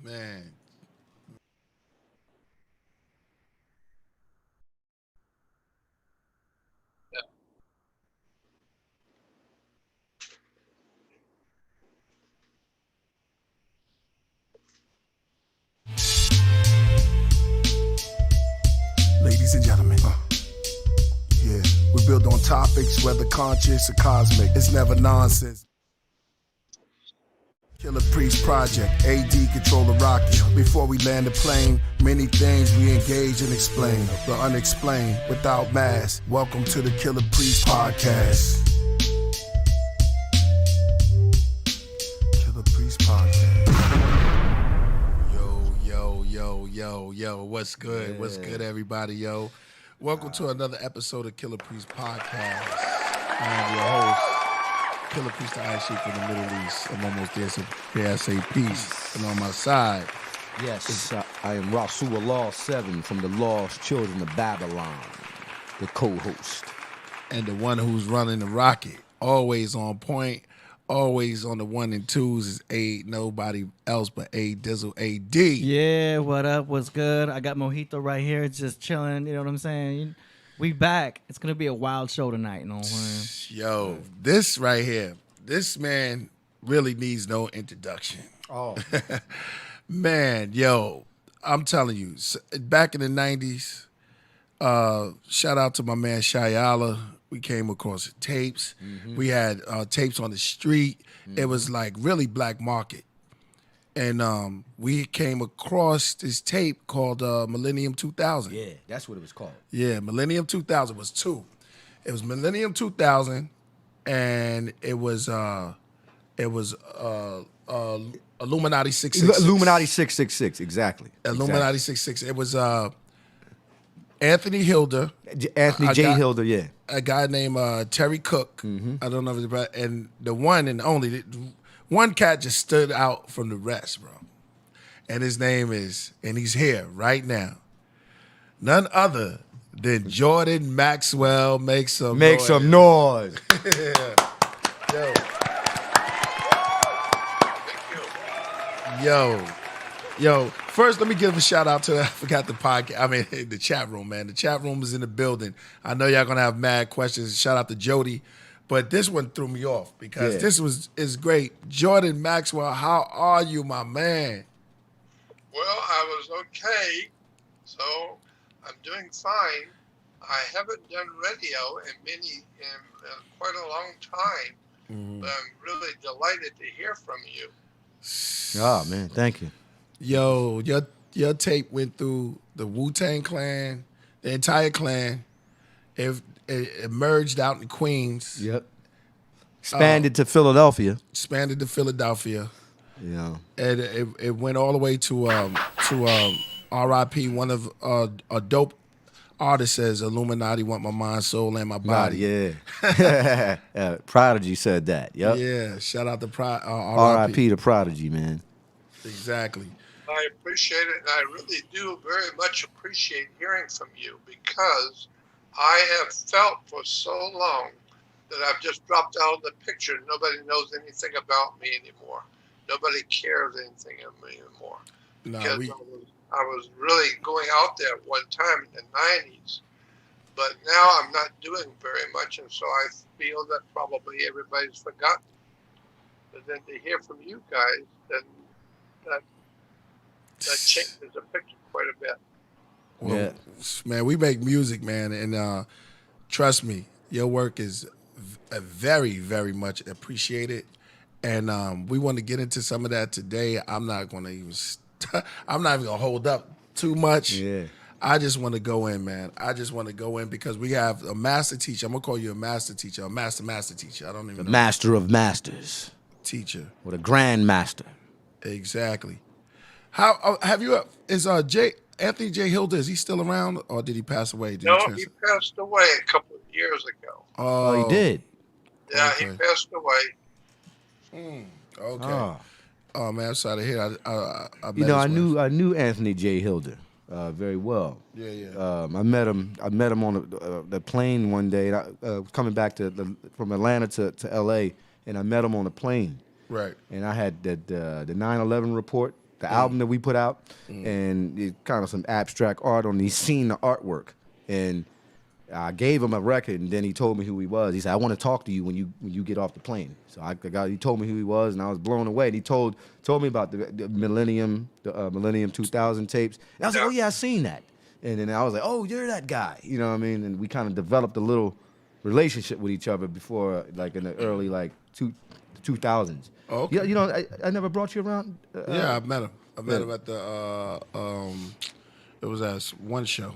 Man. Ladies and gentlemen, yeah, we build on topics, whether conscious or cosmic. It's never nonsense. Killer Priest Project, AD control the rocket. Before we land the plane, many things we engage and explain. The unexplained, without mask. Welcome to the Killer Priest Podcast. Killer Priest Podcast. Yo, what's good? Yeah. What's good, everybody, yo? Welcome to another episode of Killer Priest Podcast. I'm your host, Killer Priest, the Iron Sheik from the Middle East. I'm almost there, so prepare, say peace. And on my side, Yes, I am Rasulullah 7 from the Lost Children of Babylon, the co-host. and the one who's running the rocket, always on point, always on the 1 and 2s is A, nobody else but A Dizzle AD. Yeah, what up? What's good? I got Mojito right here, just chilling. You know what I'm saying? We back. It's gonna be a wild show tonight. You know what I'm saying? Yo, this right here, this man really needs no introduction. Oh, Man, yo, I'm telling you, back in the 90s, shout out to my man Shayala. We came across tapes. We had tapes on the street. It was like really black market. And we came across this tape called Millennium 2000. yeah, that's what it was called. Yeah, Millennium 2000 was two. It was Millennium 2000, and it was Illuminati 666. Illuminati 666, exactly. Illuminati 666. It was Anthony Hilder, Anthony J. Hilder, yeah. a guy named Terry Cook. I don't know if it's and the one and only one cat just stood out from the rest, bro. And his name is, and he's here right now. None other than Jordan Maxwell. Make some noise. Yo, first let me give a shout out to, I forgot the podcast, the chat room, man. The chat room is in the building. I know y'all gonna have mad questions. Shout out to Jody. But this one threw me off because this is great. Jordan Maxwell, how are you, my man? Well, I was okay, so I'm doing fine. I haven't done radio in quite a long time, but I'm really delighted to hear from you. Oh, man, thank you. Yo, your tape went through the Wu-Tang Clan, the entire clan. It merged out in Queens. Yep. Expanded to Philadelphia. Expanded to Philadelphia. Yeah. And it went all the way to R.I.P. One of a dope artist says Illuminati want my mind, soul, and my body. Yeah. Prodigy said that. Yep. Yeah. Shout out to R.I.P. to Prodigy, man. Exactly. I appreciate it, and I really do very much appreciate hearing from you because I have felt for so long that I've just dropped out of the picture. Nobody knows anything about me anymore. Nobody cares anything of me anymore. Because I was really going out there at one time in the 90s, but now I'm not doing very much, and so I feel that probably everybody's forgotten. But then to hear from you guys, then that changes the picture quite a bit. Well, man, we make music, man, and trust me, your work is very, very much appreciated. And we want to get into some of that today. I'm not going to even hold up too much. Yeah. I just want to go in, man. I just want to go in because we have a master teacher. I'm going to call you a master teacher, a master teacher. I don't even know. Master of masters. Teacher. Or the grand master. Exactly. How have you? Is Anthony J. Hilder? Is he still around, or did he pass away? No, he passed away a couple of years ago. Oh, he did. Yeah, okay. he passed away. Okay. Oh man, I'm sorry to hear. I I knew Anthony J. Hilder very well. Yeah. I met him on the plane one day, coming back from Atlanta to L.A., and I met him on the plane. Right. And I had the 9/11 report the album that we put out, and it kind of some abstract art on. He's seen the artwork, and I gave him a record, and then he told me who he was. He said, "I want to talk to you when you get off the plane." So he told me who he was, and I was blown away. And he told me about the Millennium 2000 tapes. And I was like, "Oh yeah, I seen that." And then I was like, "Oh, you're that guy," you know what I mean? And we kind of developed a little relationship with each other before, like in the early 2000s. Oh, okay. Yeah, I never brought you around. Yeah, I met him. I met him at the it was at one show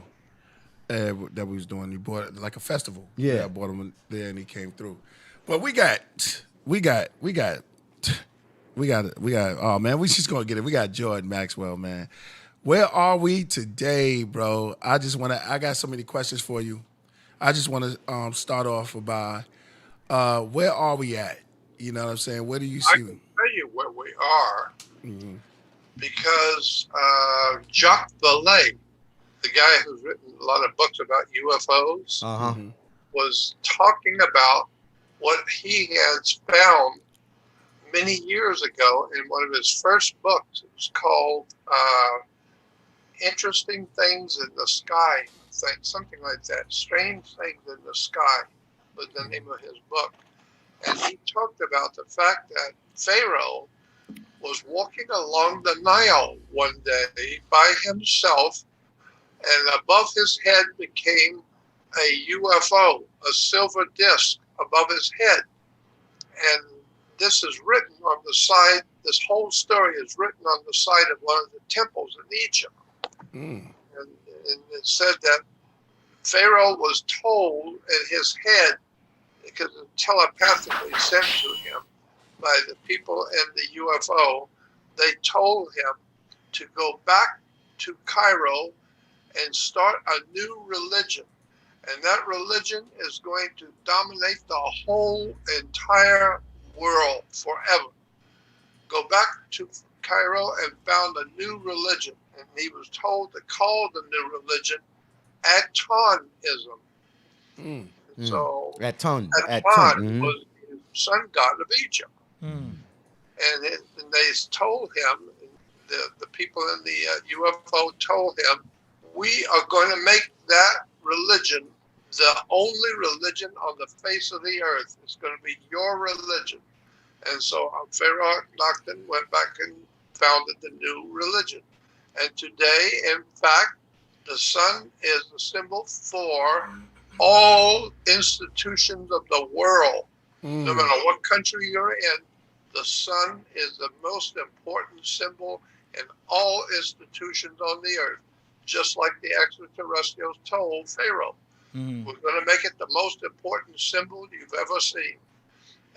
that we was doing. He bought like a festival. Yeah. I bought him there and he came through. But we got. Oh man, we just gonna get it. We got Jordan Maxwell, man. Where are we today, bro? I got so many questions for you. I just want to start off by where are we at? You know what I'm saying? Where do you see? I can tell you where we are because Jacques Vallée, the guy who's written a lot of books about UFOs, was talking about what he has found many years ago in one of his first books. It was called Interesting Things in the Sky, something like that. Strange Things in the Sky was the name of his book. And he talked about the fact that Pharaoh was walking along the Nile one day by himself, and above his head became a UFO, a silver disc above his head. And this is written on the side, this whole story is written on the side of one of the temples in Egypt. And it said that Pharaoh was told in his head, because it telepathically sent to him by the people in the UFO, they told him to go back to Cairo and start a new religion. And that religion is going to dominate the whole entire world forever. Go back to Cairo and found a new religion. And he was told to call the new religion Atonism. So Aton was the sun god of Egypt. And they told him, the people in the UFO told him, we are going to make that religion the only religion on the face of the earth. It's going to be your religion. And so Pharaoh Akhenaten went back and founded the new religion. And today, in fact, the sun is the symbol for all institutions of the world. No matter what country you're in, the sun is the most important symbol in all institutions on the earth, just like the extraterrestrials told Pharaoh. We're going to make it the most important symbol you've ever seen.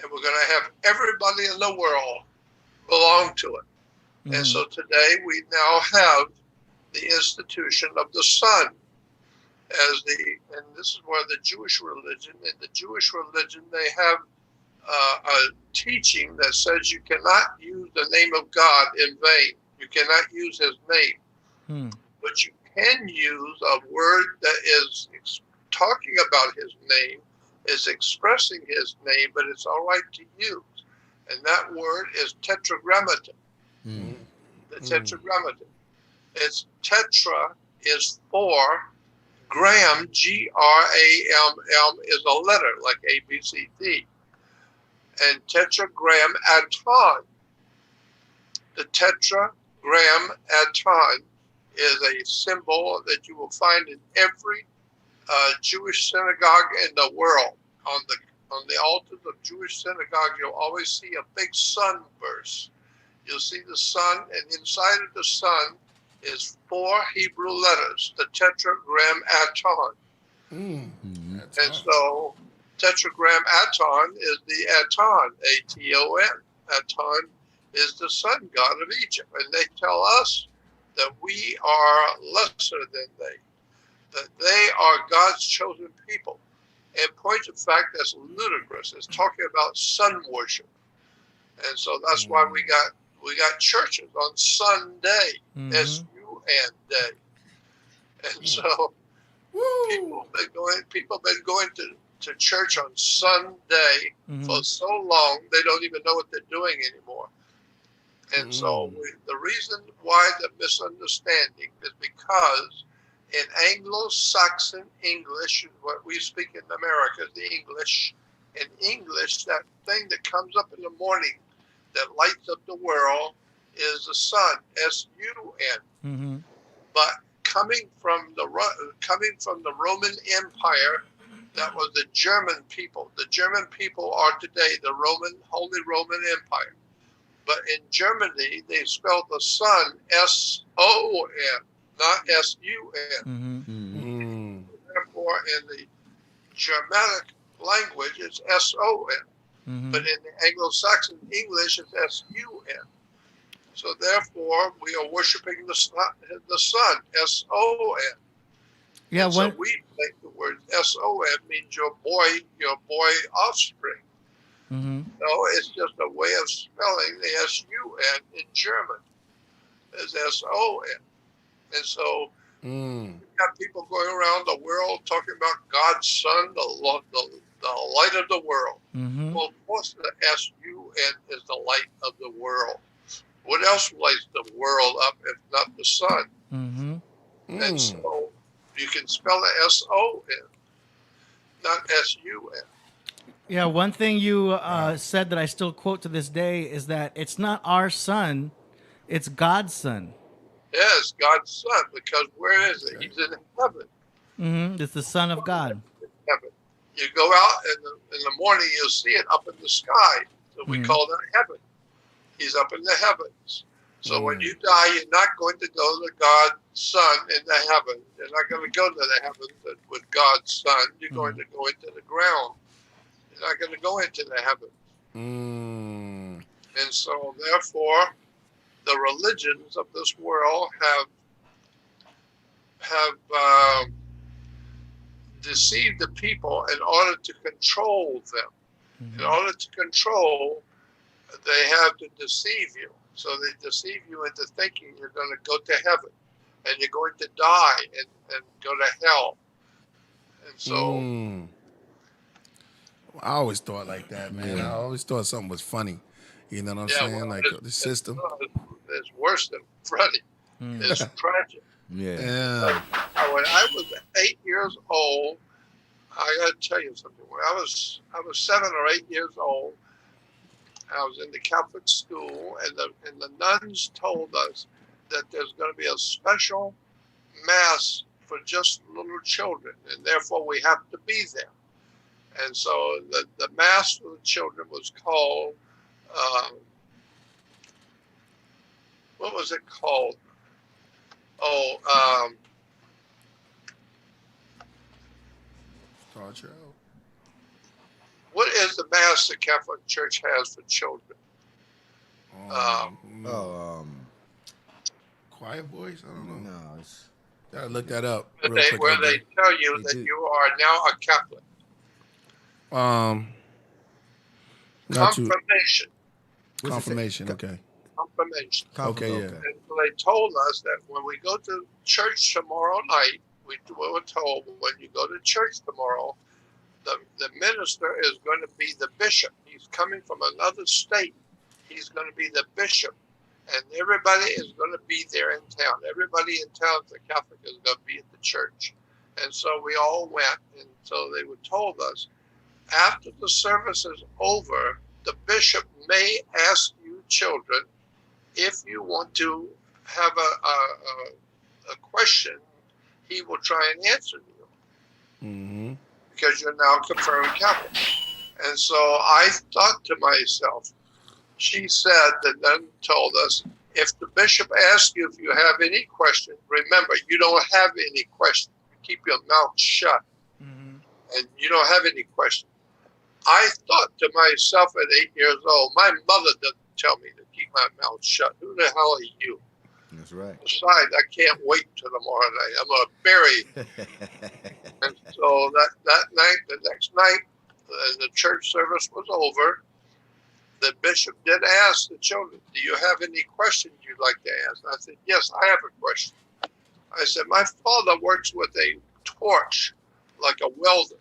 And we're going to have everybody in the world belong to it. And so today we now have the institution of the sun as and this is where the Jewish religion, in the Jewish religion, they have a teaching that says you cannot use the name of God in vain. You cannot use his name, but you can use a word that is talking about his name, is expressing his name, but it's all right to use. And that word is tetragrammaton. The tetragrammaton. It's tetra is 4. Gram, G-R-A-M-M, is a letter like A, B, C, D. And tetragram aton. The tetragram aton is a symbol that you will find in every Jewish synagogue in the world. On the altars of Jewish synagogues, you'll always see a big sunburst. You'll see the sun, and inside of the sun is 4 Hebrew letters, the tetragram aton. And so tetragram aton is the Aton, A-T-O-N. Aton is the sun god of Egypt. And they tell us that we are lesser than they, that they are God's chosen people. In point of fact, that's ludicrous. It's talking about sun worship. And so that's why we got churches on Sunday, S-U-N day. And so people have been going to church on Sunday for so long they don't even know what they're doing anymore. And so the reason why the misunderstanding is because in Anglo-Saxon English, what we speak in America, the English, in English, that thing that comes up in the morning that lights up the world is the sun, S-U-N. Mm-hmm. But coming from the Roman Empire, that was the German people. The German people are today the Holy Roman Empire. But in Germany, they spelled the sun S-O-N, not S-U-N. Mm-hmm. Therefore, in the Germanic language, it's S-O-N. Mm-hmm. But in the Anglo-Saxon English, it's S-U-N. So therefore, we are worshiping the sun, S-O-N. Yeah. And so we think the word S-O-N means your boy offspring. Mm-hmm. No, it's just a way of spelling the S-U-N in German as S-O-N. And so you've got people going around the world talking about God's son, the light of the world. Mm-hmm. Well, of course, the S-U-N is the light of the world. What else lights the world up if not the sun? Mm-hmm. And so you can spell it S-O-N, not S-U-N. Yeah, one thing you said that I still quote to this day is that it's not our son, it's God's son. Yes, God's son, because where is it? He's in heaven. Mm-hmm. It's the Son of God. Heaven. You go out in the morning, you'll see it up in the sky. So we call that heaven. He's up in the heavens. So when you die, you're not going to go to God's son in the heavens. You're not going to go to the heavens with God's son. You're going to go into the ground. You're not going to go into the heavens. And so, therefore, the religions of this world have deceived the people in order to control them. In order to control, they have to deceive you. So they deceive you into thinking you're going to go to heaven and you're going to die and go to hell. And so I always thought like that, man. I always thought something was funny. You know what I'm saying? well, like the system. It's worse than funny. It's tragic. Yeah. When I was 8 years old, I got to tell you something. When I was 7 or 8 years old, I was in the Catholic school, and the nuns told us that there's going to be a special mass for just little children, and therefore we have to be there. And so the mass for the children was called, what was it called? What is the mass the Catholic Church has for children? Choir voice? I don't know. No, it's Gotta look that up. Where they tell you that you are now a Catholic. Confirmation. Confirmation, okay. Confirmation. Okay, yeah. And so they told us that when we go to church tomorrow night, we were told when you go to church tomorrow, the minister is going to be the bishop. He's coming from another state. He's going to be the bishop. And everybody is going to be there in town. Everybody in town, the Catholic, is going to be at the church. And so we all went. And so they were told us, after the service is over, the bishop may ask you children if you want to have a question. He will try and answer you because you're now confirmed Catholic. And so I thought to myself, she said that then told us, if the bishop asks you if you have any questions, remember, you don't have any questions. You keep your mouth shut and you don't have any questions. I thought to myself at 8 years old, my mother doesn't tell me to keep my mouth shut. Who the hell are you? That's right. Besides, I can't wait till tomorrow night. I'm going to bury you. And so that night, the next night, the church service was over. The bishop did ask the children, do you have any questions you'd like to ask? I said, yes, I have a question. I said, my father works with a torch, like a welder.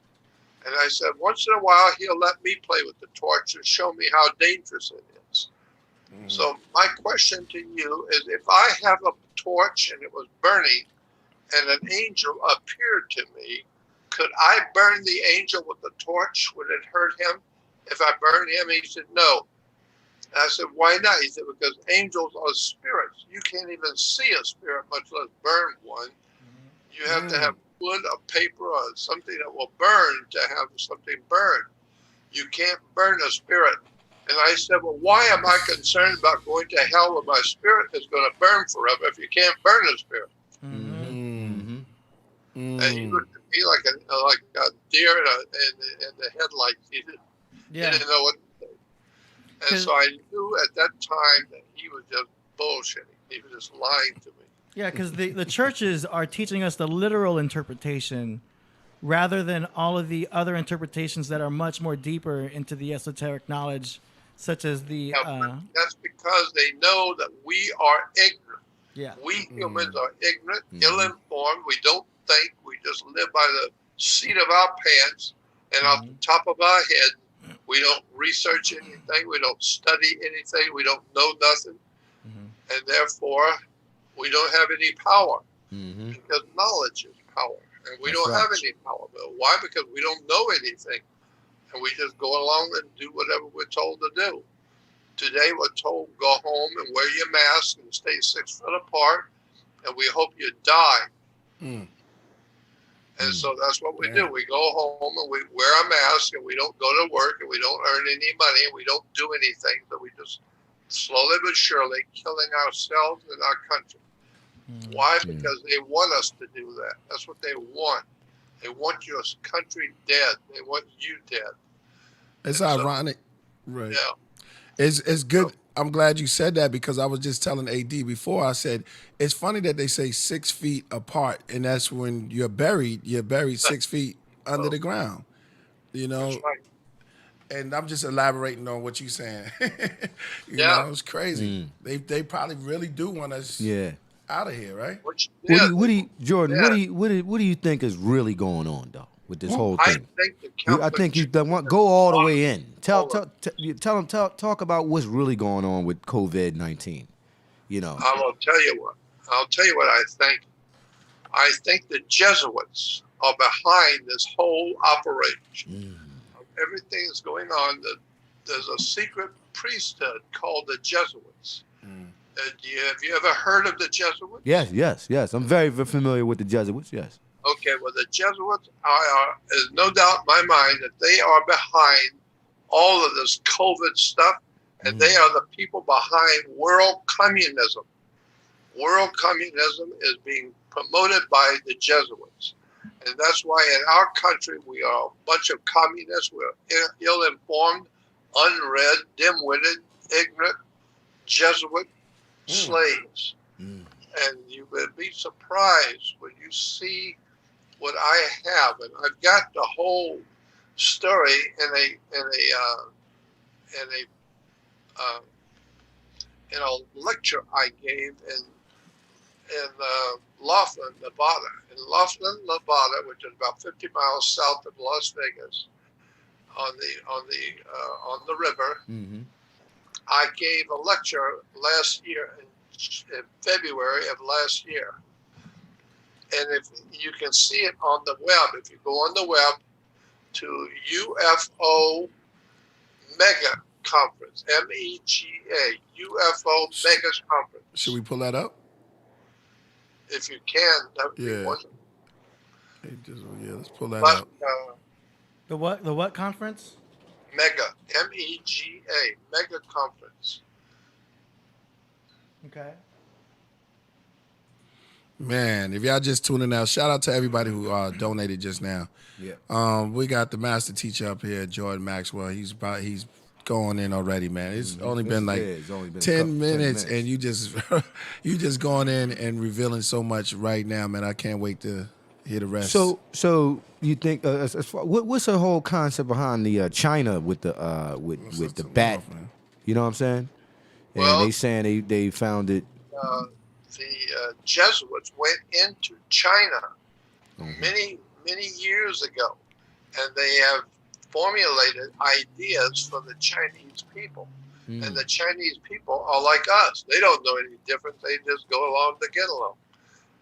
And I said, once in a while, he'll let me play with the torch and show me how dangerous it is. So my question to you is, if I have a torch and it was burning and an angel appeared to me, could I burn the angel with the torch? Would it hurt him if I burn him? He said, no. And I said, why not? He said, because angels are spirits. You can't even see a spirit, much less burn one. You have to have wood or paper or something that will burn to have something burn. You can't burn a spirit. And I said, well, why am I concerned about going to hell when my spirit is going to burn forever if you can't burn a spirit? And he looked at me like a deer in the headlights. He didn't know what to say. And so I knew at that time that he was just bullshitting. He was just lying to me. Yeah, because the churches are teaching us the literal interpretation rather than all of the other interpretations that are much more deeper into the esoteric knowledge, such as the... that's because they know that we are ignorant. Yeah. We humans are ignorant, ill-informed. We don't think. We just live by the seat of our pants and off the top of our head. We don't research anything. We don't study anything. We don't know nothing. And therefore, we don't have any power because knowledge is power. And we don't have any power. But why? Because we don't know anything. And we just go along and do whatever we're told to do. Today, we're told go home and wear your mask and stay 6 foot apart. And we hope you die. And so that's what we do. We go home and we wear a mask and we don't go to work and we don't earn any money and we don't do anything. But we just slowly but surely killing ourselves and our country. Why? Because they want us to do that. That's what they want. They want your country dead. They want you dead. It's ironic. Right. Yeah. It's good. I'm glad you said that because I was just telling AD before. I said it's funny that they say 6 feet apart, and that's when you're buried. You're buried 6 feet under the ground. You know. That's right. And I'm just elaborating on what you're saying. you know, it's crazy. They probably really do want us out of here, right? Jordan, what do you think is really going on though with this whole thing? I think you go all the way in. Talk about what's really going on with COVID-19. You know, I'll tell you what I think. I think the Jesuits are behind this whole operation. Everything is going on. There's a secret priesthood called the Jesuits. Have you ever heard of the Jesuits? Yes. I'm very, very familiar with the Jesuits. Yes. Okay, well, the Jesuits there's no doubt in my mind that they are behind all of this COVID stuff, and they are the people behind world communism. World communism is being promoted by the Jesuits. And that's why in our country, we are a bunch of communists. We're ill-informed, unread, dim-witted, ignorant, Jesuit slaves. And you would be surprised when you see what I have. And I've got the whole story in a lecture I gave in Laughlin, Nevada. In Laughlin, Nevada, which is about 50 miles south of Las Vegas, on the river, I gave a lecture last year in February of last year. And if you can see it on the web, if you go on the web to UFO Mega Conference, MEGA, UFO Mega Conference. Should we pull that up? If you can, that would be wonderful. Let's pull that up. The what conference? Mega, MEGA, Mega Conference. Okay. Man, if y'all just tuning out, shout out to everybody who donated just now. Yeah. We got the master teacher up here, Jordan Maxwell. He's going in already, man. It's only been like 10 minutes, and you just going in and revealing so much right now, man. I can't wait to hear the rest. So you think what's the whole concept behind the China with the with the bat? You know what I'm saying? And Well, they saying they found it. The Jesuits went into China many years ago, and they have formulated ideas for the Chinese people. And the Chinese people are like us. They don't know any different. They just go along to get along.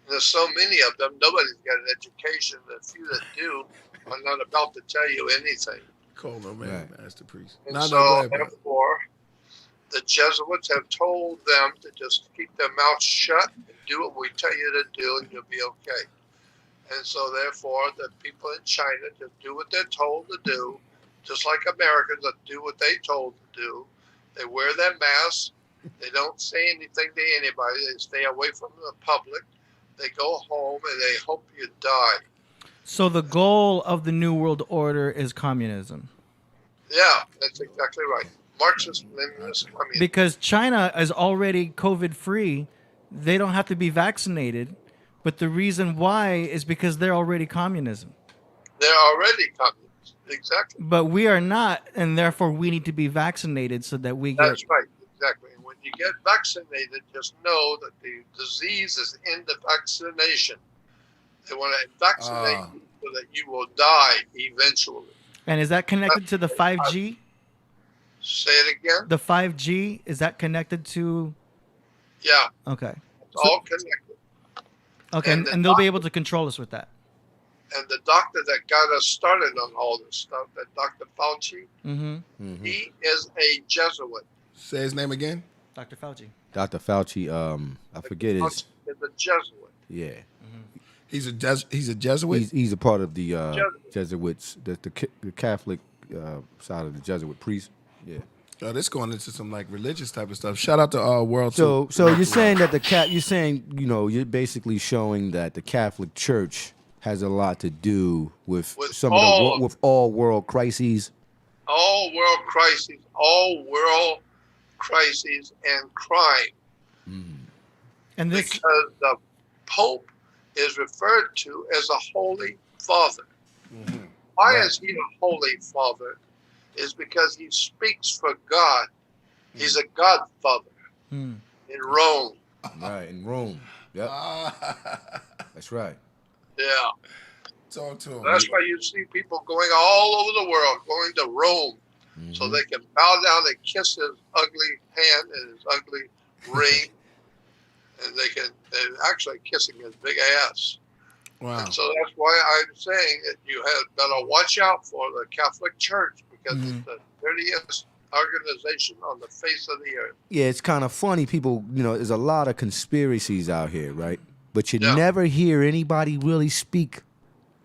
And there's so many of them. Nobody's got an education. The few that do are not about to tell you anything. Cool, no man, Right. Master Priest. And No, so, go ahead, brother. therefore, the Jesuits have told them to just keep their mouths shut and do what we tell you to do, and you'll be okay. And so, therefore, the people in China just do what they're told to do, just like Americans that do what they told to do. They wear their masks. They don't say anything to anybody. They stay away from the public. They go home and they hope you die. So the goal of the New World Order is communism. Yeah, that's exactly right. Marxist, Leninist, communist. Because China is already COVID free. They don't have to be vaccinated. But the reason why is because they're already communism. They're already communists. Exactly. But we are not, and therefore we need to be vaccinated so that we get. That's right. Exactly. And when you get vaccinated, just know that the disease is in the vaccination. They want to vaccinate you so that you will die eventually. And is that connected to the 5G? Say it again. The 5G, is that connected to? Yeah, Okay. it's all connected. Okay, And and the they'll be able to control us with that. And the doctor that got us started on all this stuff, that Dr. Fauci, Mm-hmm. he is a Jesuit. Say his name again. Dr. Fauci. Dr. Fauci, I forget his. Fauci is a Jesuit. Yeah, He's a Jesuit. he's a part of the Jesuit. Jesuits, the Catholic side of the Jesuit priest. Yeah. Oh, this going into some like religious type of stuff. Shout out to World. So Tour. you're saying that you're basically showing that the Catholic Church has a lot to do with With some all- of the with all world crises. All world crises and crime. And this, Because the Pope is referred to as a Holy Father. Why Right. is he a Holy Father? Is because he speaks for God. He's a Godfather in Rome. Right, in Rome. Yep, that's right. Yeah. Talk to him. That's why you see people going all over the world, going to Rome, so they can bow down and kiss his ugly hand and his ugly ring, and they're actually kissing his big ass. Wow. And so that's why I'm saying that you had better watch out for the Catholic Church, because it's the dirtiest organization on the face of the earth. Yeah, it's kind of funny. People, there's a lot of conspiracies out here, right? But you Yeah. never hear anybody really speak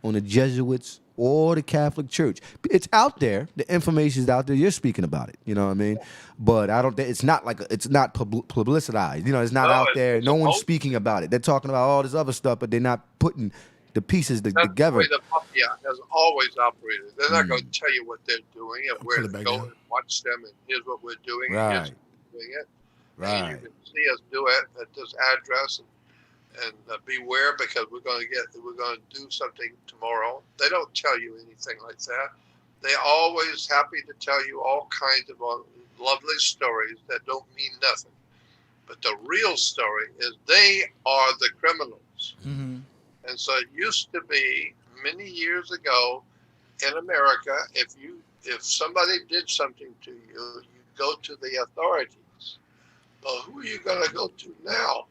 on the Jesuits or the Catholic Church. It's out there. The information's out there. You're speaking about it. You know what I mean? But I don't. It's not like it's not publicized. It's not No, out there. it's No one's supposed- speaking about it. They're talking about all this other stuff, but they're not putting the pieces That's together. the way the mafia has always operated. They're not going to tell you what they're doing and where pull it to back go down. and watch them, and here's what we're doing, and Right. here's how we're doing it. And Right. you can see us do it at this address, and beware, because we're going to do something tomorrow. They don't tell you anything like that. They're always happy to tell you all kinds of lovely stories that don't mean nothing. But the real story is they are the criminals. And so it used to be many years ago in America, if somebody did something to you, you go to the authorities. But who are you going to go to now?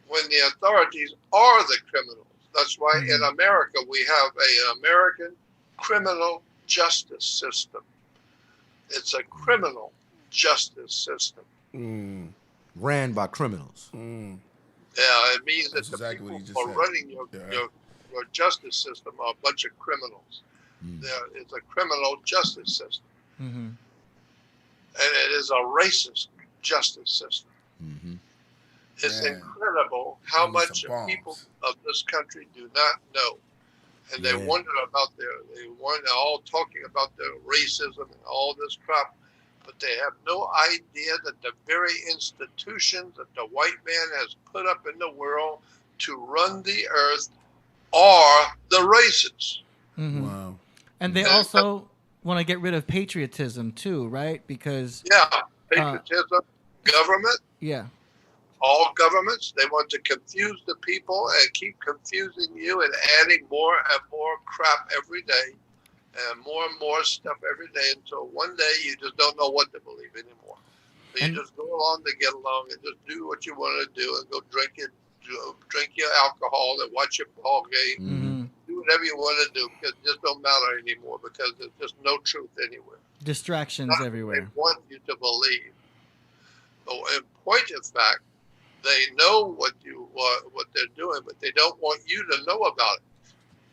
When the authorities are the criminals. That's why in America we have an American criminal justice system. It's a criminal justice system. Ran by criminals. Yeah, it means that That's the exactly what people you just who are said. running Yeah. your justice system are a bunch of criminals. It's a criminal justice system. And it is a racist justice system. It's Man. incredible how Give me much some of bombs. people of this country do not know. And they wonder about they want all talking about their racism and all this crap, but they have no idea that the very institutions that the white man has put up in the world to run the earth are the racists. Wow. And they also want to get rid of patriotism too, right? Because Yeah, patriotism, government, yeah, all governments, they want to confuse the people and keep confusing you and adding more and more crap every day. and more stuff every day until one day you just don't know what to believe anymore. So you just go along to get along and just do what you want to do and go drink your alcohol and watch your ball game. Mm-hmm. Do whatever you want to do because it just don't matter anymore because there's just no truth anywhere. Distractions everywhere. They want you to believe. But in point of fact, they know what they're doing, but they don't want you to know about it.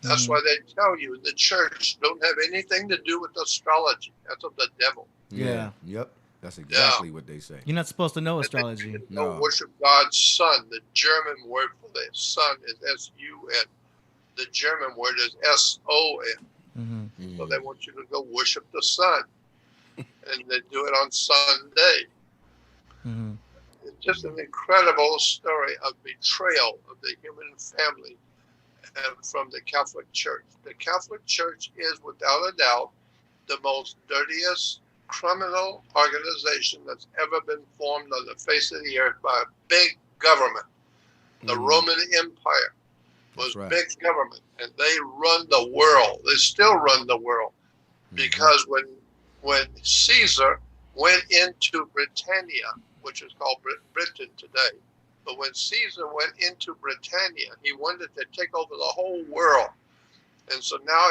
That's why they tell you the church don't have anything to do with astrology. That's of the devil. Yeah. Yep. That's exactly what they say. You're not supposed to know astrology. No. Worship God's Son. The German word for the Son is S-U-N. The German word is S-O-N. Mm-hmm. So they want you to go worship the sun. And they do it on Sunday. Mm-hmm. It's just an incredible story of betrayal of the human family from the Catholic Church. The Catholic Church is, without a doubt, the most dirtiest criminal organization that's ever been formed on the face of the earth by a big government. The Roman Empire was big government, and they run the world. They still run the world because when Caesar went into Britannia, which is called Britain today, but when Caesar went into Britannia, he wanted to take over the whole world. And so now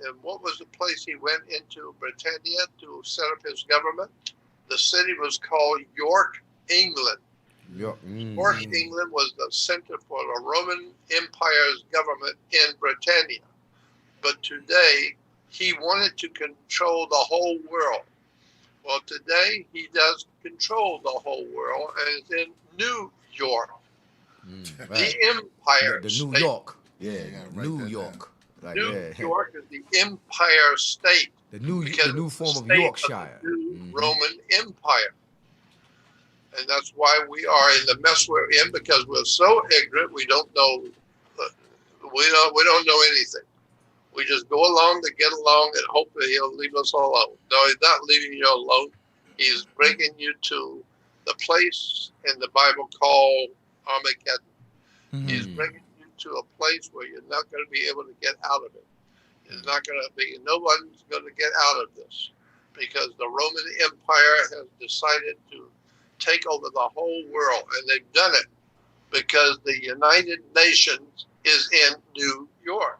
and what was the place he went into Britannia to set up his government? The city was called York, England. York, England was the center for the Roman Empire's government in Britannia. But today, he wanted to control the whole world. Well, today, he does control the whole world, and it's in New York. The Empire the State. New York. Yeah, New York. Like, New York is the Empire State. The new form of Yorkshire. Of the new Roman Empire. And that's why we are in the mess we're in, because we're so ignorant. We don't know. We don't know anything. We just go along to get along and hope that he'll leave us alone. No, he's not leaving you alone. He's bringing you to the place in the Bible called Armageddon. Mm-hmm. He's bringing you to a place where you're not going to be able to get out of it. It's not going to be. No one's going to get out of this because the Roman Empire has decided to take over the whole world, and they've done it because the United Nations is in New York.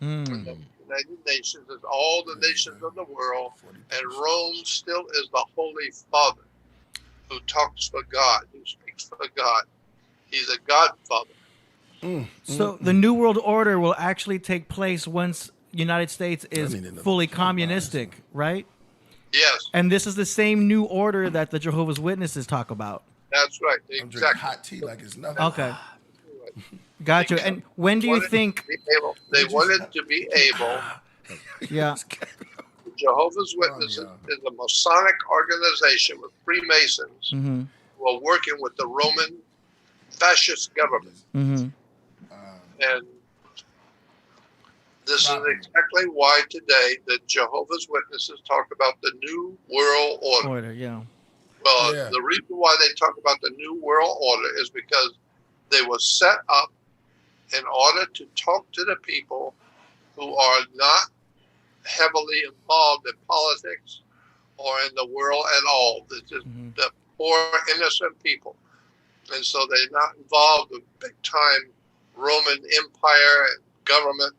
And the United Nations is all the nations of the world, and Rome still is the Holy Father who talks for God, who speaks for God. He's a Godfather. So the New World Order will actually take place once United States is fully communistic, right? Yes. And this is the same new order that the Jehovah's Witnesses talk about. That's right. I'm drinking hot tea like it's nothing. Okay. Got you. And when do you think... They wanted to be able... Yeah. Jehovah's Witnesses is a Masonic organization with Freemasons who are working with the Roman fascist government. And this is exactly why today the Jehovah's Witnesses talk about the New World Order. Well, the reason why they talk about the New World Order is because they were set up in order to talk to the people who are not heavily involved in politics or in the world at all. This is the poor, innocent people. And so they're not involved with big-time Roman Empire and government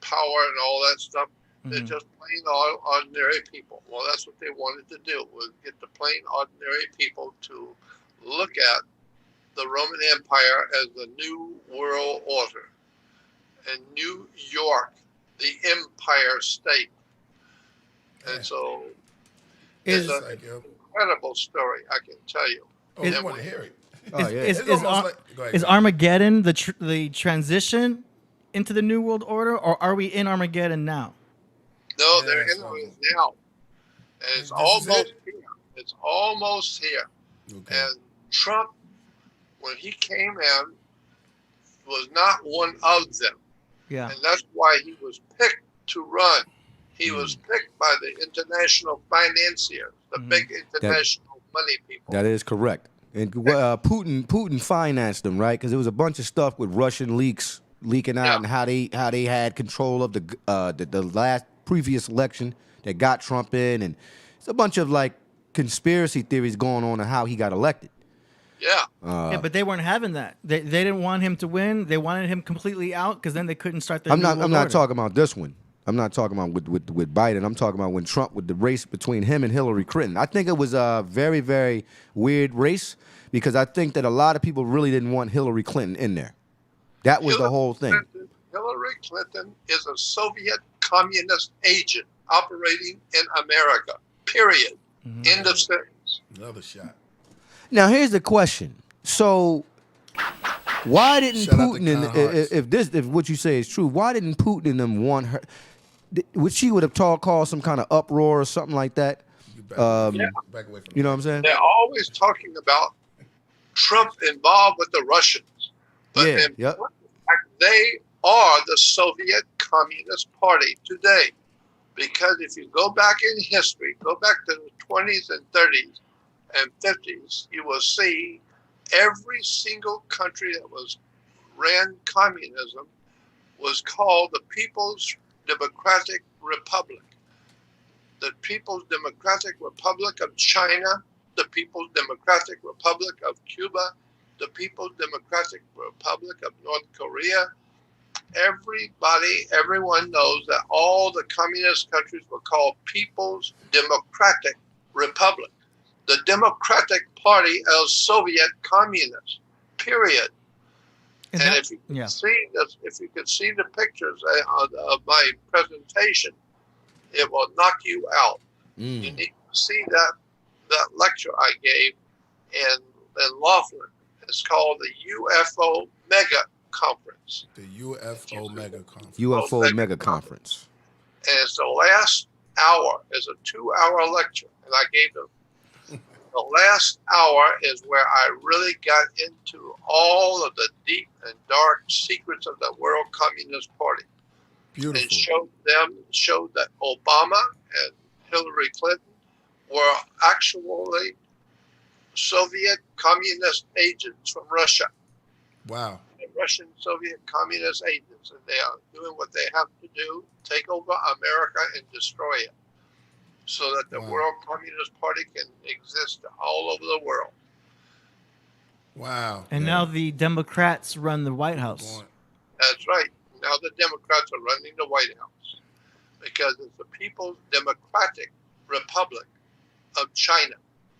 power and all that stuff. They're just plain ordinary people. Well, that's what they wanted to do, was get the plain ordinary people to look at the Roman Empire as the New World Order. And New York, the Empire State. And so it's an incredible story, I can tell you. I want to hear it. Is Armageddon the transition into the New World Order, or are we in Armageddon now? No, they're in it now. And it's almost here. It's almost here. Okay. And Trump, when he came in, was not one of them. Yeah. And that's why he was picked to run. He was picked by the international financiers, the big international money people. That is correct. And Putin financed them, right? Because there was a bunch of stuff with Russian leaks leaking out, and how they had control of the last previous election that got Trump in, and it's a bunch of like conspiracy theories going on how he got elected. Yeah. Yeah, but they weren't having that. They didn't want him to win. They wanted him completely out because then they couldn't start their I'm new not world order. talking about this one. I'm not talking about with Biden. I'm talking about when Trump, with the race between him and Hillary Clinton. I think it was a very, very weird race because I think that a lot of people really didn't want Hillary Clinton in there. That was the whole thing. Hillary Clinton is a Soviet communist agent operating in America. Period. End of sentence. Another shot. Now here's the question. So why didn't Shout out to Putin, Con Hearts. if what you say is true, why didn't Putin and them want her? Would she would have caused some kind of uproar or something like that? Back away from You know what I'm saying? They're always talking about Trump involved with the Russians. But Yeah, in yep. fact, they are the Soviet Communist Party today. Because if you go back in history, go back to the 20s and 30s and 50s, you will see every single country that ran communism was called the People's Democratic Republic. The People's Democratic Republic of China, the People's Democratic Republic of Cuba, the People's Democratic Republic of North Korea. Everyone knows that all the communist countries were called People's Democratic Republic. The Democratic Party of Soviet Communists, period. And if you could see the pictures of my presentation, it will knock you out. You need to see that lecture I gave in Laughlin. It's called the UFO Mega Conference. The UFO Mega Conference. UFO Mega Conference. And it's the last hour. It's a 2-hour lecture. And I gave them. The last hour is where I really got into all of the deep and dark secrets of the World Communist Party. Beautiful. And showed that Obama and Hillary Clinton were actually Soviet communist agents from Russia. Wow. Russian Soviet communist agents, and they are doing what they have to do, take over America and destroy it, so that the World Communist Party can exist all over the world. Wow. And now the Democrats run the White House. That's right. Now the Democrats are running the White House because it's the People's Democratic Republic of China,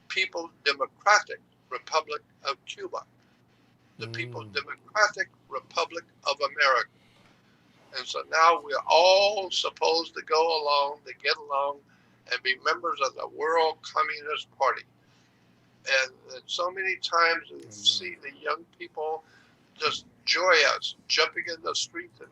People's Democratic Republic of Cuba, the People's Democratic Republic of America. And so now we're all supposed to go along, to get along, and be members of the World Communist Party. And so many times you see the young people just joyous, jumping in the streets and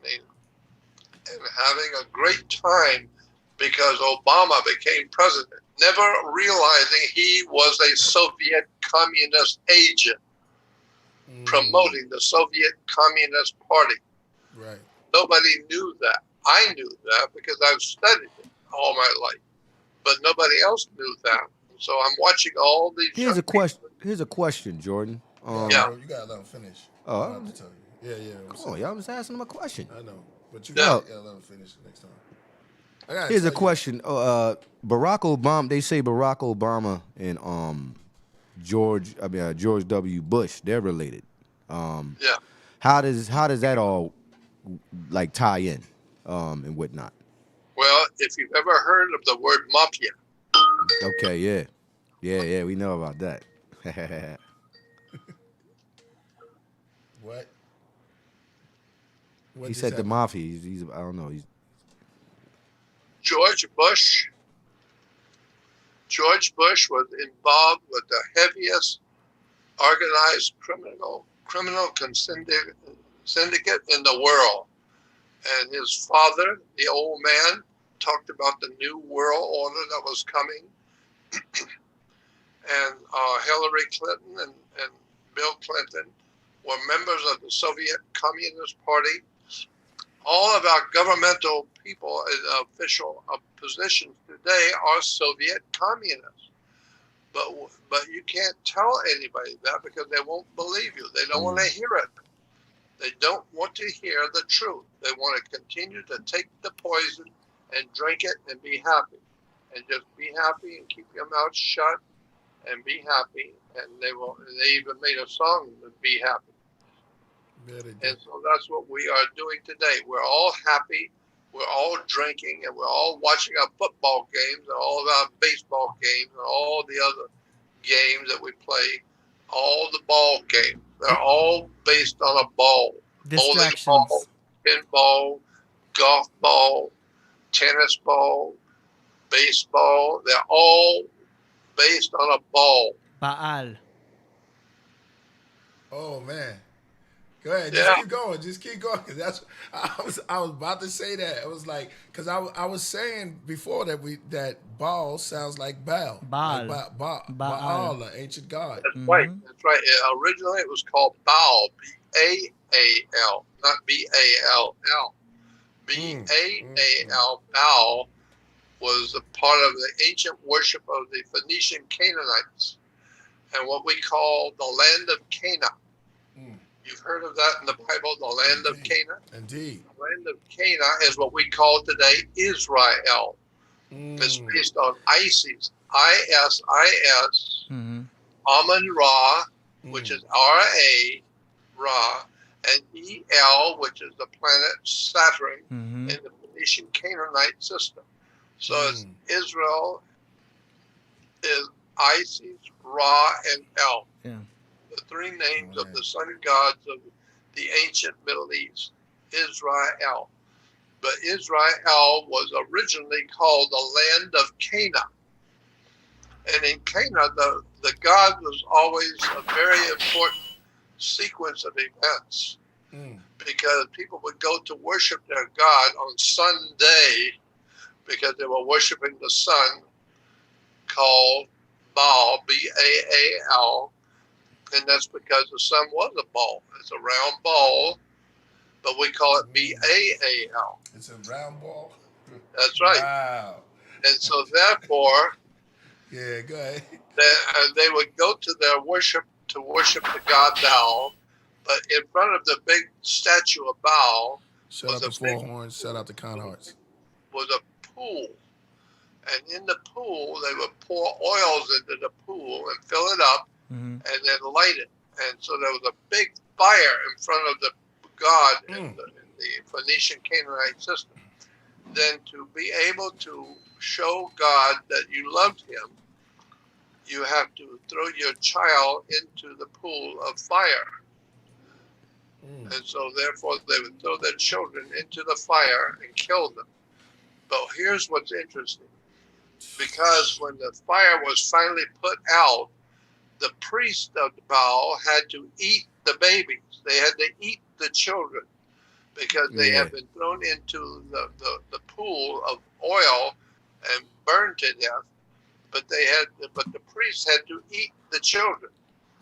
having a great time because Obama became president, never realizing he was a Soviet communist agent promoting the Soviet Communist Party. Right. Nobody knew that. I knew that because I've studied it all my life, but nobody else knew that. So I'm watching all these. Here's a question, Jordan. Yeah. You gotta let him finish. Oh, I have to tell you. Yeah. Oh, y'all was asking him a question. I know, but you Yeah. gotta let him finish next time. Here's a question. Barack Obama. They say Barack Obama and George W. Bush. They're related. Yeah. How does that all like tie in and whatnot? Well, if you've ever heard of the word mafia. Okay. Yeah. We know about that. What? He said the mafia. He's I don't know. George Bush was involved with the heaviest organized criminal syndicate in the world. And his father, the old man, talked about the new world order that was coming. And Hillary Clinton and Bill Clinton were members of the Soviet Communist Party. All of our governmental people in official positions today are Soviet communists. But you can't tell anybody that because they won't believe you. They don't want to hear it. They don't want to hear the truth. They want to continue to take the poison and drink it and be happy. And just be happy and keep your mouth shut and be happy. And they even made a song, Be Happy. And so that's what we are doing today. We're all happy. We're all drinking, and we're all watching our football games and all of our baseball games and all the other games that we play. All the ball games. They're all based on a ball. Distractions. Bowling ball, pinball, golf ball, tennis ball, baseball. They're all based on a ball. Baal. Oh man. Go ahead, Yeah. just keep going. Just keep going. 'Cause that's I was about to say that. It was like because I was saying before that Baal sounds like Baal. Baal. Like Baal. Baal, the ancient god. That's right. That's right. Originally, it was called Baal, B-A-A-L, not B-A-L-L. B-A-A-L. Baal was a part of the ancient worship of the Phoenician Canaanites and what we call the Land of Cana. You've heard of that in the Bible, the Land of Cana? Indeed. The Land of Cana is what we call today Israel. It's based on Isis, I-S-I-S, Amun-Ra, which is R-A, Ra, and E-L, which is the planet Saturn in the Phoenician Canaanite system. So it's Israel is Isis, Ra, and El. Yeah. The three names of the sun gods of the ancient Middle East, Israel. But Israel was originally called the Land of Cana. And in Cana, the god was always a very important sequence of events because people would go to worship their god on Sunday because they were worshiping the sun called Baal, B-A-A-L. And that's because the sun was a ball. It's a round ball, but we call it B-A-A-L. It's a round ball? That's right. Wow. And so therefore, yeah, go ahead. they would go to their worship to worship the god Baal, but in front of the big statue of Baal Shut out the four horns, shut out the con hearts. Was a pool. And in the pool, they would pour oils into the pool and fill it up and then light it. And so there was a big fire in front of the god in the Phoenician Canaanite system. Then to be able to show God that you loved him, you have to throw your child into the pool of fire. And so therefore they would throw their children into the fire and kill them. But here's what's interesting. Because when the fire was finally put out, the priest of Baal had to eat the babies. They had to eat the children because they had been thrown into the pool of oil and burned to death. But the priests had to eat the children.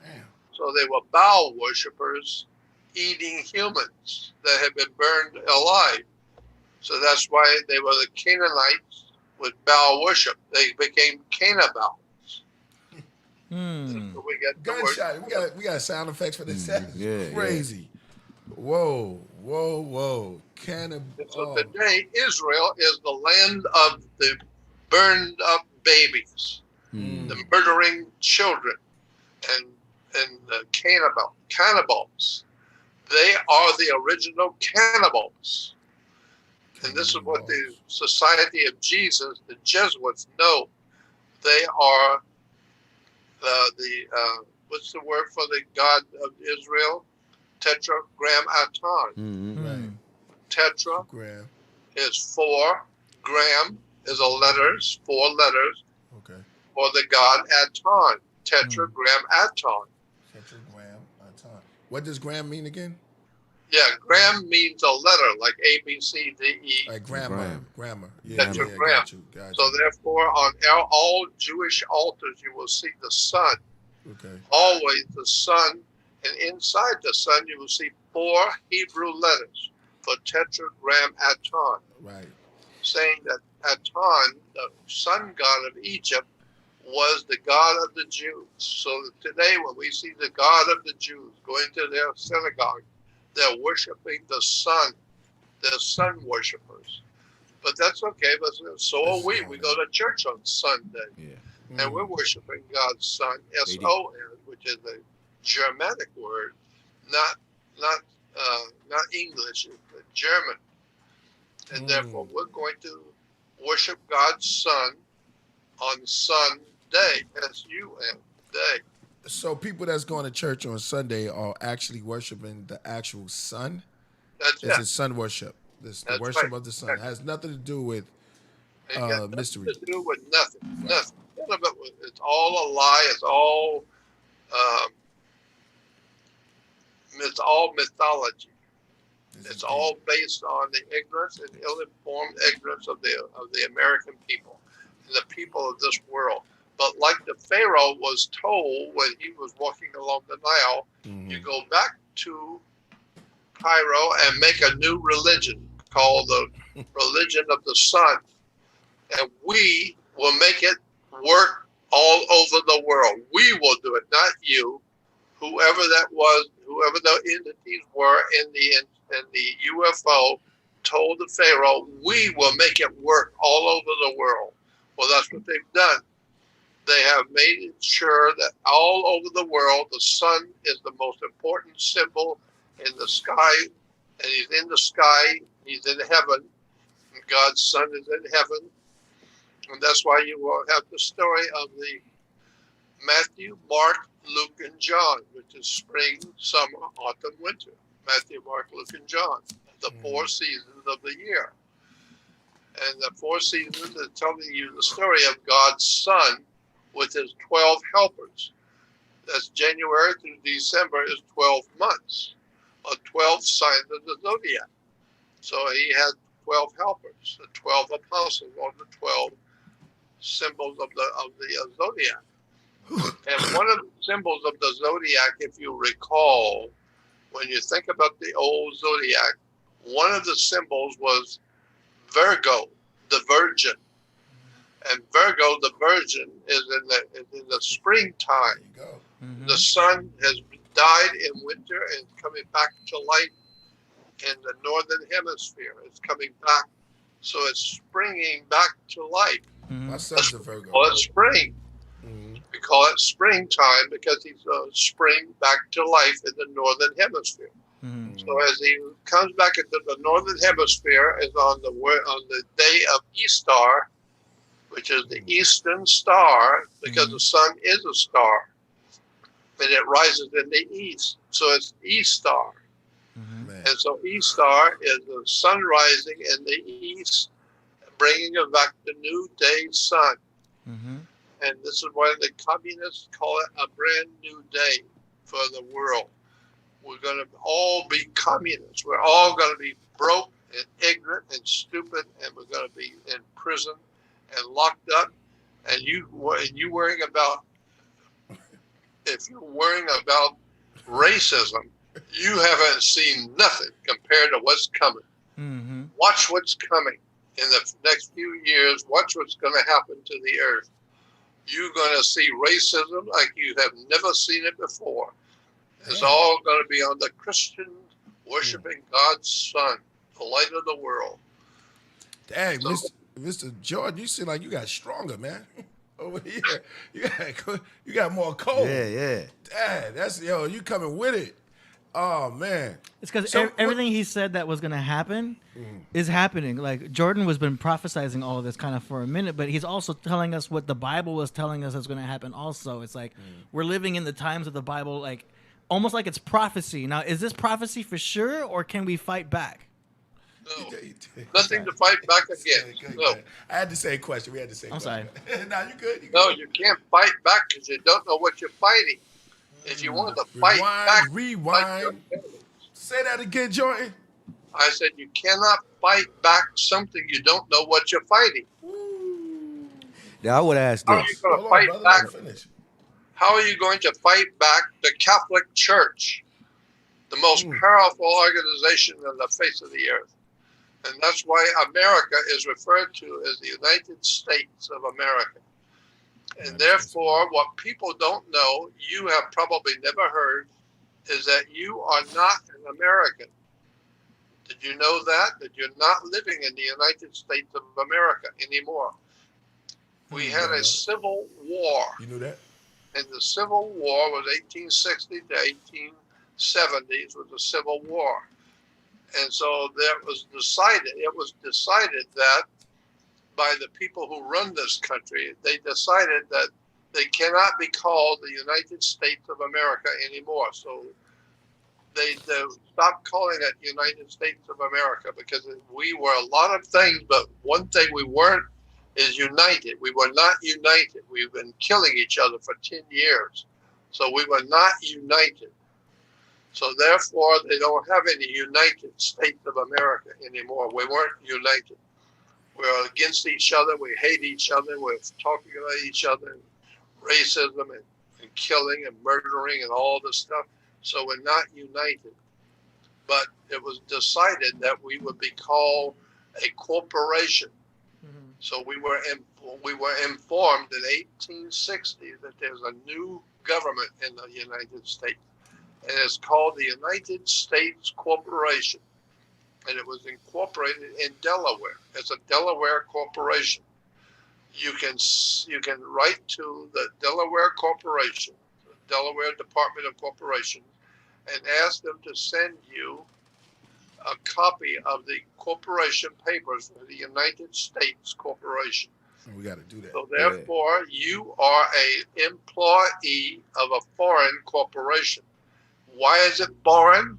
Damn. So they were Baal worshippers eating humans that had been burned alive. So that's why they were the Canaanites with Baal worship. They became Canabals. So we got gunshot. We got sound effects for this. That's crazy. Whoa. So today, Israel is the land of the burned up babies, the murdering children, and the cannibals. They are the original cannibals. And this is what the Society of Jesus, the Jesuits, know. They are what's the word for the God of Israel? Tetragrammaton. Right. Tetra is 4. Gram is four letters. Okay. For the God Aton. Tetragrammaton. Tetragrammaton. What does gram mean again? Yeah, gram means a letter like A, B, C, D, E. Like grammar. Yeah, Tetragram. got you. So therefore, on all Jewish altars, you will see the sun. Okay. Always the sun. And inside the sun, you will see 4 Hebrew letters for Tetragrammaton. Right. Saying that Aton, the sun god of Egypt, was the God of the Jews. So today, when we see the God of the Jews going to their synagogue, they're worshiping the sun. They're sun worshipers. But that's okay. But so are we. We go to church on Sunday, Yeah. and we're worshiping God's Son, S-O-N, which is a Germanic word, not English, it's German. And therefore, we're going to worship God's Son on Sunday, S-U-N, day. So people that's going to church on Sunday are actually worshiping the actual sun? That's It's it. a sun worship. It's the That's worship right. of the sun. It has nothing to do with It got nothing mystery. to do with nothing. Nothing. None of it. It's all a lie. It's all mythology. It's all based on the ignorance and ill-informed ignorance of the American people and the people of this world. But like the Pharaoh was told when he was walking along the Nile, you go back to Cairo and make a new religion called the religion of the sun. And we will make it work all over the world. We will do it, not you. Whoever that was, whoever the entities were in the UFO told the Pharaoh, we will make it work all over the world. Well, that's what they've done. They have made it sure that all over the world, the sun is the most important symbol in the sky, and he's in the sky, he's in heaven, and God's Son is in heaven. And that's why you will have the story of the Matthew, Mark, Luke, and John, which is spring, summer, autumn, winter. Matthew, Mark, Luke, and John, the 4 seasons of the year. And the 4 seasons is telling you the story of God's Son with his 12 helpers. That's January through December is 12 months, or 12 signs of the zodiac. So he had 12 helpers, the 12 apostles, or the 12 symbols of the zodiac. And one of the symbols of the zodiac, if you recall, when you think about the old zodiac, one of the symbols was Virgo, the Virgin. And Virgo, the Virgin, is in the springtime. There you go. The sun has died in winter and is coming back to life in the northern hemisphere. It's coming back, so it's springing back to life. My son's a Virgo. We call it spring. We call it springtime because he's spring back to life in the northern hemisphere. So as he comes back into the northern hemisphere, is on the day of Easter, which is the eastern star, because the sun is a star, and it rises in the east. So it's Easter. And so Easter is the sun rising in the east, bringing back the new day sun. And this is why the communists call it a brand new day for the world. We're going to all be communists. We're all going to be broke and ignorant and stupid, and we're going to be in prison and locked up. And you worrying about, if you're worrying about racism, you haven't seen nothing compared to what's coming. Watch what's coming in the next few years. Watch what's going to happen to the earth. You're going to see racism like you have never seen it before. It's all going to be on the Christian worshiping God's Son, the light of the world. Dang, so, Mr. Jordan, you seem like you got stronger, man. Over here, you got more cold. Yeah. Dang, that's you coming with it. Oh man, it's because everything he said that was going to happen is happening. Like Jordan was been prophesizing all of this kind of for a minute, but he's also telling us what the Bible was telling us is going to happen. Also, it's like we're living in the times of the Bible, like almost like it's prophecy. Now, is this prophecy for sure, or can we fight back? No, nothing to fight back against. No, I had the same question. We had the same. I'm question. sorry. No, you good. No, you can't fight back because you don't know what you're fighting. If you want to fight back, rewind. Say that again, Jordan. I said you cannot fight back something you don't know what you're fighting. Now I would ask How are this. you going to fight back? How are you going to fight back the Catholic Church, the most powerful organization on the face of the earth? And that's why America is referred to as the United States of America. And therefore, what people don't know, you have probably never heard, is that you are not an American. Did you know that you're not living in the United States of America anymore? We had a civil war. You knew that? And the Civil War was 1860 to 1870s was a civil war. And so it was decided that by the people who run this country, they decided that they cannot be called the United States of America anymore. So they stopped calling it United States of America because we were a lot of things, but one thing we weren't is united. We were not united. We've been killing each other for 10 years. So we were not united. So therefore, they don't have any United States of America anymore. We weren't united. We're against each other. We hate each other. We're talking about each other, and racism and killing and murdering and all this stuff. So we're not united. But it was decided that we would be called a corporation. Mm-hmm. So we were informed in 1860 that there's a new government in the United States, and it's called the United States Corporation, and it was incorporated in Delaware. It's a Delaware corporation. You can write to the Delaware Corporation, the Delaware Department of Corporation, and ask them to send you a copy of the corporation papers for the United States Corporation. We got to do that. So therefore, you are an employee of a foreign corporation. Why is it foreign?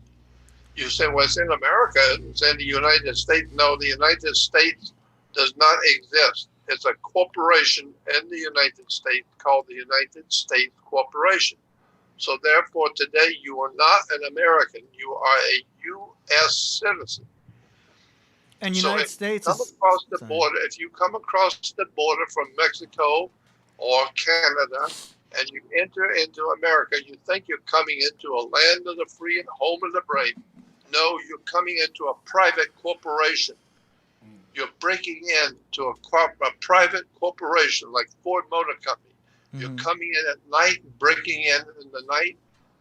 You say, well, it's in America, it's in the United States. No, the United States does not exist. It's a corporation in the United States called the United States Corporation. So therefore, today you are not an American. You are a U.S. citizen. And United States is across the border. If you come across the border from Mexico or Canada and you enter into America, you think you're coming into a land of the free and home of the brave. No, you're coming into a private corporation. You're breaking into a private corporation like Ford Motor Company. You're coming in at night, breaking in the night,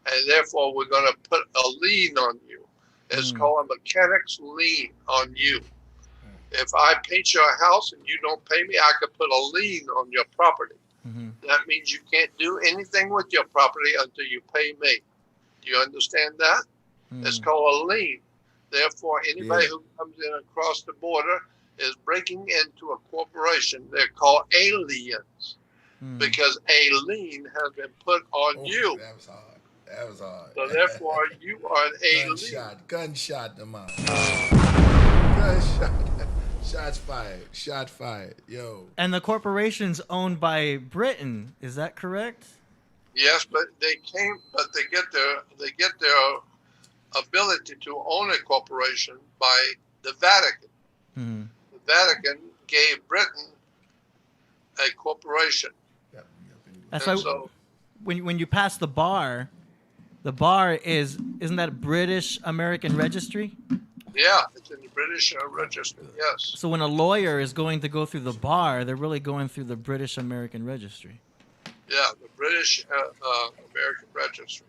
and therefore we're going to put a lien on you. It's called a mechanic's lien on you. If I paint your house and you don't pay me, I could put a lien on your property. That means you can't do anything with your property until you pay me. Do you understand that? It's called a lien. Therefore, anybody who comes in across the border is breaking into a corporation. They're called aliens. Because a lien has been put on you. That was hard. That was hard. So therefore, you are an alien. Gunshot them out. Gunshot. Shots fired. Shot fired. Yo. And the corporation's owned by Britain. Is that correct? Yes, but they get their ability to own a corporation by the Vatican. The Vatican gave Britain a corporation. That's why when you pass the bar isn't that British American Registry? Yeah, it's in the British Registry, yes. So when a lawyer is going to go through the bar, they're really going through the British American Registry. Yeah, the British American Registry.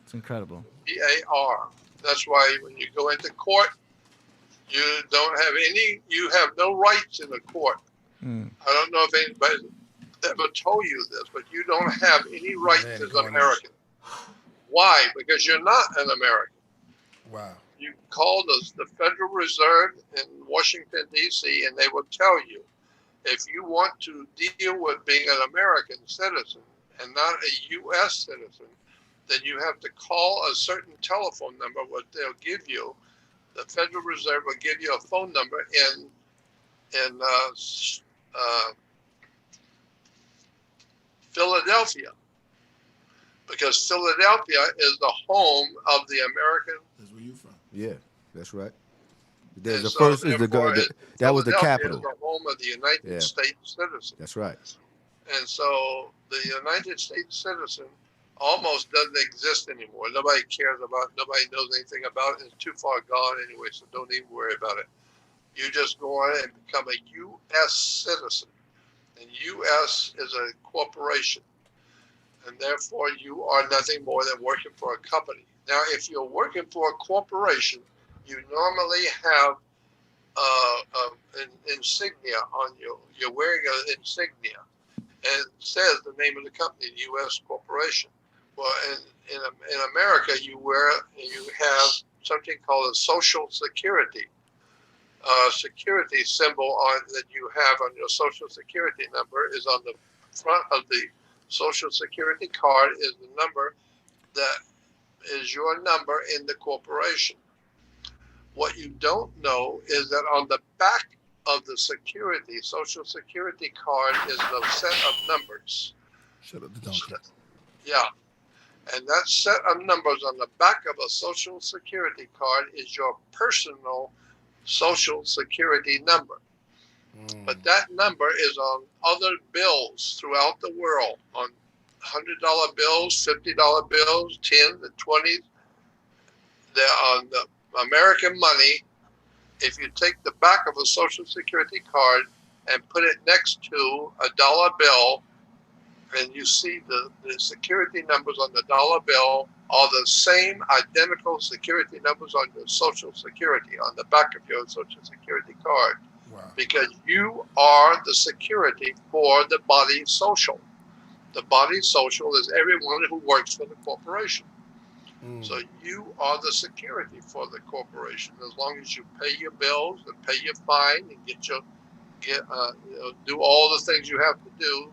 It's incredible. BAR. That's why when you go into court, you have no rights in the court. I don't know if anybody ever told you this, but you don't have any rights as an American. Why? Because you're not an American. Wow. You call the Federal Reserve in Washington, D.C., and they will tell you, if you want to deal with being an American citizen and not a U.S. citizen, then you have to call a certain telephone number, what they'll give you. The Federal Reserve will give you a phone number in Philadelphia, because Philadelphia is the home of the American. That's where you from? Yeah, that's right. There's that was the capital. Is the home of the United States citizen. That's right. And so the United States citizen almost doesn't exist anymore. Nobody cares about it. Nobody knows anything about it. It's too far gone anyway, so don't even worry about it. You just go on and become a U.S. citizen. And U.S. is a corporation. And therefore, you are nothing more than working for a company. Now, if you're working for a corporation, you normally have an insignia on you. You're wearing an insignia, and it says the name of the company, U.S. Corporation. Well, in America, you have something called a Social Security security symbol that you have on your Social Security number is on the front of the Social Security card is the number that is your number in the corporation. What you don't know is that on the back of the Social Security card is a set of numbers. Shut up the donkey. Yeah. And that set of numbers on the back of a Social Security card is your personal Social Security number. But that number is on other bills throughout the world, on $100 bills, $50 bills, 10, the 20s. They're on the American money. If you take the back of a Social Security card and put it next to a dollar bill, and you see the security numbers on the dollar bill are the same identical security numbers on your Social Security, on the back of your Social Security card. Wow. Because you are the security for the body social. The body social is everyone who works for the corporation. So you are the security for the corporation. As long as you pay your bills and pay your fine and do all the things you have to do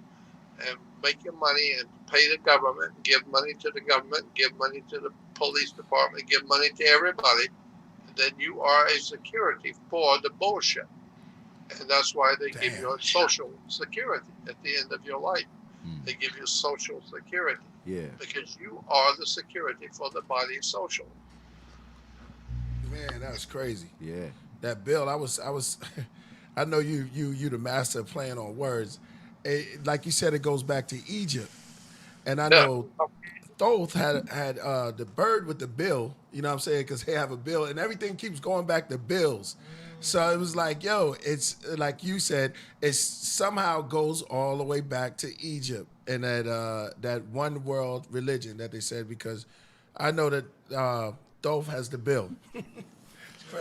and make your money and pay the government, give money to the government, give money to the police department, give money to everybody, then you are a security for the bullshit. And that's why they give you a Social Security at the end of your life. They give you Social Security. Yeah. Because you are the security for the body social. Man, that was crazy. Yeah. That bill, I was I know you the master of playing on words. Like you said, it goes back to Egypt. And I know Thoth had the bird with the bill, you know what I'm saying? Because they have a bill, and everything keeps going back to bills. So it was like, yo, it's like you said, it somehow goes all the way back to Egypt and that one world religion that they said, because I know that Thoth has the bill.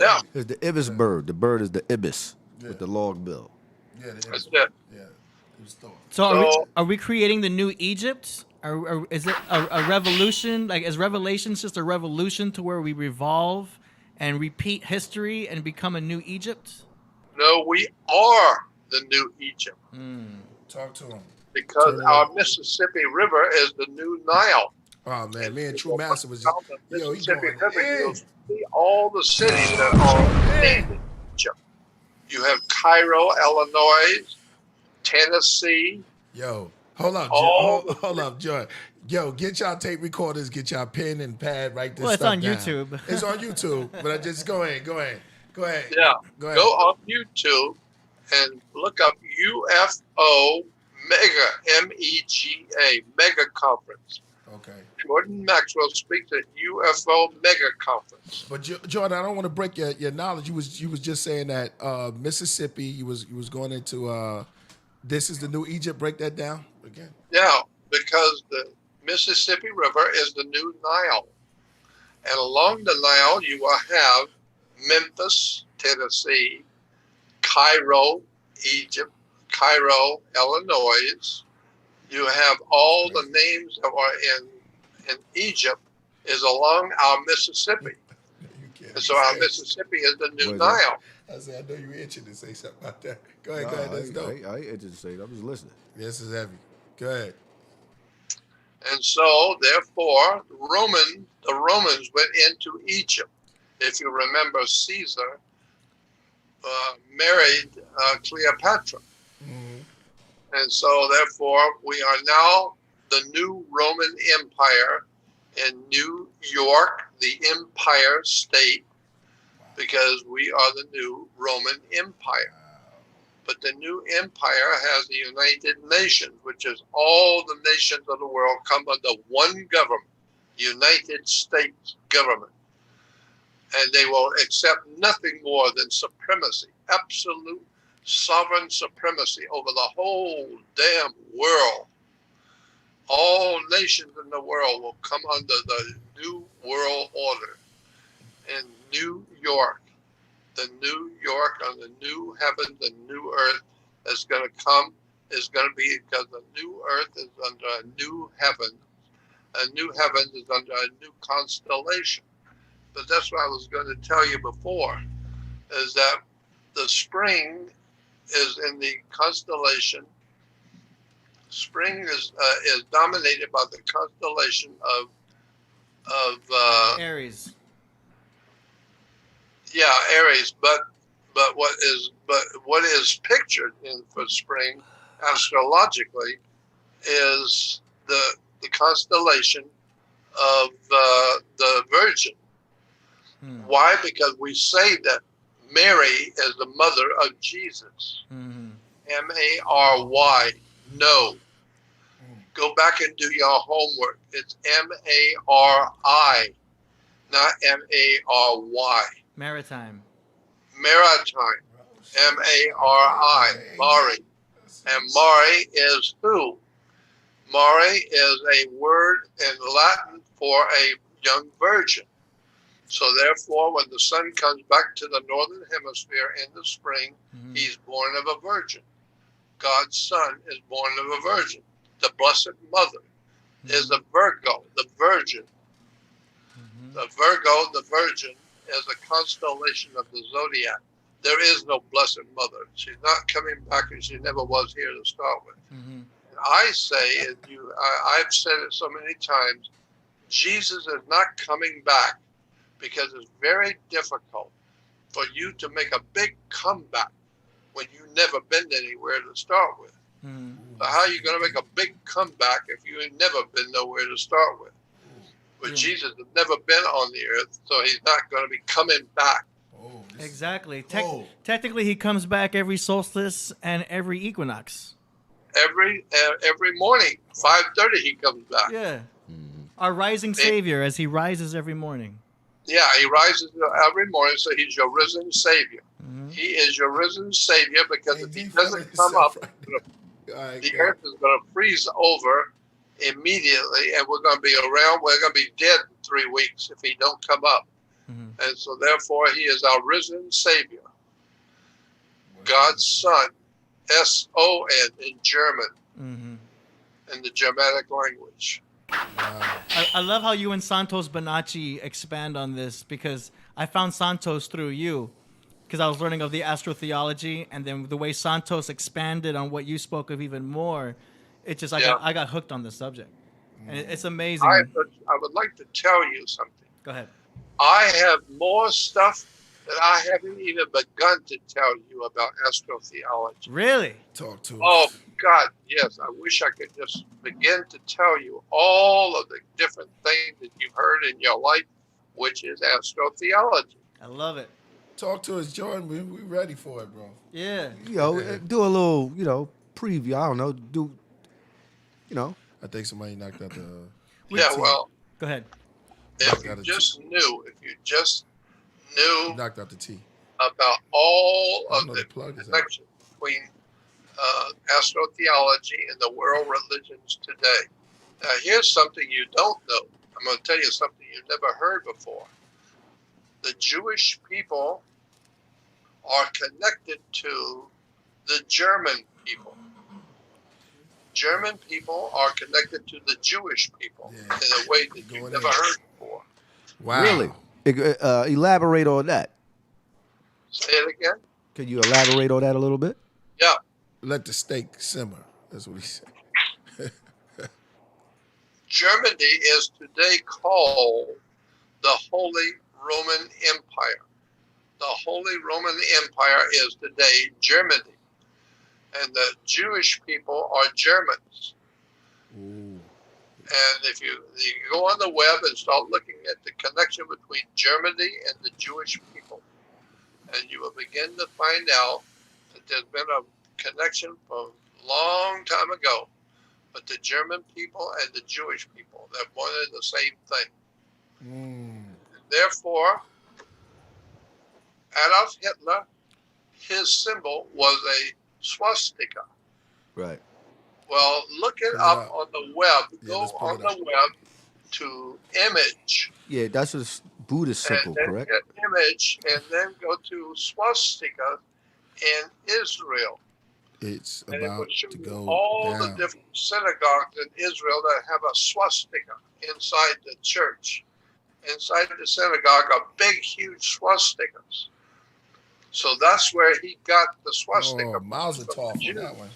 Yeah. It's the ibis bird. The bird is the ibis with the log bill. Yeah, That's it. Yeah, it was Thoth. So are we creating the new Egypt? Or is it a revolution? Like, is Revelations just a revolution to where we revolve and repeat history and become a new Egypt? No, we are the new Egypt. Talk to him. Because our Mississippi River is the new Nile. Oh man, me and True Master was just Mississippi River. in. You'll see all the cities that are named Egypt. You have Cairo, Illinois, Tennessee. Yo, hold up, hold up, Joy. Yo, get y'all tape recorders, get y'all pen and pad, write this stuff on down. YouTube. It's on YouTube, but I just go ahead. Yeah, go ahead. Go on YouTube and look up UFO Mega, MEGA, Mega Conference. Okay. Jordan Maxwell speaks at UFO Mega Conference. But Jordan, I don't want to break your knowledge. You was just saying that Mississippi. You was going into this is the new Egypt. Break that down again. Yeah, because the Mississippi River is the new Nile. And along the Nile, you will have Memphis, Tennessee, Cairo, Egypt, Cairo, Illinois. You have all the names that are in Egypt is along our Mississippi. And so our Mississippi is the new Nile. I said, I know you were itching to say something about that. Go ahead. That's dope. I ain't itching to say it. I'm just listening. This is heavy. Go ahead. And so, therefore, the Romans went into Egypt. If you remember, Caesar married Cleopatra. And so, therefore, we are now the new Roman Empire in New York, the Empire State, because we are the new Roman Empire. But the new empire has the United Nations, which is all the nations of the world come under one government, United States government. And they will accept nothing more than supremacy, absolute sovereign supremacy over the whole damn world. All nations in the world will come under the new world order in New York. going to come is going to be because the new earth is under a new heaven. A new heaven is under a new constellation. But that's what I was going to tell you before, is that the spring is in the constellation. Spring is dominated by the constellation of Aries. Yeah, Aries. But what is pictured in for spring astrologically is the constellation of the Virgin. Why? Because we say that Mary is the mother of Jesus. Mary. No. Go back and do your homework. It's Mari, not Mary. Maritime. Maritime. Mari. Mari. And Mari is who? Mari is a word in Latin for a young virgin. So therefore, when the sun comes back to the northern hemisphere in the spring, he's born of a virgin. God's son is born of a virgin. The Blessed Mother is a Virgo, the virgin. The Virgo, the virgin, is a constellation of the zodiac. There is no Blessed Mother. She's not coming back, and she never was here to start with. And I say, I've said it so many times, Jesus is not coming back because it's very difficult for you to make a big comeback when you've never been anywhere to start with. So how are you going to make a big comeback if you ain't never been nowhere to start with? But Jesus has never been on the earth, so he's not going to be coming back. Exactly. Technically, he comes back every solstice and every equinox. Every morning, 5:30, he comes back. Yeah. Our rising Savior, as he rises every morning. Yeah, he rises every morning, so he's your risen Savior. He is your risen Savior because if he doesn't come up, the earth is going to freeze over immediately, and we're going to be around. We're going to be dead in 3 weeks if he don't come up. And so therefore, he is our risen Savior. God's Son, S-O-N in German, in the Germanic language. I love how you and Santos Bonacci expand on this, because I found Santos through you, because I was learning of the astrotheology, and then the way Santos expanded on what you spoke of even more, it just I got hooked on the subject, and it's amazing. I would like to tell you something. Go ahead. I have more stuff that I haven't even begun to tell you about astrotheology. Really? Talk to us. Oh, God, yes. I wish I could just begin to tell you all of the different things that you've heard in your life, which is astrotheology. I love it. Talk to us, Jordan. We ready for it, bro. Yeah. Do a little, preview. I don't know. I think somebody knocked out the. Yeah, well, Go ahead. if you just knew Knocked out the T. about all I of know the the plug is out. connection between astrotheology and the world religions today. Now, here's something you don't know. I'm going to tell you something you've never heard before. The Jewish people are connected to the German people. German people are connected to the Jewish people in a way that you've never heard before. Wow. Really? Elaborate on that. Say it again? Can you elaborate on that a little bit? Yeah. Let the steak simmer. That's what he said. Germany is today called the Holy Roman Empire. The Holy Roman Empire is today Germany. And the Jewish people are Germans. Ooh. And if you go on the web and start looking at the connection between Germany and the Jewish people, and you will begin to find out that there's been a connection from a long time ago. But the German people and the Jewish people, they're one and the same thing. And therefore, Adolf Hitler, his symbol was a swastika. Right. Well, look it up on the web. Go let's pull on it the up. web to image. Yeah, that's a Buddhist symbol, and then correct? Get image, and then go to swastika in Israel. it's And it about would show to you go all the down. different synagogues in Israel that have a swastika inside the church. Inside the synagogue are big, huge swastikas. So that's where he got the swastika. Oh, Mazel from the Tov on Jews. that one.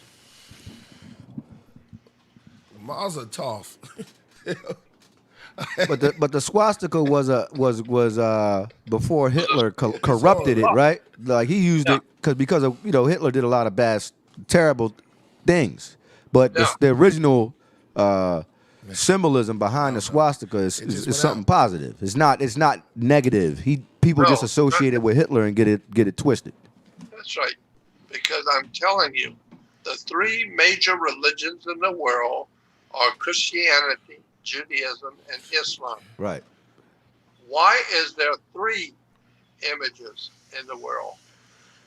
Mazel Tov. But the swastika was before Hitler corrupted it, right? Like he used it because of Hitler did a lot of bad, terrible things. But the original symbolism behind the swastika is went something out. positive. It's not negative. People just associate it with Hitler and get it twisted. That's right. Because I'm telling you, the three major religions in the world are Christianity, Judaism, and Islam. Right. Why is there three images in the world?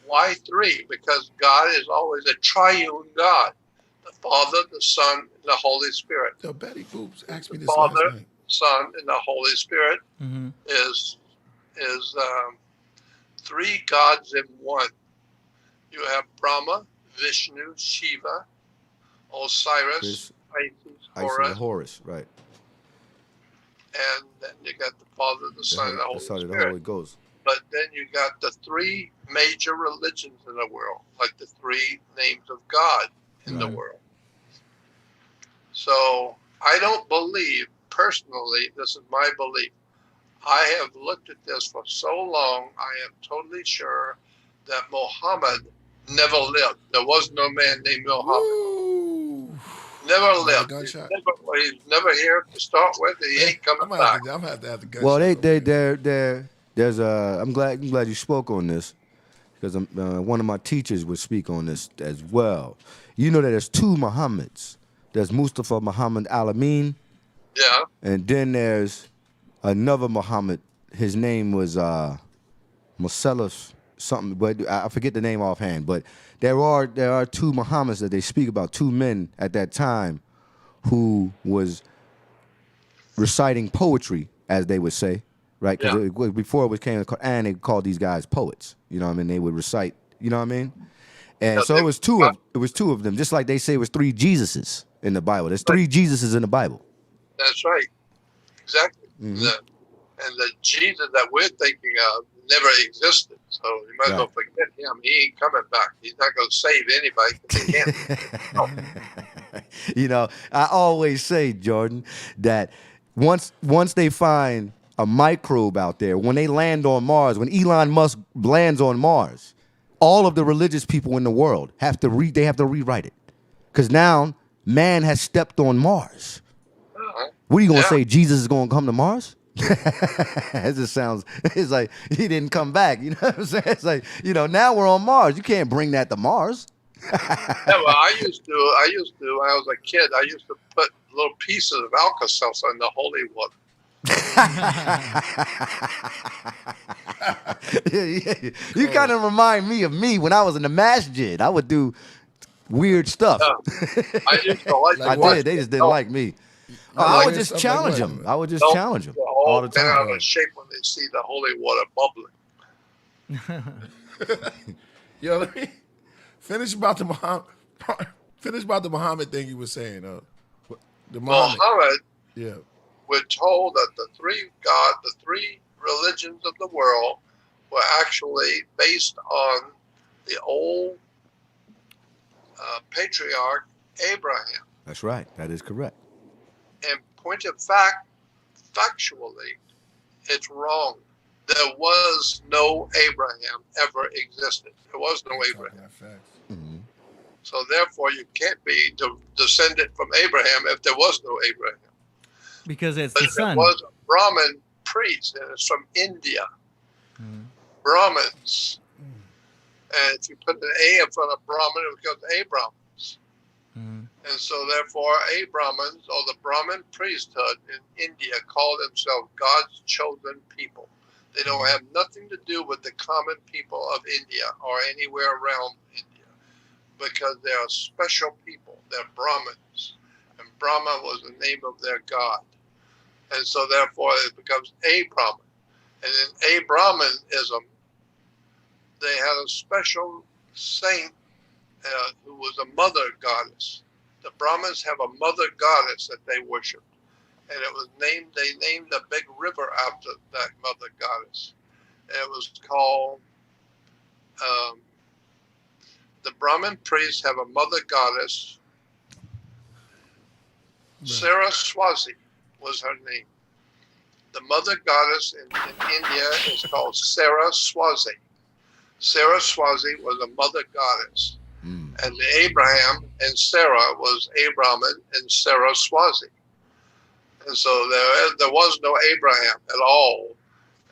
Why three? Because God is always a triune God. The Father, the Son, and the Holy Spirit. Yo, Betty Boops asked me The this Father, last night. Son, and the Holy Spirit Mm-hmm. is three gods in one. You have Brahma, Vishnu, Shiva, Osiris, Isis, Horus, right. and then you got the Father, the Son, and the Holy That's how Spirit. it goes. But then you got the three major religions in the world, like the three names of God in the world. So I don't believe, personally, this is my belief. I have looked at this for so long, I am totally sure that Muhammad never lived. There was no man named Muhammad. Woo. Never Another lived. gunshot? He's never here to start with. He ain't coming I'm back. gonna have to have the gunshot. Well, there's I'm glad you spoke on this because one of my teachers would speak on this as well. You know that there's two Muhammads. There's Mustafa Muhammad Al-Amin, Yeah. and then there's another Muhammad. His name was Musallaf something, but I forget the name offhand. But there are two Muhammads that they speak about, two men at that time who was reciting poetry, as they would say, right? Because before it became the Quran, they called these guys poets. You know what I mean? They would recite. You know what I mean? And so it was two of them, just like they say it was three Jesuses in the Bible. There's three Jesuses in the Bible. That's right. Exactly. Mm-hmm. The Jesus that we're thinking of never existed. So you might as well forget him. He ain't coming back. He's not going to save anybody. 'Cause he can't. You know, I always say, Jordan, that once they find a microbe out there, when they land on Mars, when Elon Musk lands on Mars, all of the religious people in the world have to rewrite it. Because now man has stepped on Mars. What are you going to say? Jesus is going to come to Mars? It just sounds, it's like he didn't come back. You know what I'm saying? It's like, now we're on Mars. You can't bring that to Mars. Yeah, well, I used to, when I was a kid, I used to put little pieces of Alka-Seltzer in the holy water. You kind of remind me of me when I was in the masjid. I would do weird stuff. I used to like I did. They just didn't like me. I would just challenge them. I would just challenge them all the time. Out of shape when they see the holy water bubbling. Yo, let me finish about the Muhammad thing you were saying. The Muhammad. Yeah. We're told that the three religions of the world were actually based on the old patriarch Abraham. That's right. That is correct. In point of fact, factually, it's wrong. There was no Abraham ever existed. There was no Abraham. Mm-hmm. So therefore, you can't be descendant from Abraham if there was no Abraham. Because it's But the son. it was a Brahmin priest, and it's from India. Brahmins. And if you put an A in front of Brahmin, it becomes Abrahams. And so therefore, Abrahmins, or the Brahmin priesthood in India, call themselves God's chosen people. They don't have nothing to do with the common people of India or anywhere around India, because they are special people. They're Brahmins. And Brahma was the name of their god. And so therefore it becomes a Brahmin. And in a Brahmanism, they had a special saint who was a mother goddess. The Brahmins have a mother goddess that they worship, and it was named. They named a big river after that mother goddess. And it was called. The Brahmin priests have a mother goddess. Saraswati was her name. The mother goddess in India is called Saraswati. Saraswati was a mother goddess. And Abraham and Sarah was Abraham and Saraswati. And so there was no Abraham at all.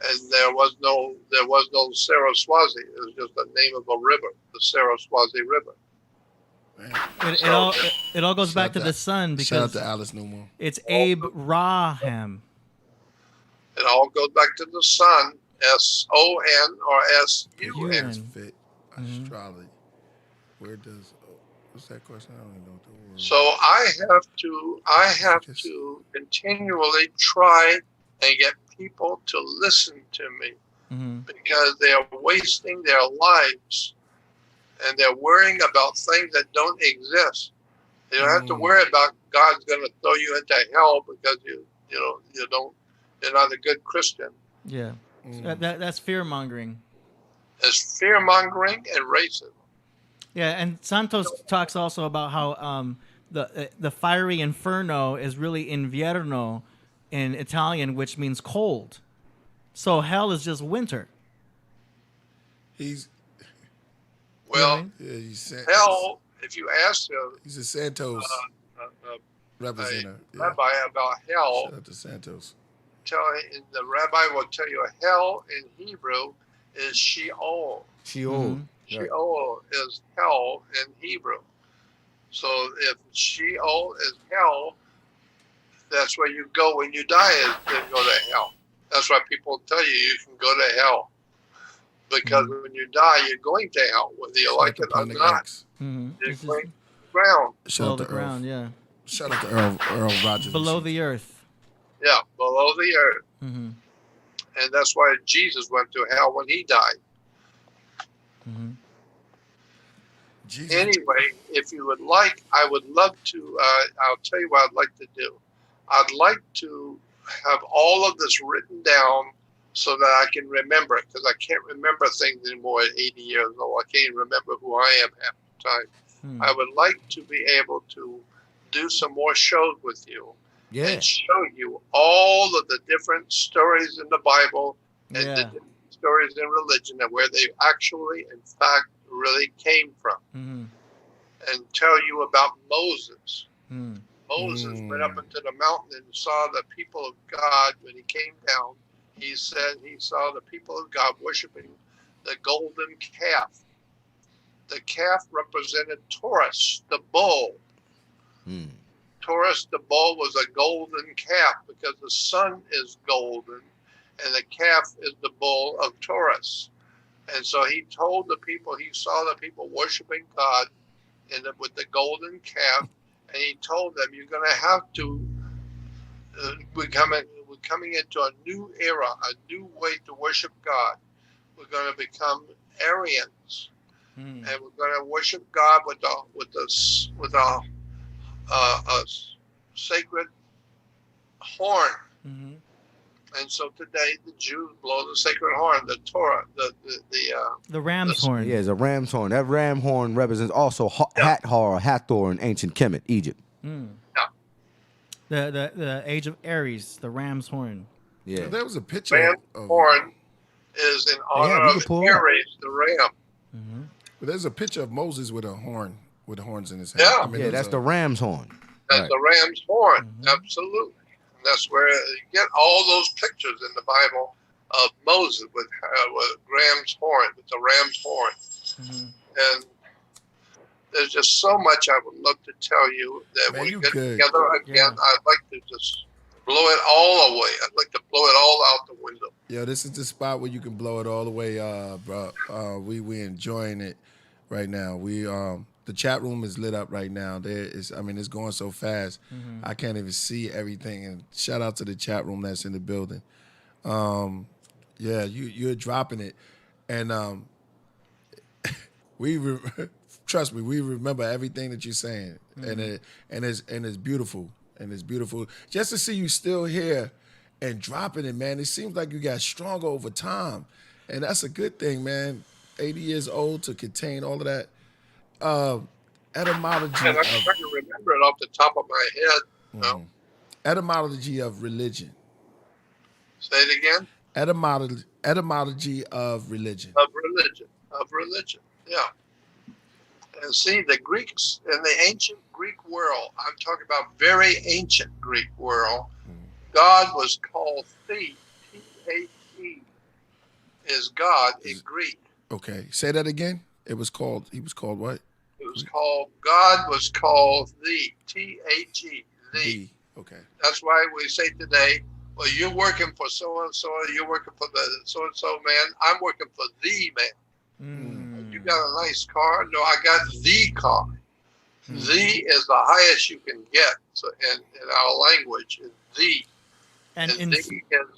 And there was no Saraswati. It was just the name of a river, the Saraswati River. It all goes back to the sun Shout out because to Alice Newman. it's Abraham. It all goes back to the sun, S-O-N or S-U-N. That's fit. Astrology. Where does what's that question? I don't even know what the word is. So I have to continually try and get people to listen to me because they are wasting their lives and they're worrying about things that don't exist. You don't have to worry about God's going to throw you into hell because you're not a good Christian. Yeah, that's fear mongering. It's fear mongering and racism. Yeah, and Santos talks also about how the fiery inferno is really invierno in Italian, which means cold. So hell is just winter. He's Well, hell, if you ask he's a Santos representative. rabbi about hell, Shout out to Santos. the rabbi will tell you hell in Hebrew is Sheol. Sheol. Sheol is hell in Hebrew. So if Sheol is hell, that's where you go when you die, is to go to hell. That's why people tell you can go to hell. Because when you die, you're going to hell, whether you like it or not. You're going to the ground. Below the ground, yeah. Shout out to Earl Rogers. Below the earth. Yeah, below the earth. And that's why Jesus went to hell when he died. Anyway, if you would like, I would love to, I'll tell you what I'd like to do. I'd like to have all of this written down so that I can remember it, because I can't remember things anymore at 80 years old. I can't remember who I am half the time. I would like to be able to do some more shows with you and show you all of the different stories in the Bible and the different stories in religion and where they actually, in fact, really came from. And tell you about Moses. Moses went up into the mountain and saw the people of God. When he came down, he said he saw the people of God worshiping the golden calf. The calf represented Taurus, the bull. Taurus, the bull, was a golden calf because the sun is golden and the calf is the bull of Taurus. And so he told the people, he saw the people worshiping God with the golden calf, and he told them, you're going to have to, we're coming into a new era, a new way to worship God. We're going to become Aryans, and we're going to worship God with a sacred horn. And so today the Jews blow the sacred horn, the Torah, the ram's horn. Yeah, it's a ram's horn. That ram horn represents also Hathor in ancient Kemet, Egypt. The age of Aries, the ram's horn. Yeah, there was a picture. Ram's horn is in honor of Aries, the ram. But there's a picture of Moses with a horn, with horns in his head. Yeah, I mean, that's the ram's horn. That's the ram's horn, absolutely. And that's where you get all those pictures in the Bible of Moses with ram's horn, with the ram's horn. And there's just so much I would love to tell you that when we get together again, I'd like to just blow it all away. I'd like to blow it all out the window. Yeah, this is the spot where you can blow it all the way, bro. We enjoying it right now. The chat room is lit up right now. It's going so fast. I can't even see everything. And shout out to the chat room that's in the building. Yeah, you're dropping it. And Trust me, we remember everything that you're saying, and it's beautiful, and it's beautiful just to see you still here and dropping it, man. It seems like you got stronger over time, and that's a good thing, man. 80 years old to contain all of that etymology And I'm of trying to remember it off the top of my head. No. etymology of religion, Say it again. etymology of religion. Of religion. Yeah. And see, the Greeks in the ancient Greek world, I'm talking about very ancient Greek world, God was called The. T-H-E is God in Greek. Okay, say that again. He was called what? God was called The. T-H-E. The. Okay. That's why we say today, well, you're working for so-and-so, you're working for the so-and-so man, I'm working for the man. You got a nice car? No, I got the car. The is the highest you can get. So in our language, is the. And the is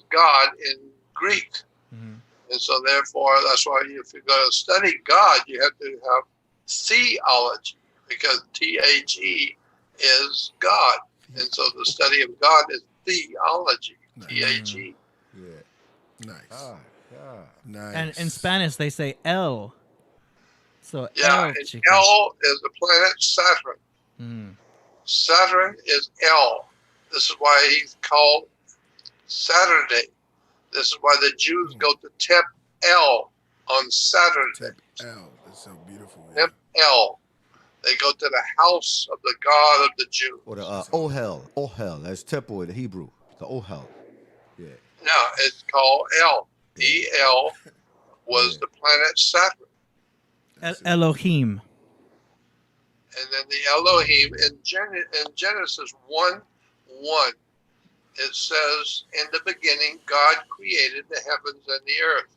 God in Greek. And so therefore, that's why if you're going to study God, you have to have theology, because T-H-E is God. And so the study of God is theology, T-H-E. Yeah. Nice. Nice. And in Spanish, they say El. So yeah, El, and chica. El is the planet Saturn. Saturn is El. This is why he's called Saturday. This is why the Jews go to Tep El on Saturday. Tep El. That's so beautiful. Tep El. They go to the house of the God of the Jews. Or the Ohel. That's temple in Hebrew. The Ohel. Yeah. No, it's called El. E-L was the planet Saturn. Elohim. And then the Elohim in Genesis 1:1, it says, in the beginning, God created the heavens and the earth.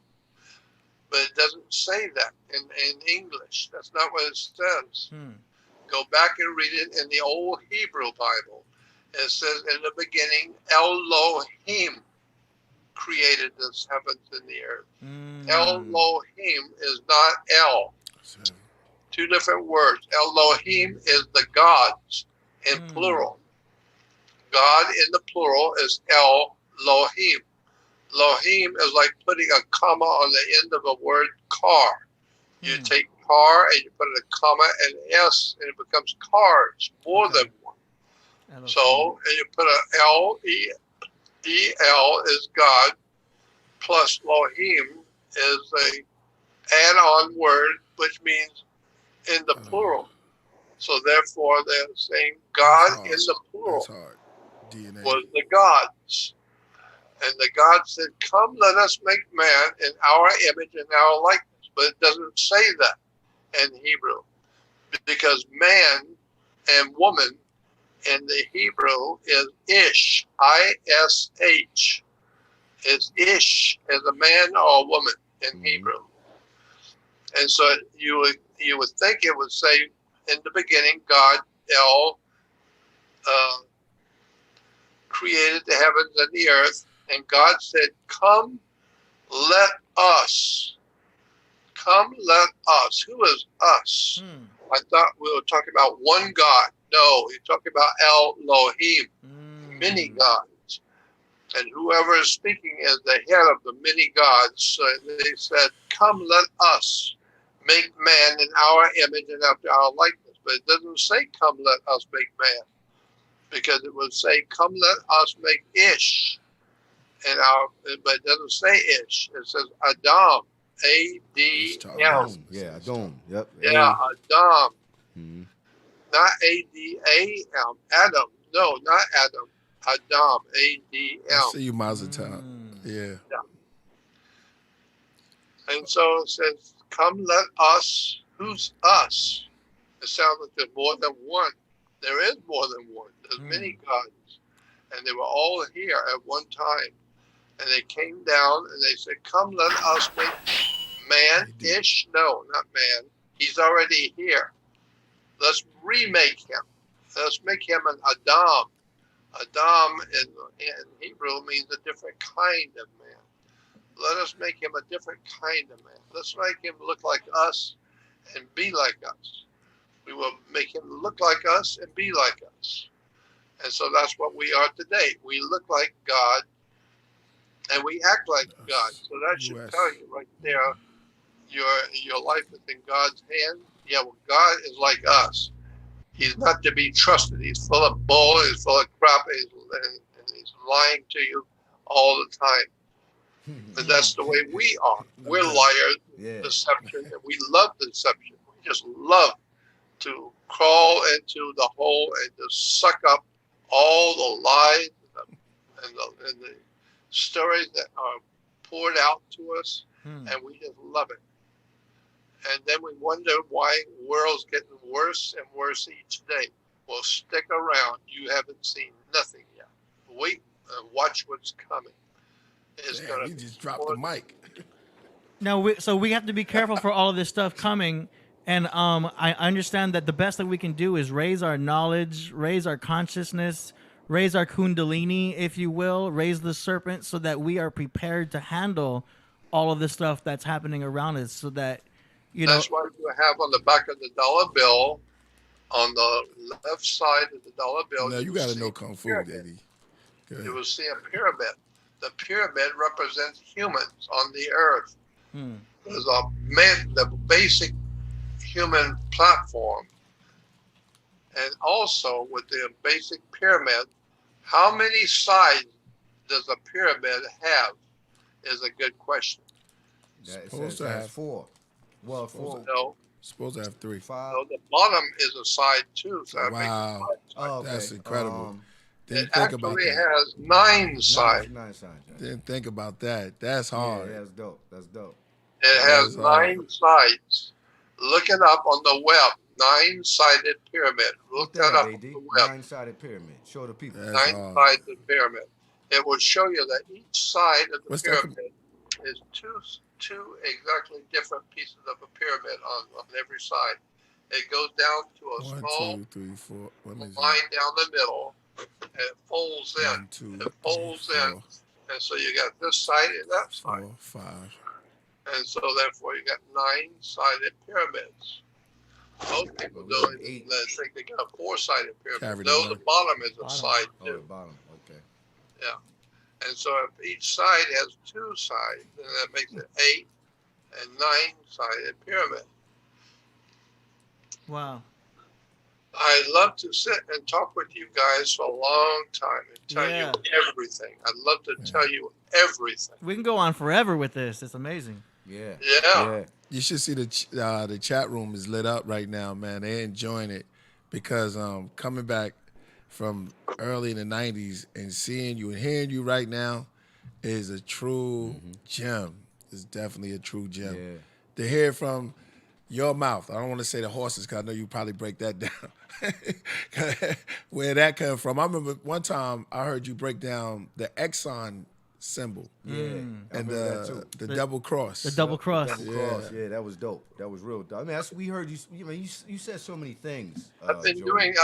But it doesn't say that in English. That's not what it says. Go back and read it in the old Hebrew Bible. It says, in the beginning, Elohim created the heavens and the earth. Elohim is not El. Two different words. Elohim is the gods in plural. God in the plural is Elohim. Elohim is like putting a comma on the end of a word car. You take car and you put a comma and S and it becomes cars, more than one. Elohim. So, and you put a L-E-L is God, plus Elohim is a add-on word, which means in the plural. So therefore, they're saying God in the plural was the gods. And the God said, come, let us make man in our image and our likeness. But it doesn't say that in Hebrew. Because man and woman in the Hebrew is ish, I-S-H. Is ish as a man or a woman in Hebrew. And so you would think it would say in the beginning, God, created the heavens and the earth. And God said, come, let us. Come, let us. Who is us? I thought we were talking about one God. No, he's talking about Elohim, many gods. And whoever is speaking is the head of the many gods. So they said, come, let us make man in our image and after our likeness. But it doesn't say, come, let us make man. Because it would say, come, let us make ish. But it doesn't say ish. It says Adam. A-D-M. Yeah, Adam. Yep. Yeah, Adam. Not A-D-A-M. Adam. No, not Adam. Adam. A-D-M. I see you, Mazatop. Yeah. And so it says, come let us. Who's us? It sounds like there's more than one. There is more than one. There's many gods. And they were all here at one time. And they came down and they said, come, let us make man-ish. No, not man. He's already here. Let's remake him. Let's make him an Adam. Adam in Hebrew means a different kind of man. Let us make him a different kind of man. Let's make him look like us and be like us. We will make him look like us and be like us. And so that's what we are today. We look like God and we act like God. So that should tell you right there, your life is in God's hand. Yeah, well, God is like us. He's not to be trusted. He's full of bull. He's full of crap. And he's lying to you all the time. And that's the way we are. We're liars, deception, and we love deception. We just love to crawl into the hole and to suck up all the lies and the stories that are poured out to us, and we just love it. And then we wonder why the world's getting worse and worse each day. Well, stick around. You haven't seen nothing yet. Wait and watch what's coming. He just dropped the mic. No, so we have to be careful for all of this stuff coming. And I understand that the best that we can do is raise our knowledge, raise our consciousness, raise our kundalini, if you will, raise the serpent so that we are prepared to handle all of the stuff that's happening around us so that, That's why you have on the back of the dollar bill, on the left side of the dollar bill. Now you got to know Kung Fu, Eddie. You will see a pyramid. The pyramid represents humans on the earth. There's the basic human platform. And also with the basic pyramid, how many sides does a pyramid have is a good question. Supposed to have 4. Well, 4. No. Supposed to have 3. 5. So the bottom is a side too. So that Wow. makes it 5 sides. That's incredible. It actually has 9 sides. 9 sides. Yeah. Didn't think about that. That's hard. Yeah, that's dope. That's dope. It has 9 sides. Look it up on the web. 9-sided pyramid. Look that up on the web. 9-sided pyramid. Show the people. 9-sided pyramid. It will show you that each side of the pyramid is two exactly different pieces of a pyramid on every side. It goes down to a 1, small 2, 3, 4. line down the middle. And it folds in. 1, 2, it folds 3, 4, in. And so you got this side and that side. 4, 5. And so therefore you got 9-sided pyramids. Most people don't even think they got a 4-sided pyramid. No, the bottom is a side too. The bottom, okay. Yeah. And so if each side has 2 sides, then that makes it 8 and 9-sided pyramid. Wow. I'd love to sit and talk with you guys for a long time and tell you everything. I'd love to tell you everything. We can go on forever with this. It's amazing. Yeah. You should see the chat room is lit up right now, man. They're enjoying it because coming back from early in the 90s and seeing you and hearing you right now is a true gem. It's definitely a true gem. Yeah. To hear from your mouth, I don't want to say the horses because I know you probably break that down. Where that come from. I remember one time I heard you break down the Exxon symbol. And the double cross. The double cross. Yeah, that was dope. That was real dope. I mean, we heard you. You said so many things. I've been doing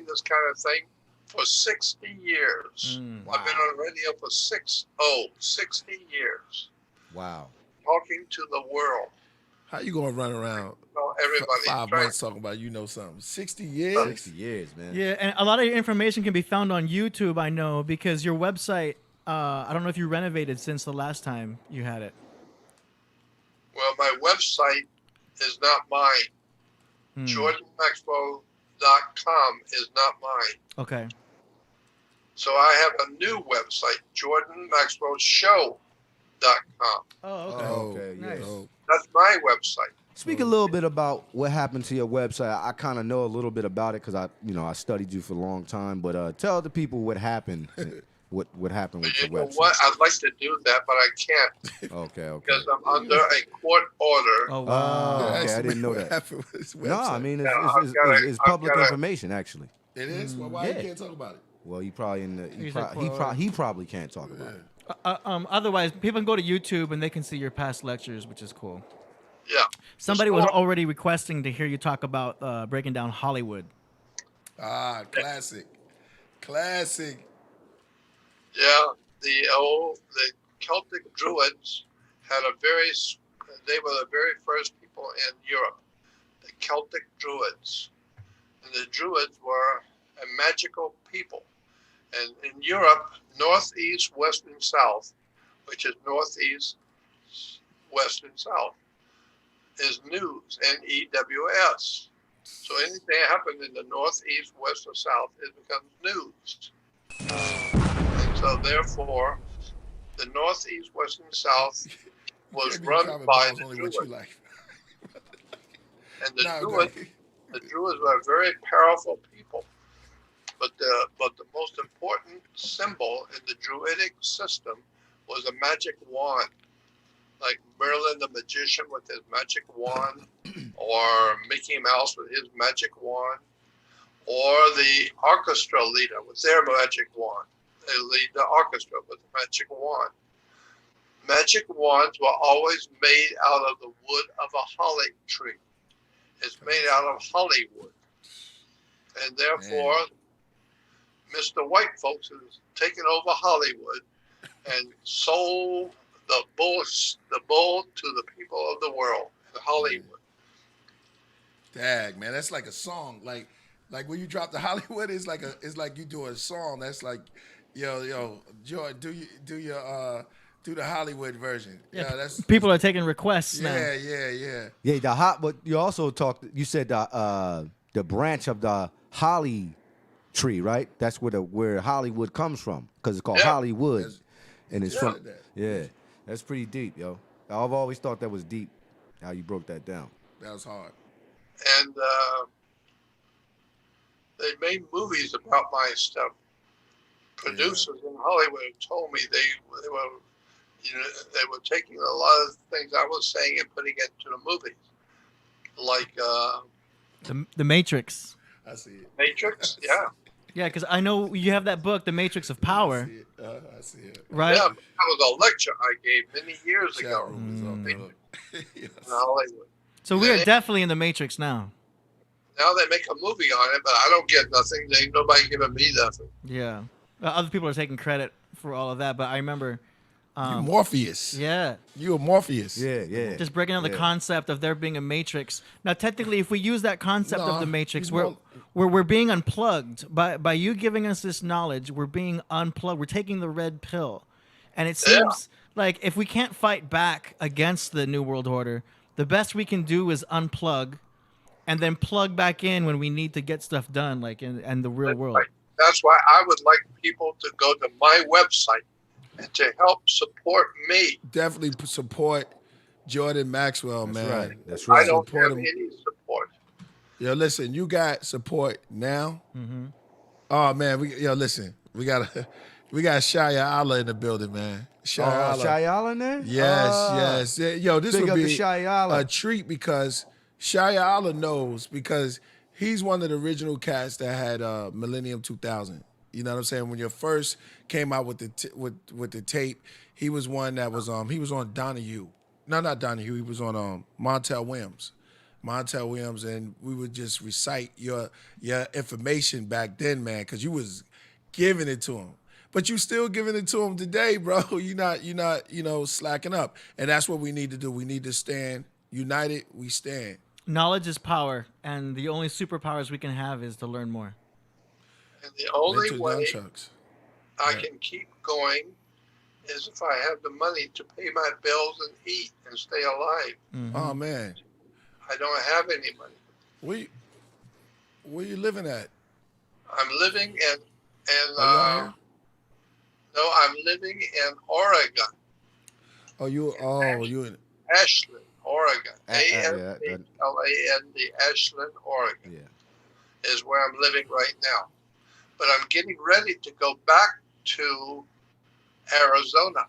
this kind of thing for 60 years. I've been on radio for 60 years. Wow. Talking to the world. How you gonna run around everybody 5 months talking about something? 60 years? 60 years, man. Yeah, and a lot of your information can be found on YouTube, I know, because your website, I don't know if you renovated since the last time you had it. Well, my website is not mine. JordanMaxwell.com is not mine. Okay. So I have a new website, JordanMaxwellShow.com. Oh, okay. Okay, nice. yeah. That's my website. Speak a little bit about what happened to your website. I kind of know a little bit about it because I studied you for a long time. But tell the people what happened. What happened with your website? What? I'd like to do that, but I can't. Okay. Because I'm under a court order. Oh, wow. Okay, I didn't know that. No, I mean it's public information actually. It is. Well, why you can't talk about it? Well, you probably he probably can't talk about it. Otherwise, people can go to YouTube and they can see your past lectures, which is cool. Yeah. Somebody was already requesting to hear you talk about breaking down Hollywood. Ah, classic. Yeah, the Celtic Druids they were the very first people in Europe the Celtic Druids. And the Druids were a magical people. And in Europe, northeast, west, and south, which is northeast, west, and south, is news, N-E-W-S. So anything that happened in the northeast, west, or south, it becomes news. And so therefore, the northeast, west, and south was run by the Druids. And the Druids were a very powerful people. But the most important symbol in the Druidic system was a magic wand, like Merlin the magician with his magic wand, or Mickey Mouse with his magic wand, or the orchestra leader with their magic wand. They lead the orchestra with the magic wand. Magic wands were always made out of the wood of a holly tree. It's made out of Hollywood. And therefore, Mr. White folks has taken over Hollywood and sold the bull to the people of the world in Hollywood. Dag, man, that's like a song. Like when you drop the Hollywood, it's like you do a song. That's like, yo, Joy, do the Hollywood version. Yeah, that's people are taking requests now. Yeah. Yeah, but you also you said the branch of the holly tree, right? That's where Hollywood comes from, because it's called Hollywood, and it's from. Yeah, that's pretty deep, yo. I've always thought that was deep, how you broke that down. That was hard. And they made movies about my stuff. Producers in Hollywood told me they were taking a lot of things I was saying and putting it into the movies, like the Matrix. I see it. Matrix, yeah. Yeah, because I know you have that book, The Matrix of Power. I see it. Right? Yeah, that was a lecture I gave many years ago Yes. in Hollywood. So we are definitely in the Matrix now. Now they make a movie on it, but I don't get nothing. Ain't nobody giving me nothing. Yeah. Other people are taking credit for all of that, but I remember... you Morpheus. Yeah. You a Morpheus. Yeah. Just breaking down the concept of there being a Matrix. Now, technically, if we use that concept of the Matrix, we're being unplugged. By you giving us this knowledge, we're being unplugged. We're taking the red pill. And it seems like if we can't fight back against the New World Order, the best we can do is unplug and then plug back in when we need to get stuff done, like in the real world. Right. That's why I would like people to go to my website and to help support me. Definitely support Jordan Maxwell, man. That's right. I don't Support have him. any support. Yo, listen, you got support now. Mm-hmm. Oh man, we got Shia Allah in the building, man. Shia Allah in there? Yes. Yo, this Big would up to be Shia Allah. a treat because Shia Allah knows, because he's one of the original cats that had Millennium 2000. You know what I'm saying? When you first came out with the tape, he was one that was he was on Donahue. No, not Donahue. He was on Montel Williams. And we would just recite your information back then, man, because you was giving it to him. But you still giving it to him today, bro. You're not slacking up. And that's what we need to do. We need to stand united. We stand. Knowledge is power, and the only superpowers we can have is to learn more. And the only way I can keep going is if I have the money to pay my bills and eat and stay alive. Mm-hmm. Oh, man. I don't have any money. Where you living at? I'm living I'm living in Oregon. You in Ashland, Oregon. Ashland, Ashland, Oregon. Yeah. Is where I'm living right now. But I'm getting ready to go back to Arizona.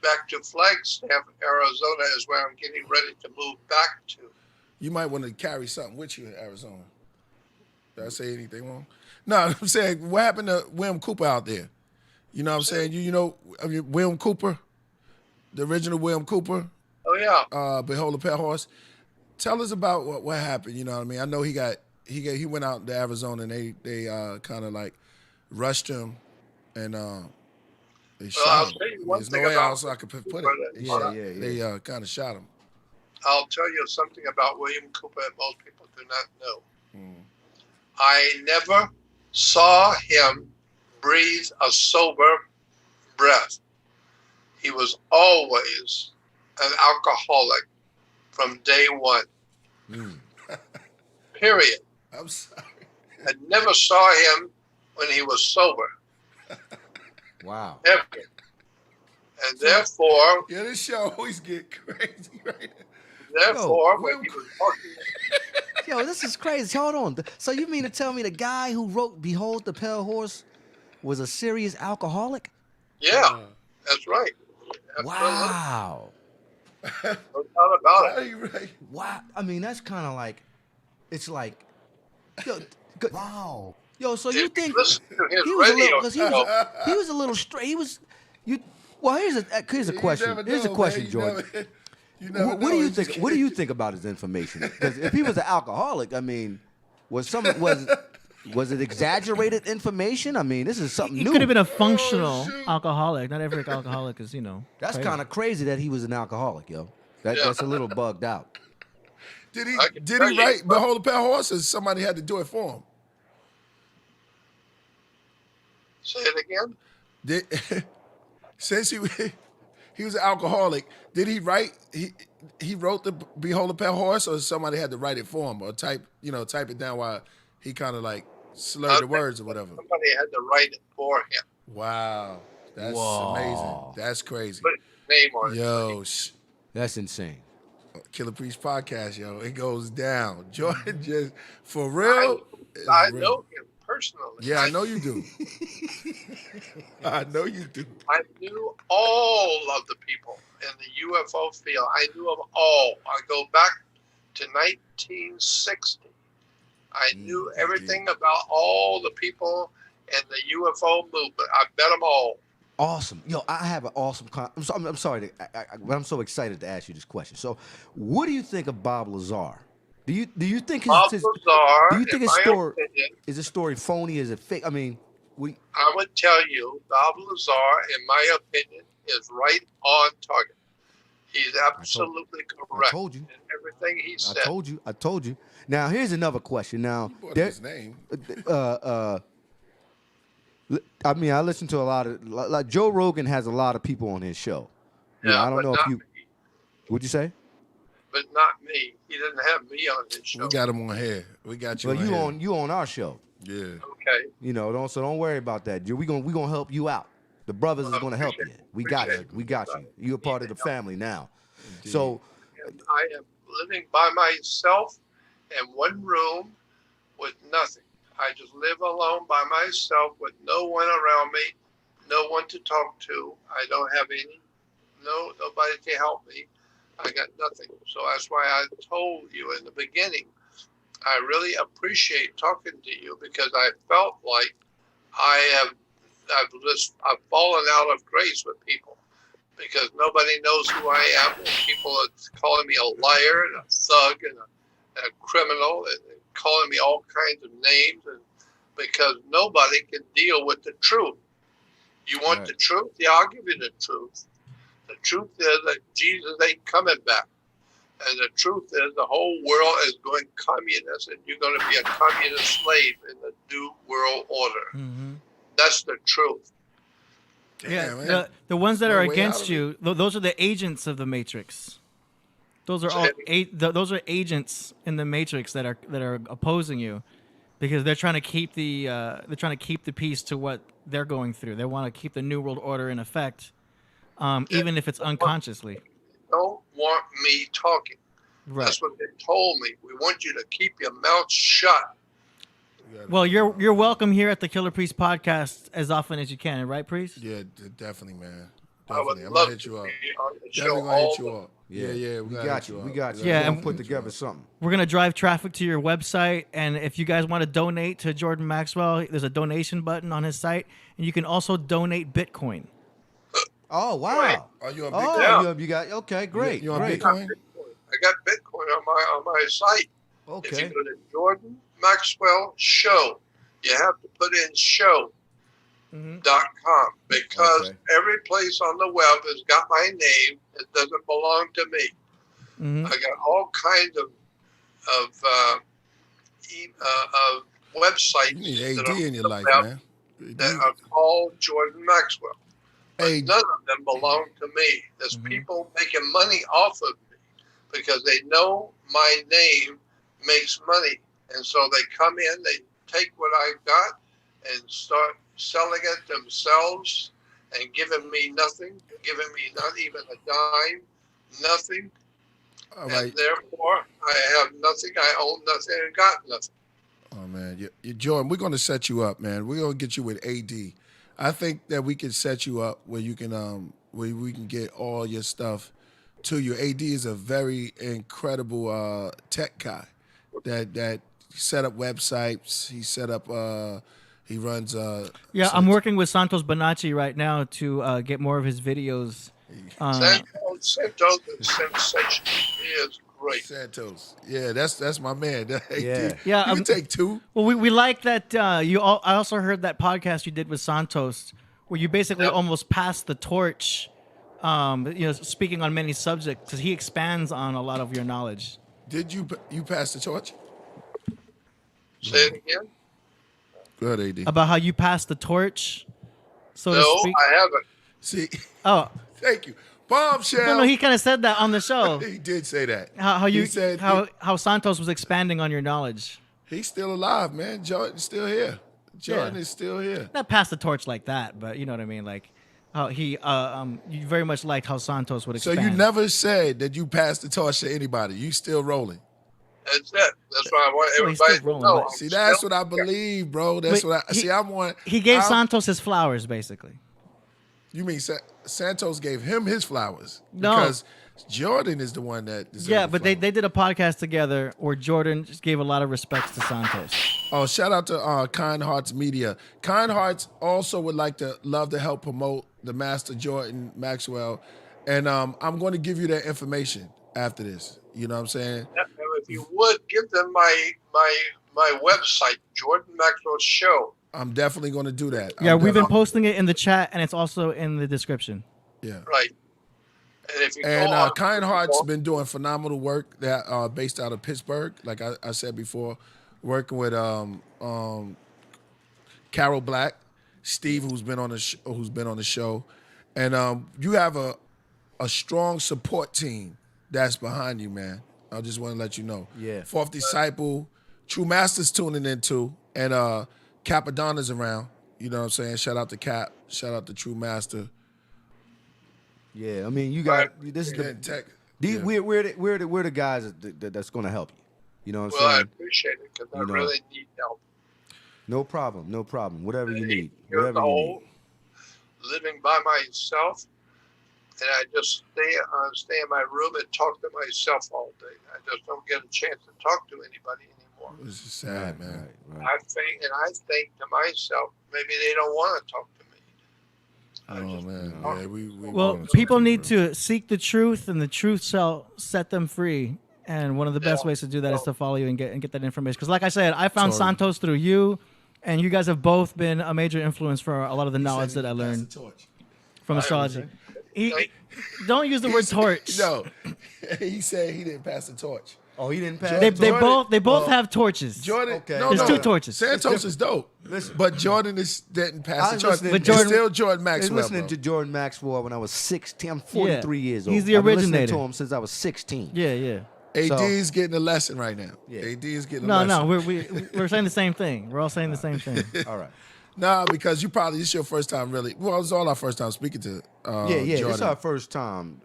Back to Flagstaff, Arizona is where I'm getting ready to move back to. You might want to carry something with you in Arizona. Did I say anything wrong? No, I'm saying, what happened to William Cooper out there? You know what I'm saying? William Cooper, the original William Cooper. Oh, yeah. Behold the Pale Horse. Tell us about what happened, you know what I mean? I know he went out to Arizona and they kind of like rushed him and they shot him. There's no way else I could put it. Yeah. They kind of shot him. I'll tell you something about William Cooper that most people do not know. I never saw him breathe a sober breath. He was always an alcoholic from day one. Period. I'm sorry. I never saw him when he was sober. Wow. Ever. And therefore, Yeah, this show always get crazy, right? Therefore, when he was talking, Yo, this is crazy. Hold on. So you mean to tell me the guy who wrote "Behold the Pale Horse" was a serious alcoholic? yeah, that's right. Absolutely. Wow. No doubt about it. Right. Wow. I mean, that's kind of like, it's like, yo, Wow. yo. So you If think you listen to his he was a radio little? Because show, he was a little straight. He was you. Well, here's a question. never Here's a know, question, man. Jordan. You never What know. do you It just think? What do you think about his information? Because if he was an alcoholic, I mean, was it exaggerated information? I mean, this is something He new. could have been a functional shoot. alcoholic. Not every alcoholic is, That's crazy. kind of crazy that he was an alcoholic, yo. Yeah. That's a little bugged out. Did I can he tell you, write Behold the Pale Horse, or somebody had to do it for him? say it again. Did, since he was an alcoholic, did he write? He wrote the Behold the Pale Horse, or somebody had to write it for him, or type it down while he kind of like slurred the words or whatever. Somebody had to write it for him. Wow, that's Whoa. amazing. That's crazy. Put his name on it. Yo, That's insane. Killer Priest podcast, yo, it goes down. Jordan just for real. it's I real. know him personally. Yeah, I know you do. I know you do. I knew all of the people in the UFO field. I knew them all. I go back to 1960. I knew everything about all the people in the UFO movement. I met them all. Awesome. Yo, I have an awesome. I'm sorry, but I'm so excited to ask you this question. So, what do you think of Bob Lazar? Do you think Bob his Lazar, do you think in his my story opinion, is his story phony? Is it fake? I mean, I would tell you, Bob Lazar, in my opinion, is right on target. He's absolutely correct told you. in everything he said. I told you. Now, here's another question. Now, What is his name? I mean, I listen to a lot of like Joe Rogan has a lot of people on his show. You know, I don't but know if not you. me. What'd you say? But not me. He didn't have me on his show. We got him on here. We got you. Well, on you here. on our show. Yeah. Okay. You know, don't worry about that. We gonna help you out. The brothers is gonna help you. We got you. We got you. You're a part of the family now. So And I am living by myself in one room with nothing. I just live alone by myself with no one around me, no one to talk to. I don't have nobody to help me. I got nothing. So that's why I told you in the beginning, I really appreciate talking to you because I felt like I've fallen out of grace with people because nobody knows who I am. And people are calling me a liar and a thug and a criminal and calling me all kinds of names, and because nobody can deal with the truth. You want Right. the truth? Yeah, I'll give you the truth. The truth is that Jesus ain't coming back. And the truth is the whole world is going communist, and you're going to be a communist slave in the new world order. Mm-hmm. That's the truth. Damn, man. Yeah, the ones that No are way out against of you, those are the agents of the Matrix. Those are So all maybe- those are agents in the Matrix that are opposing you, because they're trying to keep the peace to what they're going through. They want to keep the new world order in effect, even if it's unconsciously. Don't want me talking. Right. That's what they told me. We want you to keep your mouth shut. Well, you're welcome here at the Killer Priest podcast as often as you can, right, Priest? Yeah, definitely, man. I would Definitely. I'm love gonna to hit you up. be on the show Definitely gonna all hit you the up. Yeah, we got you. We got you. Yeah, We're gonna and- put together something. We're gonna drive traffic to your website, and if you guys want to donate to Jordan Maxwell, there's a donation button on his site, and you can also donate Bitcoin. Oh wow! Right. Are you on Oh, Bitcoin? you got okay, great, You on great. Bitcoin? I got Bitcoin on my site. If Okay, you go to Jordan Maxwell Show, you have to put in show.com because Okay. every place on the web has got my name. It doesn't belong to me. I got all kinds of websites You need that AD in your life, man. that are called Jordan Maxwell. But AD. none of them belong to me. There's people making money off of me because they know my name makes money. And so they come in, they take what I got and start selling it themselves and giving me nothing, giving me not even a dime, nothing. All right. And therefore, I have nothing, I own nothing, and got nothing. Oh, man. Jordan, we're going to set you up, man. We're going to get you with AD. I think that we can set you up where you can, where we can get all your stuff to you. AD is a very incredible tech guy that set up websites. He set up, he runs. I'm working with Santos Bonacci right now to get more of his videos. Santos is sensational. He is great. Santos. Yeah, that's my man. Yeah. Yeah, You can take two. Well, we like that. I also heard that podcast you did with Santos, where you basically almost passed the torch. Speaking on many subjects, because he expands on a lot of your knowledge. Did you pass the torch? Say it again. Go ahead, AD. About how you passed the torch, so to No, speak. I haven't. See, Oh, thank you. Bombshell. no, he kind of said that on the show. He did say that. How you He said how Santos was expanding on your knowledge. he's still alive, man. Jordan's still here. Jordan is still here. Not pass the torch like that, but you know what I mean. Like how he you very much liked how Santos would So expand. you never said that you passed the torch to anybody. You still rolling. That's it. That's why I want Well, he's everybody still to rolling, know. but- See, that's what I believe, bro. That's But what I see. He gave I'm- Santos his flowers, basically. You mean Santos gave him his flowers? No. Because Jordan is the one that deserves Yeah, the but they flowers. did a podcast together where Jordan just gave a lot of respects to Santos. Oh, shout out to Kind Hearts Media. Kind Hearts also would love to help promote the Master Jordan Maxwell, and I'm going to give you that information after this. You know what I'm saying? And if you would give them my website, Jordan Maxwell Show. I'm definitely going to do that. Yeah, I'm we've been definitely- posting it in the chat, and it's also in the description. Yeah. Right. And if you And go on, Kind Heart's been doing phenomenal work that based out of Pittsburgh, like I said before, working with Carol Black, Steve, who's been on the show, and you have a strong support team that's behind you, man. I just want to let you know. Yeah. Fourth Disciple, True Master's tuning in too, and Capadonna's around. You know what I'm saying? Shout out to Cap. Shout out to True Master. Yeah, I mean, you got this is Yeah, the tech. these, Yeah. we're the guys that's going to help you. You know what I'm well, I saying? appreciate it because I You know. really need help. No problem. Whatever you need. Years Whatever you old, need. living by myself, and I just stay in my room and talk to myself all day. I just don't get a chance to talk to anybody anymore. This is sad, man. Right. I think to myself, maybe they don't want to talk to me. Oh man, yeah, we Well, want people talk need bro. to seek the truth, and the truth shall set them free. And one of the best ways to do that is to follow you and get that information. Because, like I said, I found Totally. Santos through you, and you guys have both been a major influence for a lot of the knowledge that I learned from astrology. Don't use the word torch. No, he said he didn't pass the torch. Oh, he didn't pass. They Jordan- both have torches. Jordan, Okay. no, There's no, two no. torches. Santos is dope, but Jordan didn't pass I the was torch. listening- But It's Jordan- still Jordan I was Maxwell, listening bro. to Jordan Maxwell when I was 16. I'm 43 years old. He's the I've been originator. listening to him since I was 16. Yeah. AD's getting a lesson right now. Yeah. AD's getting a No, lesson. we're saying the same thing. We're all saying the same thing. All right. Nah, because this is your first time really. Well, it's all our first time speaking to Yeah. Jordan. It's our first time.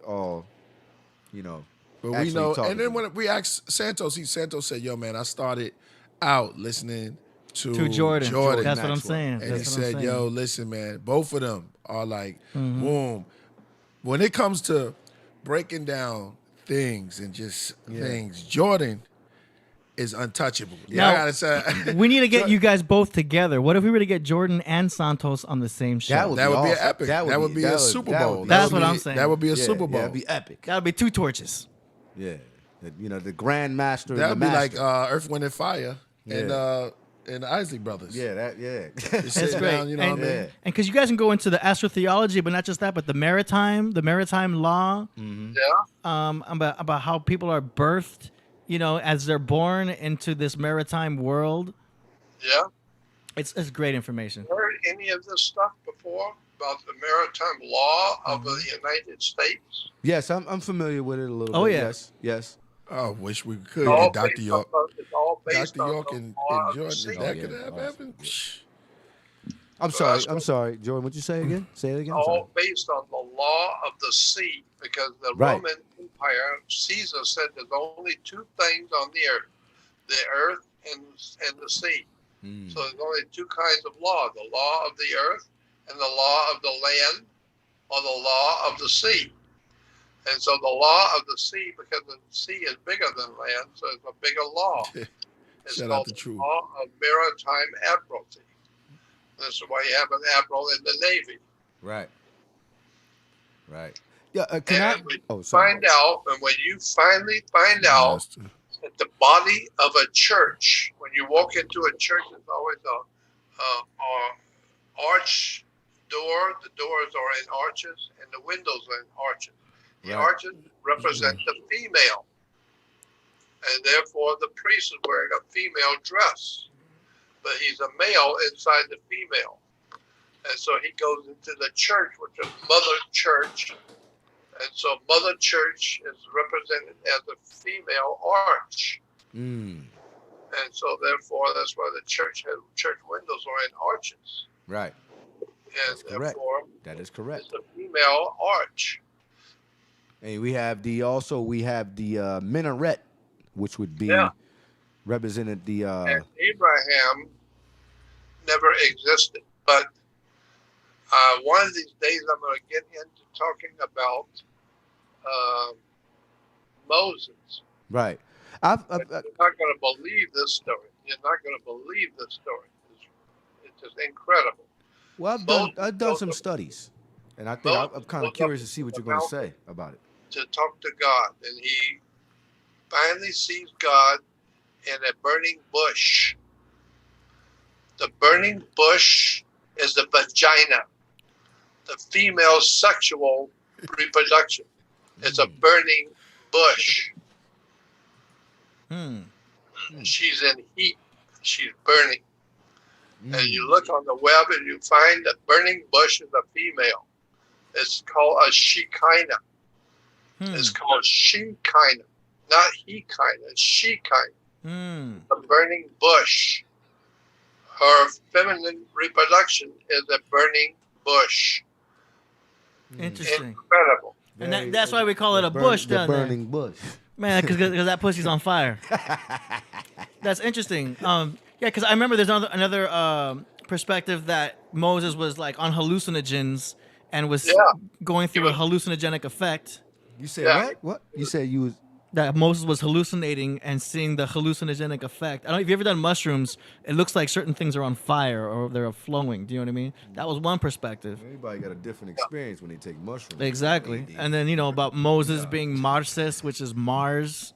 You know. But we actually know, talking and then to when we asked Santos, Santos said, "Yo, man, I started out listening to Jordan. That's what I'm Maxwell. saying. And he That's what I'm said, saying. "Yo, listen, man, both of them are like, Mm-hmm. boom. When it comes to breaking down things and just things, Jordan is untouchable." Yeah, I Now- gotta say, We need to get you guys both together. What if we were to get Jordan and Santos on the same show? That would that be would be an awesome. epic. That That would would be- be a that would- Super that Bowl. would- That That's would what be- I'm saying. That would be a Yeah, Super Bowl. Yeah, that'd be epic. That'll be two torches. Yeah. The Grand Master. That and would the be like Master. Earth, Wind, and Fire, Yeah. and the Isley brothers. Yeah, Just That's sitting great. down, you know what I mean? Yeah. And because you guys can go into the astrotheology, but not just that, but the maritime law, about how people are birthed, as they're born into this maritime world. Yeah. It's great information. Heard any of this stuff before about the maritime law of the United States? Yes, I'm familiar with it a little Oh, bit. yeah. Yes. I wish we could All get Dr. based York. on it's all based Dr. on York the and law of the Jordan, is sea. that yeah, could have awesome. happened? I'm sorry, Jordan. What'd you say again? Say it again. I'm sorry. All based on the law of the sea, because the Right. Roman Empire, Caesar said there's only two things on the earth and the sea. Mm. So there's only two kinds of law: the law of the earth and the law of the land, or the law of the sea. And so the law of the sea, because the sea is bigger than land, so it's a bigger law. It's Shout out called to the Truth. law of maritime admiralty. This is why you have an admiral in the Navy. Right. Yeah. Can And I? when Oh, you sorry. find out, and when you finally find out Master. that the body of a church, when you walk into a church, there's always a arch door. The doors are in arches, and the windows are in arches. The Right. arches represent the female, and therefore the priest is wearing a female dress, but he's a male inside the female. And so he goes into the church, which is Mother Church. And so Mother Church is represented as a female arch. Mm. And so therefore that's why the church windows are in arches. Right. And That's correct. therefore That is correct. it's a female arch. And we have the minaret, which would be Yeah. represented the And Abraham never existed. But one of these days I'm going to get into talking about Moses. right. You're not going to believe this story. You're not going to believe this story. It's just incredible. Well, I've done some studies, and I think I'm kind of curious to see what you're going to say about it. To talk to God, and he finally sees God in a burning bush. The burning bush is the vagina, the female sexual reproduction. It's a burning bush. She's in heat. She's burning. And you look on the web and you find that burning bush is a female. It's called a Shekinah. It's called Shekinah, not Hekinah, Shekinah. The burning bush. Her feminine reproduction is a burning bush. Interesting. Incredible. And that's why we call it a bush the down there. burning bush. Man, because that pussy's on fire. That's interesting. Yeah, because I remember there's another perspective that Moses was like on hallucinogens and was going through a hallucinogenic effect. You said Yeah. what? What? You said you was That Moses was hallucinating and seeing the hallucinogenic effect. I don't know if you've ever done mushrooms. It looks like certain things are on fire or they're flowing. Do you know what I mean? That was one perspective. everybody got a different experience when they take mushrooms. Exactly. And then, about Moses being Marsis, which is Mars,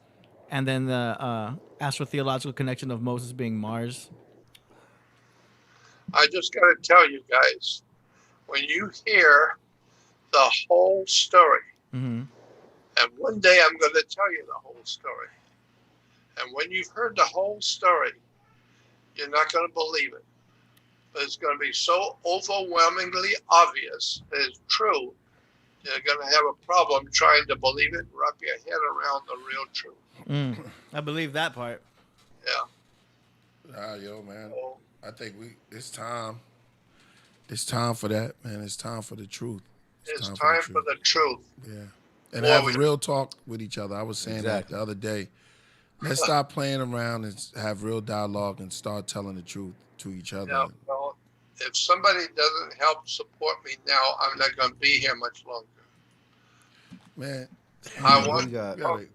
and then the astrotheological connection of Moses being Mars. I just got to tell you guys, when you hear the whole story, and one day I'm going to tell you the whole story. And when you've heard the whole story, you're not going to believe it. But it's going to be so overwhelmingly obvious that it's true, you're going to have a problem trying to believe it and wrap your head around the real truth. I believe that part. Yeah. Yo, man. So, I think it's time. It's time for that, man. It's time for the truth. it's time for the truth. Yeah. And Boy, have we- a real talk with each other. I was saying that the other day. Let's stop playing around and have real dialogue and start telling the truth to each other. Yeah, well, if somebody doesn't help support me now, I'm not going to be here much longer. Man, I want we got- to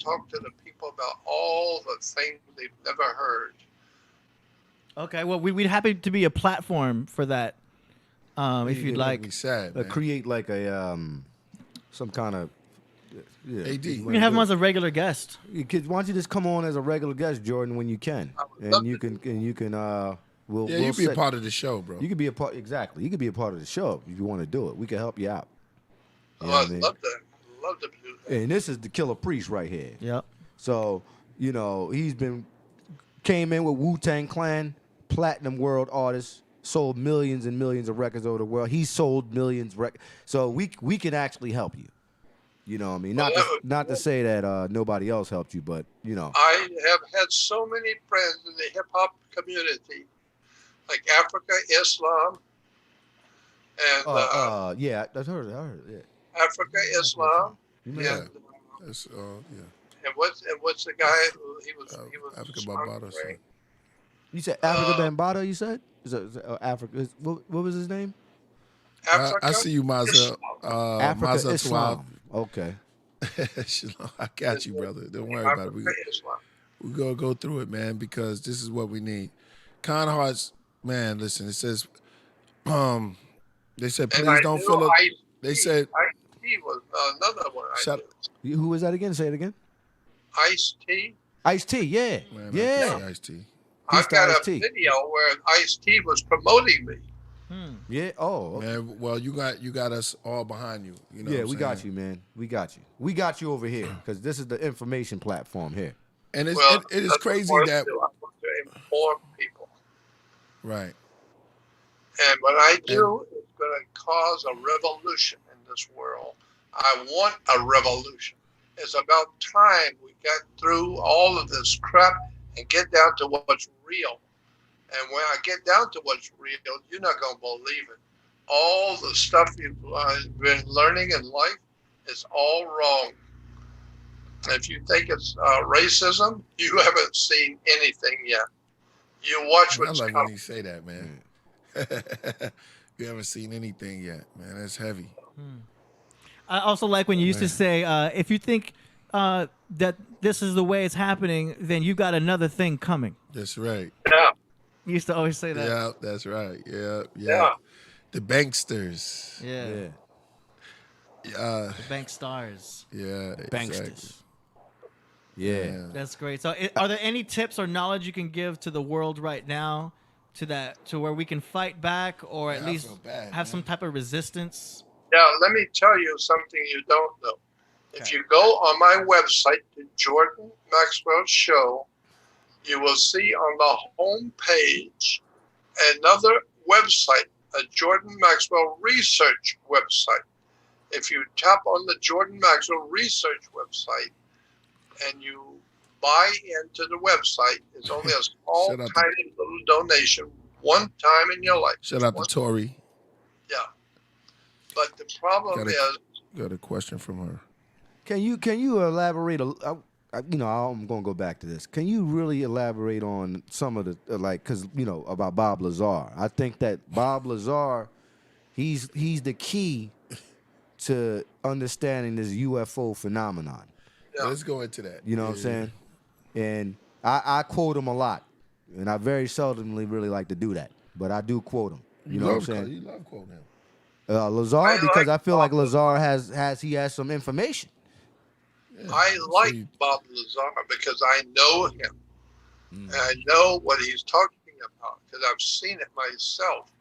talk to the people about all the things they've never heard. Okay, well, we'd happy to be a platform for that, if you'd like. be sad. create like a some kind of Yeah. AD. We can have him as a regular guest. Why don't you just come on as a regular guest, Jordan, when you can, and you can we'll Yeah, you be a set- part of the show, bro. You could be a part exactly. You could be a part of the show if you want to do it. We can help you out. You know Oh, what I'd I mean? love to do that. And this is the Killer Priest right here. Yep. So, he's came in with Wu-Tang Clan, platinum world artist, sold millions and millions of records over the world. He sold millions so we can actually help you. You know what I mean? Not to say that nobody else helped you, but I have had so many friends in the hip hop community, like Africa, Islam, and yeah, I heard it. Yeah. Africa, Islam, Yeah. and That's, yeah. and what's the guy who he was Africa Barbado. So. You said Africa Bambaataa, you said? Is that Africa? What was his name? Africa. I see you, Mazel. Africa Mazel Islam. Okay. Shalom. I got you, brother. Don't worry about it. Africa, Islam. We're going to go through it, man, because this is what we need. Con Hearts, man, listen, it says, they said, And please I don't knew fill it. Ice-T. They said, Ice-T was another one. Shut- Who was that again? Say it again. Ice-T. Ice-T, yeah. man, Yeah. Ice-T. I've got a Ice-T. video where Ice-T was promoting me. Yeah. Oh, okay. Man, well, you got us all behind you. You know Yeah, what I'm we got saying? you, man. We got you. We got you over here because this is the information platform here. And it's, Well, it is that's crazy what I that, do. I want to inform people. right. And what I do is going to cause a revolution in this world. I want a revolution. It's about time we got through all of this crap and get down to what's real. And when I get down to what's real, you're not going to believe it. All the stuff you've been learning in life is all wrong. If you think it's racism, you haven't seen anything yet. You watch I what's like when coming. you say that, man. You haven't seen anything yet, man. That's heavy. I also like when you used to say, if you think that this is the way it's happening, then you got another thing coming. That's right. Yeah. You used to always say that. Yeah, that's right. Yeah. Yeah. The banksters. Yeah. Yeah. The bank stars. Yeah. Banksters. Exactly. Yeah. That's great. So, are there any tips or knowledge you can give to the world right now, to where we can fight back, or at Yeah, I least feel bad, have man. some type of resistance? Now, let me tell you something you don't know. If you go on my website, the Jordan Maxwell Show, you will see on the home page another website, a Jordan Maxwell Research website. If you tap on the Jordan Maxwell Research website and you buy into the website, it's only a small, Shout out to- tiny little donation one time in your life. Shout out to One- Tori. Yeah. But the problem Got a- is, Got a question from her. Can you elaborate? I'm gonna go back to this. Can you really elaborate on some of the because about Bob Lazar? I think that Bob Lazar, he's the key to understanding this UFO phenomenon. Yeah. Let's go into that. You know what I'm saying? And I quote him a lot, and I very seldomly really like to do that, but I do quote him. You know what I'm saying? You love quoting him. Lazar, because I feel like Lazar has some information. Yeah. I So like you- Bob Lazar because I know him. And I know what he's talking about because I've seen it myself.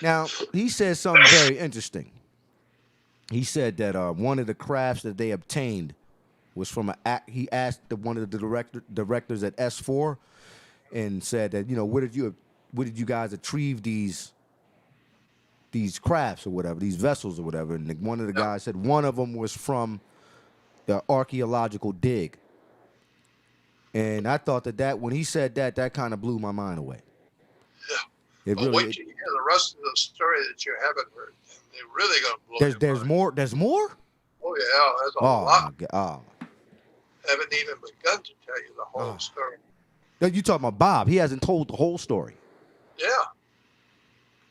Now, he said something very interesting. He said that one of the crafts that they obtained was from he asked one of the directors at S4 and said that, where did you guys retrieve these crafts or whatever, these vessels or whatever? And one of the guys said one of them was from the archaeological dig. And I thought that when he said that kind of blew my mind away. Yeah. It But really. wait till you hear the rest of the story that you haven't heard. They're really going to blow There's your mind. more. There's more. Oh, yeah. There's a Oh lot. my God. Oh. Haven't even begun to tell you the whole story. Now, you talking about Bob? He hasn't told the whole story. Yeah.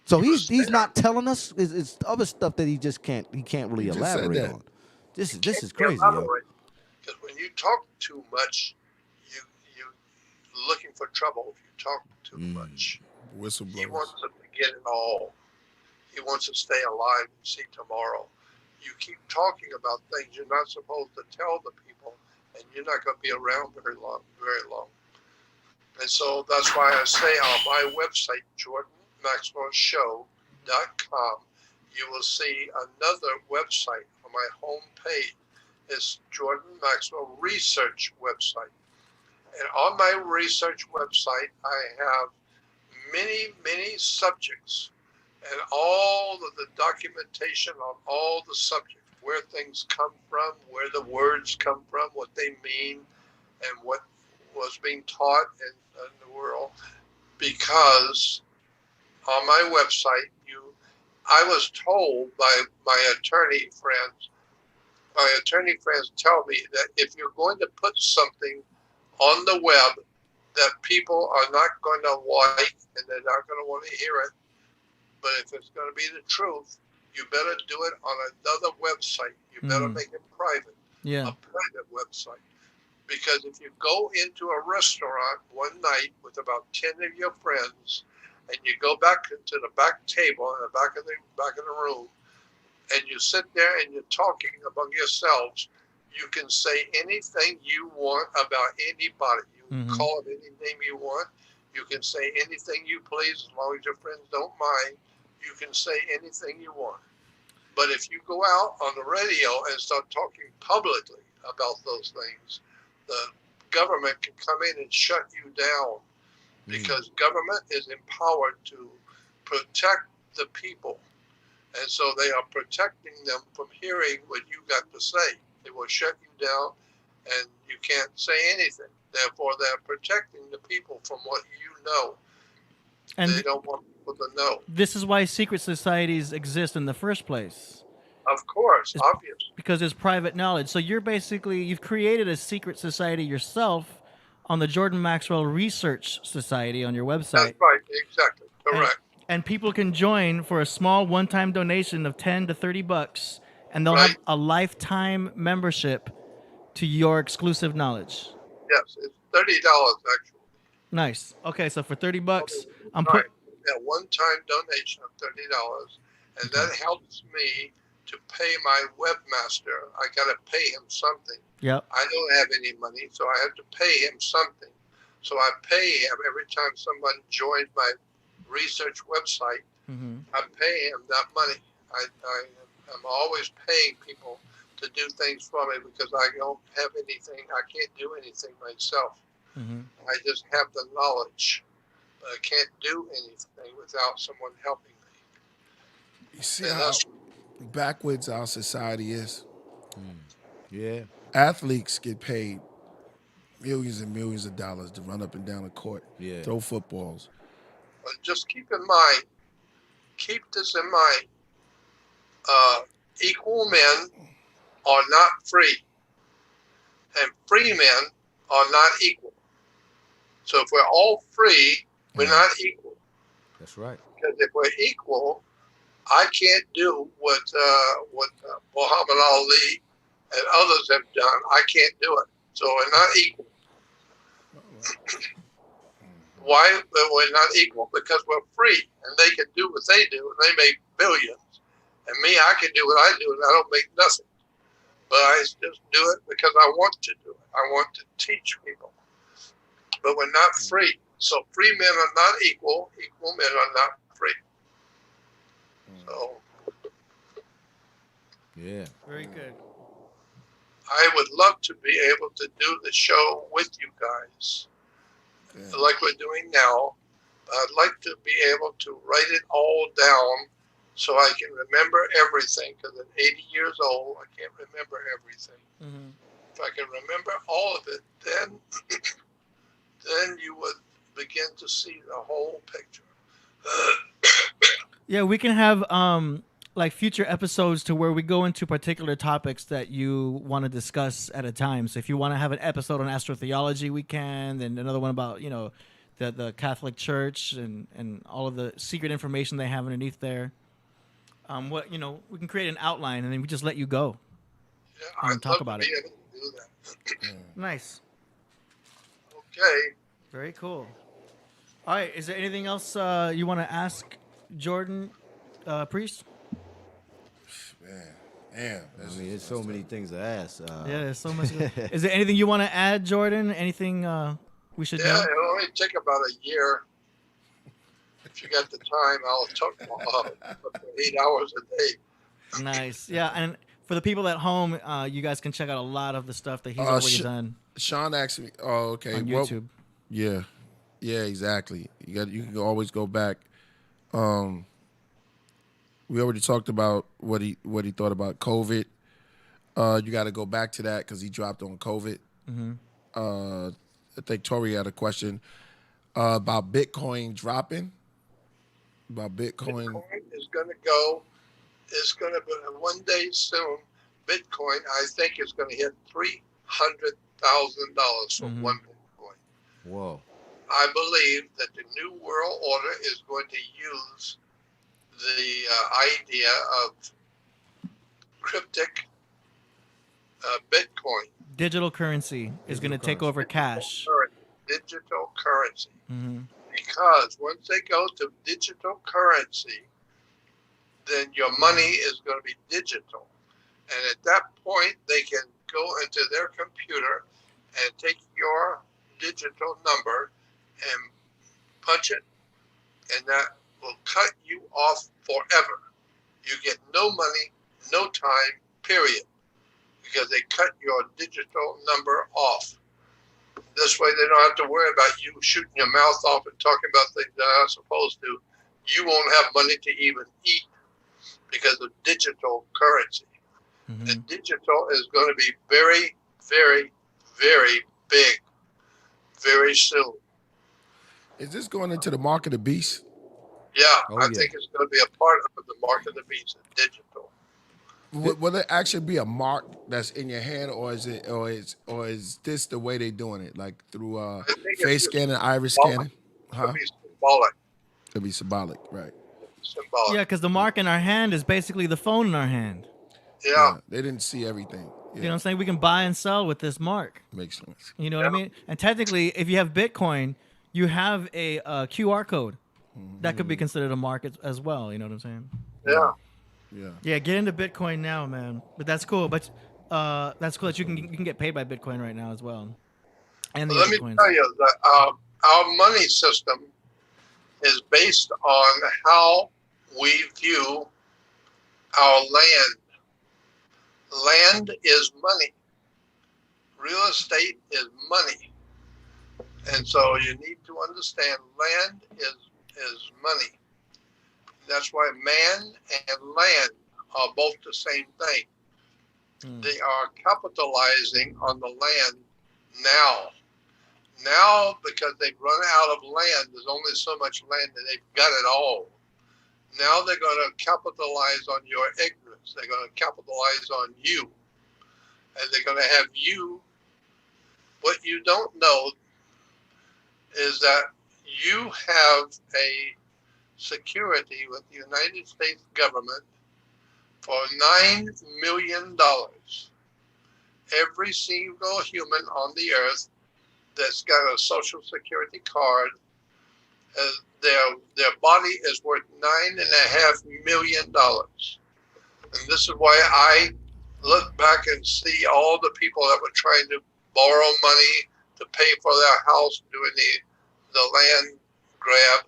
So He was he's there. not telling us. It's other stuff that he can't really He just said elaborate that. on. This is Can't crazy, yo. elaborate. Because when you talk too much, you're looking for trouble if you talk too much. He Whistleblowers. wants to get it all. He wants to stay alive and see tomorrow. you keep talking about things you're not supposed to tell the people, and you're not going to be around very long, very long. And so that's why I say on my website, JordanMaxwellShow.com, you will see another website on my home page. It's Jordan Maxwell Research website. And on my research website, I have many, many subjects and all of the documentation on all the subjects, where things come from, where the words come from, what they mean, and what was being taught in the world. Because on my website, I was told by my attorney friends tell me that if you're going to put something on the web that people are not going to like and they're not going to want to hear it, but if it's going to be the truth, you better do it on another website. You better make it private, a private website. Because if you go into a restaurant one night with about 10 of your friends, and you go back into the back table in the back of the room, and you sit there and you're talking among yourselves, you can say anything you want about anybody. You can call it any name you want. You can say anything you please, as long as your friends don't mind. You can say anything you want. But if you go out on the radio and start talking publicly about those things, the government can come in and shut you down, because government is empowered to protect the people. And so they are protecting them from hearing what you got to say. They will shut you down and you can't say anything. Therefore, they're protecting the people from what you know. And they don't want people to know. This is why secret societies exist in the first place. Of course, obvious. Because it's private knowledge. So you've created a secret society yourself on the Jordan Maxwell Research Society on your website. That's right, exactly, correct. And people can join for a small one-time donation of $10 to $30, and they'll have a lifetime membership to your exclusive knowledge. Yes, it's $30 actually. Nice. Okay, so for $30, I'm putting a one-time donation of $30, and that helps me to pay my webmaster. I got to pay him something. Yep. I don't have any money, so I have to pay him something. So I pay him every time someone joins my research website. I pay him that money. I'm always paying people to do things for me, because I don't have anything. I can't do anything myself. I just have the knowledge, but I can't do anything without someone helping me. You see how backwards our society is? Yeah. Athletes get paid millions and millions of dollars to run up and down the court, throw footballs. But just keep this in mind, equal men are not free, and free men are not equal. So if we're all free, we're not equal. That's right. Because if we're equal, I can't do what Muhammad Ali and others have done. I can't do it. So we're not equal. Why we're not equal? Because we're free, and they can do what they do, and they make billions. And me, I can do what I do, and I don't make nothing. But I just do it because I want to do it. I want to teach people. But we're not free. So free men are not equal. Equal men are not free. So. Yeah. Very good. I would love to be able to do the show with you guys, like we're doing now. I'd like to be able to write it all down so I can remember everything, because at 80 years old, I can't remember everything. If I can remember all of it, then you would begin to see the whole picture. Yeah, we can have like future episodes to where we go into particular topics that you want to discuss at a time. So if you want to have an episode on astrotheology, we can, and another one about, the Catholic Church and all of the secret information they have underneath there. We can create an outline, and then we just let you go. Yeah, and talk about it. Able to do that. Nice. Okay. Very cool. All right. Is there anything else you want to ask Jordan, Priest? Man, Damn. I mean, there's so many things to ask. Yeah, there's so much. Is there anything you want to add, Jordan? Anything we should know? It'll only take about a year. If you got the time, I'll talk 8 hours a day. Nice. Yeah, and for the people at home, you guys can check out a lot of the stuff that he's already done Sean asked me. Oh, okay. on YouTube. Yeah, exactly. You can always go back. We already talked about what he thought about COVID. You got to go back to that because he dropped on COVID. Mm-hmm. I think Tori had a question about Bitcoin dropping. About Bitcoin is going to go. It's going to be one day soon. Bitcoin, I think, is going to hit $300,000 for one Bitcoin. Whoa. I believe that the New World Order is going to use the idea of cryptic Bitcoin. Digital currency is going to take over cash. Digital currency. Mm-hmm. Because once they go to digital currency, then your money is going to be digital. And at that point, they can go into their computer and take your digital number and punch it, and that will cut you off forever. You get no money, no time, period, because they cut your digital number off. This way they don't have to worry about you shooting your mouth off and talking about things that are not supposed to. You won't have money to even eat because of digital currency. Mm-hmm. And digital is going to be very, very, very big very soon. is this going into the mark of the beast? Yeah, I yeah. think it's going to be a part of the mark of the beast, digital. Will it actually be a mark that's in your hand, or is this the way they're doing it, like through I think it's face just scanning, iris symbolic. scanning? Huh? It'll be symbolic. It'll be symbolic, right? Symbolic. Yeah, because the mark in our hand is basically the phone in our hand. Yeah. They didn't see everything. Yeah. You know what I'm saying? We can buy and sell with this mark. Makes sense. You know what I mean? And technically, if you have Bitcoin, you have a QR code. That could be considered a mark as well. You know what I'm saying? Yeah. Yeah. Yeah, get into Bitcoin now, man. But that's cool. But that's cool that you can get paid by Bitcoin right now as well. And the Let me Bitcoins. tell you that our money system is based on how we view our land. Land is money. Real estate is money. And so you need to understand land is money. That's why man and land are both the same thing. They are capitalizing on the land now. Now, because they've run out of land, there's only so much land and they've got it all. Now they're going to capitalize on your ignorance. They're going to capitalize on you. And they're going to have you. What you don't know is that you have a security with the United States government for $9 million. Every single human on the earth that's got a social security card, their body is worth $9.5 million. And this is why I look back and see all the people that were trying to borrow money to pay for their house during the land grab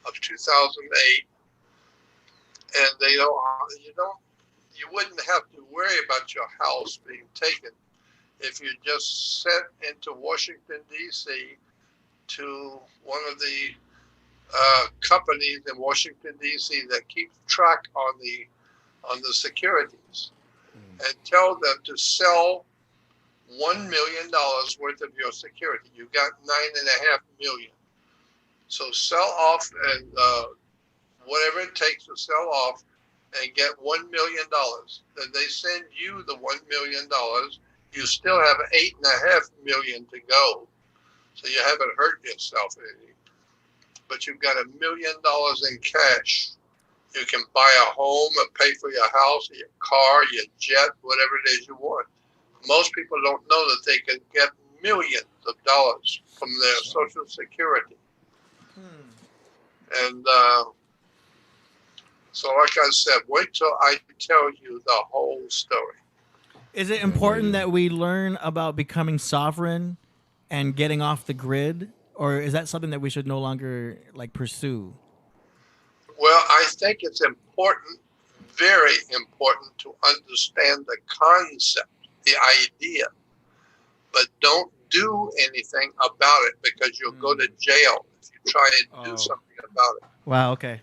of 2008, and you wouldn't have to worry about your house being taken if you just sent into Washington D.C. to one of the companies in Washington D.C. that keeps track on the securities, and tell them to sell $1 million worth of your security. You got $9.5 million. So sell off and whatever it takes to sell off and get $1 million. Then they send you the $1 million. You still have $8.5 million to go. So you haven't hurt yourself any. But you've got $1 million in cash. You can buy a home and pay for your house, your car, your jet, whatever it is you want. Most people don't know that they can get millions of dollars from their Social Security. And So, like I said, wait till I tell you the whole story. Is it important that we learn about becoming sovereign and getting off the grid, or is that something that we should no longer like pursue? Well, I think it's important, very important, to understand the concept, the idea, but don't do anything about it because you'll go to jail if you try and do something about it. Wow. Okay.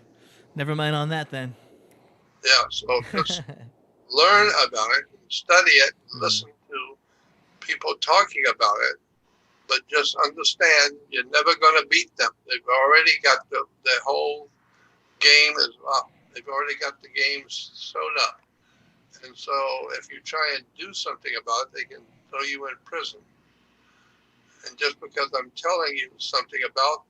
Never mind on that then. Yeah, so just learn about it, and study it, and listen to people talking about it, but just understand you're never going to beat them. They've already got the whole game is up. They've already got the game sewed up. And so if you try and do something about it, they can throw you in prison. And just because I'm telling you something about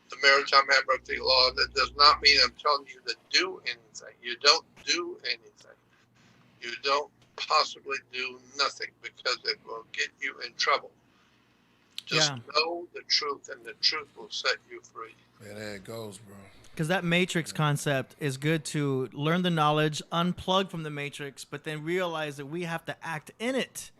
the Maritime Admiralty Law, that does not mean I'm telling you to do anything. You don't do anything. You don't possibly do nothing because it will get you in trouble. Just know the truth, and the truth will set you free. Yeah, there it goes, bro. Because that matrix concept is good to learn the knowledge, unplug from the matrix, but then realize that we have to act in it.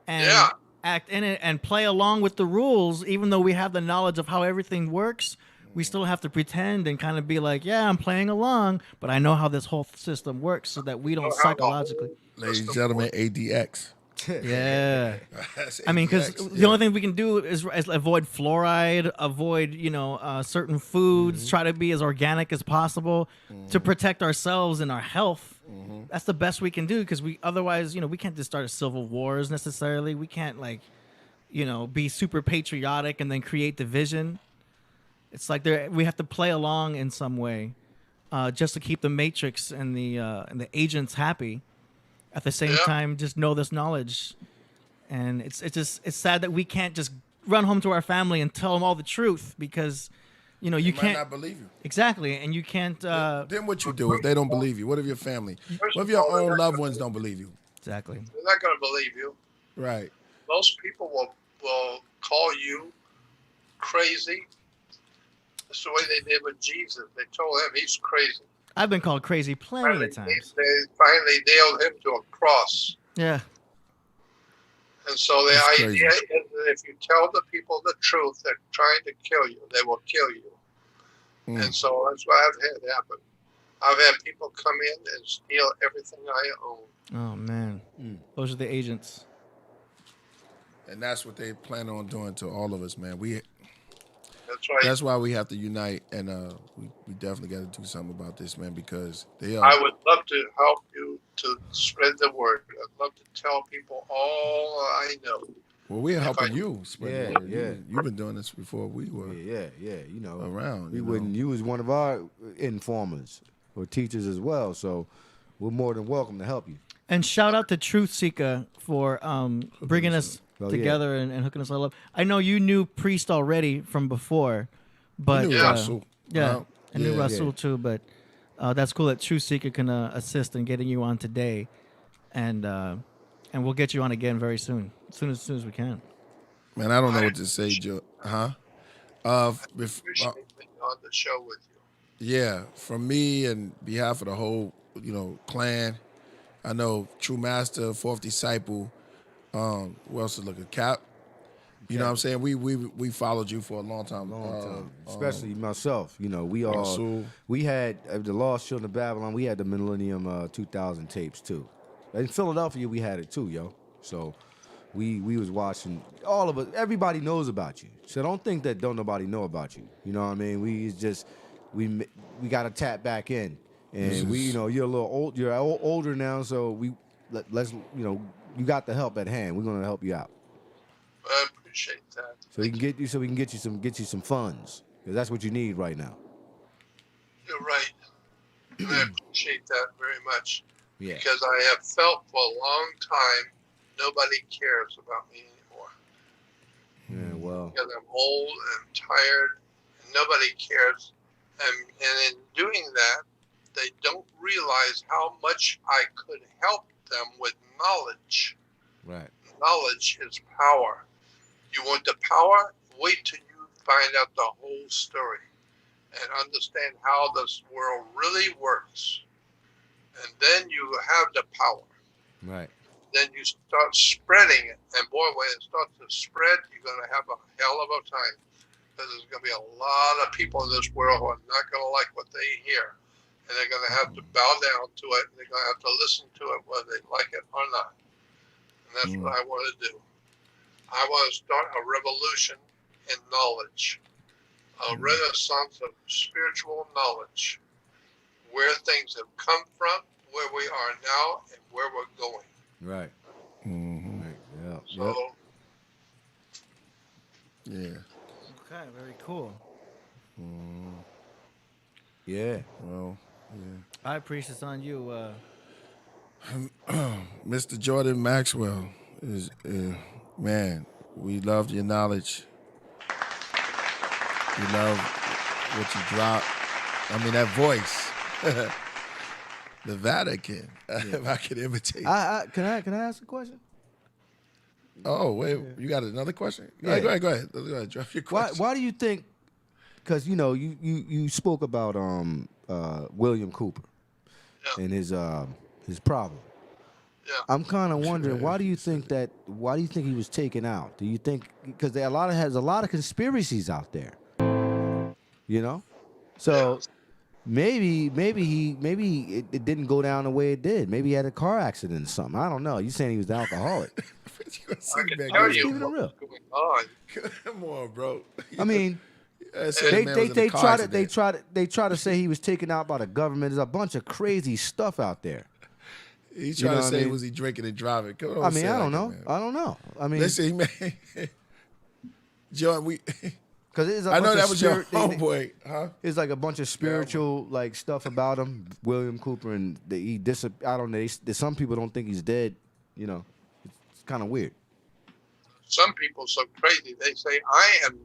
And act in it and play along with the rules, even though we have the knowledge of how everything works. We still have to pretend and kind of be like, yeah, I'm playing along, but I know how this whole system works so that we don't psychologically. Ladies and gentlemen, ADX. Yeah. I mean, because the only thing we can do is avoid fluoride, avoid, certain foods, try to be as organic as possible to protect ourselves and our health. That's the best we can do because otherwise, we can't just start a civil wars necessarily. We can't be super patriotic and then create division. It's like we have to play along in some way just to keep the matrix and the agents happy. At the same time, just know this knowledge, and it's sad that we can't just run home to our family and tell them all the truth because, you can't might not believe you. Exactly, and you can't. Then what you do if they don't believe you? What if your family? What if your own loved ones don't believe you? Exactly. They're not going to believe you. Right. Most people will call you crazy. That's the way they did with Jesus. They told him he's crazy. I've been called crazy plenty of times. They finally nailed him to a cross. Yeah. And so the idea is that if you tell the people the truth, they're trying to kill you. They will kill you. And so that's what I've had happen. I've had people come in and steal everything I own. Oh, man. Those are the agents. And that's what they plan on doing to all of us, man. That's right. That's why we have to unite, and we definitely got to do something about this, man, because they are. I would love to help you to spread the word. I'd love to tell people all I know. Well, we're helping you spread the word. Yeah. You've been doing this before we were around. You was one of our informers or teachers as well, so we're more than welcome to help you. And shout out to Truth Seeker for bringing us together and hooking us all up. I know you knew Priest already from before, but I knew Rasul. I knew Rasul too. But that's cool that Truth Seeker can assist in getting you on today, and we'll get you on again very soon, as soon as we can. Man, I don't know what to say, Joe. Huh? Appreciate being on the show with you. Yeah, from me and behalf of the whole, clan. I know True Master, Fourth Disciple. Who else is looking? Cap. You know what I'm saying? We followed you for a long time. Especially myself. We all Rasul. we had the Lost Children of Babylon. We had the Millennium 2000 tapes too. In Philadelphia, we had it too, yo. So we was watching. All of us. Everybody knows about you. So don't think that don't nobody know about you. You know what I mean? We got to tap back in. And you're a little old. You're older now, so let's you got the help at hand. We're gonna help you out. I appreciate that. So we can get you some funds because that's what you need right now. You're right. And I appreciate that very much. Yeah. Because I have felt for a long time nobody cares about me anymore. Yeah, well. Because I'm old and tired, and nobody cares. And in doing that, they don't realize how much I could help them with knowledge. Right. Knowledge is power. You want the power? Wait till you find out the whole story and understand how this world really works. and then you have the power. Right. Then you start spreading it, and boy, when it starts to spread, you're going to have a hell of a time, because there's going to be a lot of people in this world who are not going to like what they hear, and they're going to have to bow down to it, and they're going to have to listen to it whether they like it or not. And that's what I want to do. I want to start a revolution in knowledge, a renaissance of spiritual knowledge, where things have come from, where we are now, and where we're going. Right. Right. Yeah. So, Yeah. Okay, very cool. Yeah. Well, I appreciate it's on you. Mr. Jordan Maxwell is, man, we loved your knowledge. We love what you drop. I mean, that voice. The Vatican. If I could imitate. Can I ask a question? Oh, wait. You got another question? Yeah. Go ahead. Go ahead. Drop your question. Why do you think? Because you spoke about William Cooper and his problem. yeah. I'm kind of wondering why do you think he was taken out? Do you think because there's a lot of conspiracies out there, you know? So maybe it didn't go down the way it did. Maybe he had a car accident or something. I don't know. You saying he was an alcoholic? I can tell you keep it real. what's going on. Come on, bro. I mean, they try to say he was taken out by the government. There's a bunch of crazy stuff out there. He's You trying know to what I say, mean? was he drinking and driving? Come on, I mean, say I don't like know. that, man. I don't know. I mean, Listen, man. John, because I know that was your homeboy, huh? It's like a bunch of spiritual like stuff about him, William Cooper, and I don't know. Some people don't think he's dead. You know, it's kind of weird. Some people so crazy, they say, I am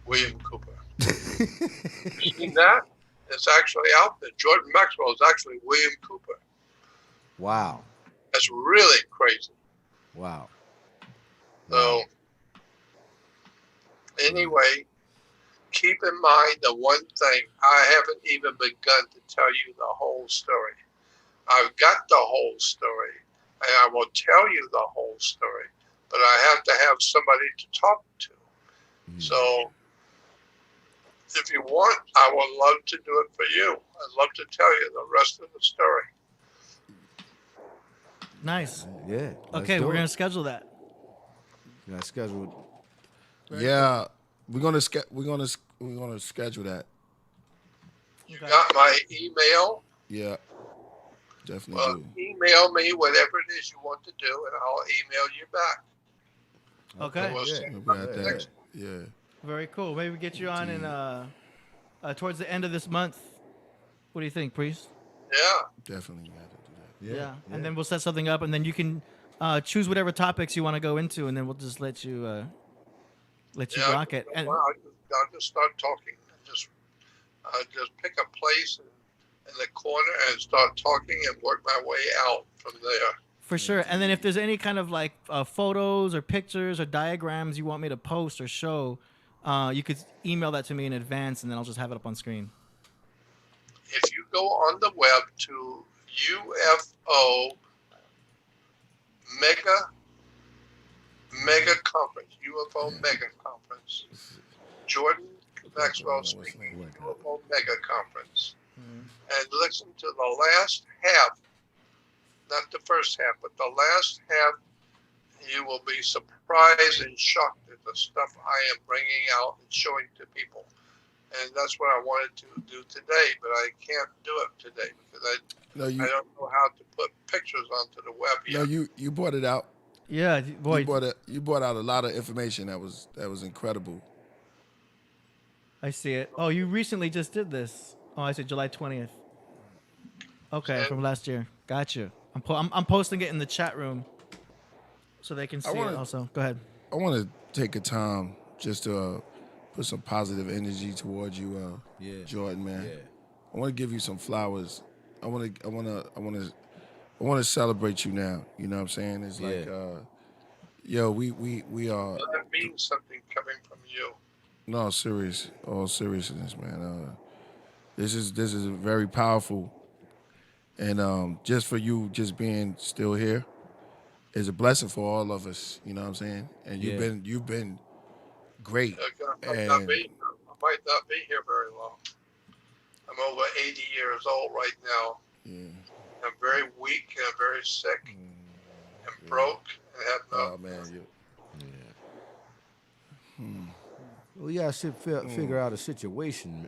William Cooper. You seen that? It's actually out there. Jordan Maxwell is actually William Cooper. Wow. That's really crazy. Wow. So, anyway, keep in mind the one thing, I haven't even begun to tell you the whole story. I've got the whole story, and I will tell you the whole story, but I have to have somebody to talk to. So, if you want, I would love to do it for you. I'd love to tell you the rest of the story. Nice. Yeah. Okay, we're gonna schedule that. Yeah, scheduled. Yeah, we're gonna schedule that. You got my email? Yeah, definitely Well, do. email me whatever it is you want to do, and I'll email you back. Okay. We'll Yeah. see. We got that. Next. Yeah, Very cool. Maybe we get you on in towards the end of this month. What do you think, Priest? Yeah. definitely got to do that. Yeah. And then we'll set something up, and then you can choose whatever topics you want to go into, and then we'll just let you rock it. And Well, I'll just start talking. Just pick a place in the corner and start talking and work my way out from there. for sure. And then if there's any kind of like photos or pictures or diagrams you want me to post or show, you could email that to me in advance, and then I'll just have it up on screen. If you go on the web to UFO mega conference, UFO mega conference, Jordan Maxwell speaking, UFO mega conference, and listen to the last half, not the first half, but the last half, you will be surprised and shocked at the stuff I am bringing out and showing to people. And that's what I wanted to do today, but I can't do it today because I don't know how to put pictures onto the web yet. No, you brought it out. Yeah, boy. You brought out a lot of information that was incredible. I see it. Oh, you recently just did this. Oh, I said July 20th. Okay, from last year. Gotcha. I'm posting it in the chat room so they can see it also. Go ahead. I want to take a time just to put some positive energy towards you, Jordan, man. Yeah. I want to give you some flowers. I want to celebrate you now. You know what I'm saying? It's like, yo, we are. So that means something coming from you. No, serious. All seriousness, man. This is very powerful. And just for you just being still here is a blessing for all of us. You know what I'm saying? And you've been great. I might And not be here very long. I'm over 80 years old right now. yeah. I'm very weak and I'm very sick and broke and have no. Oh man, Well, yeah, I should figure out a situation,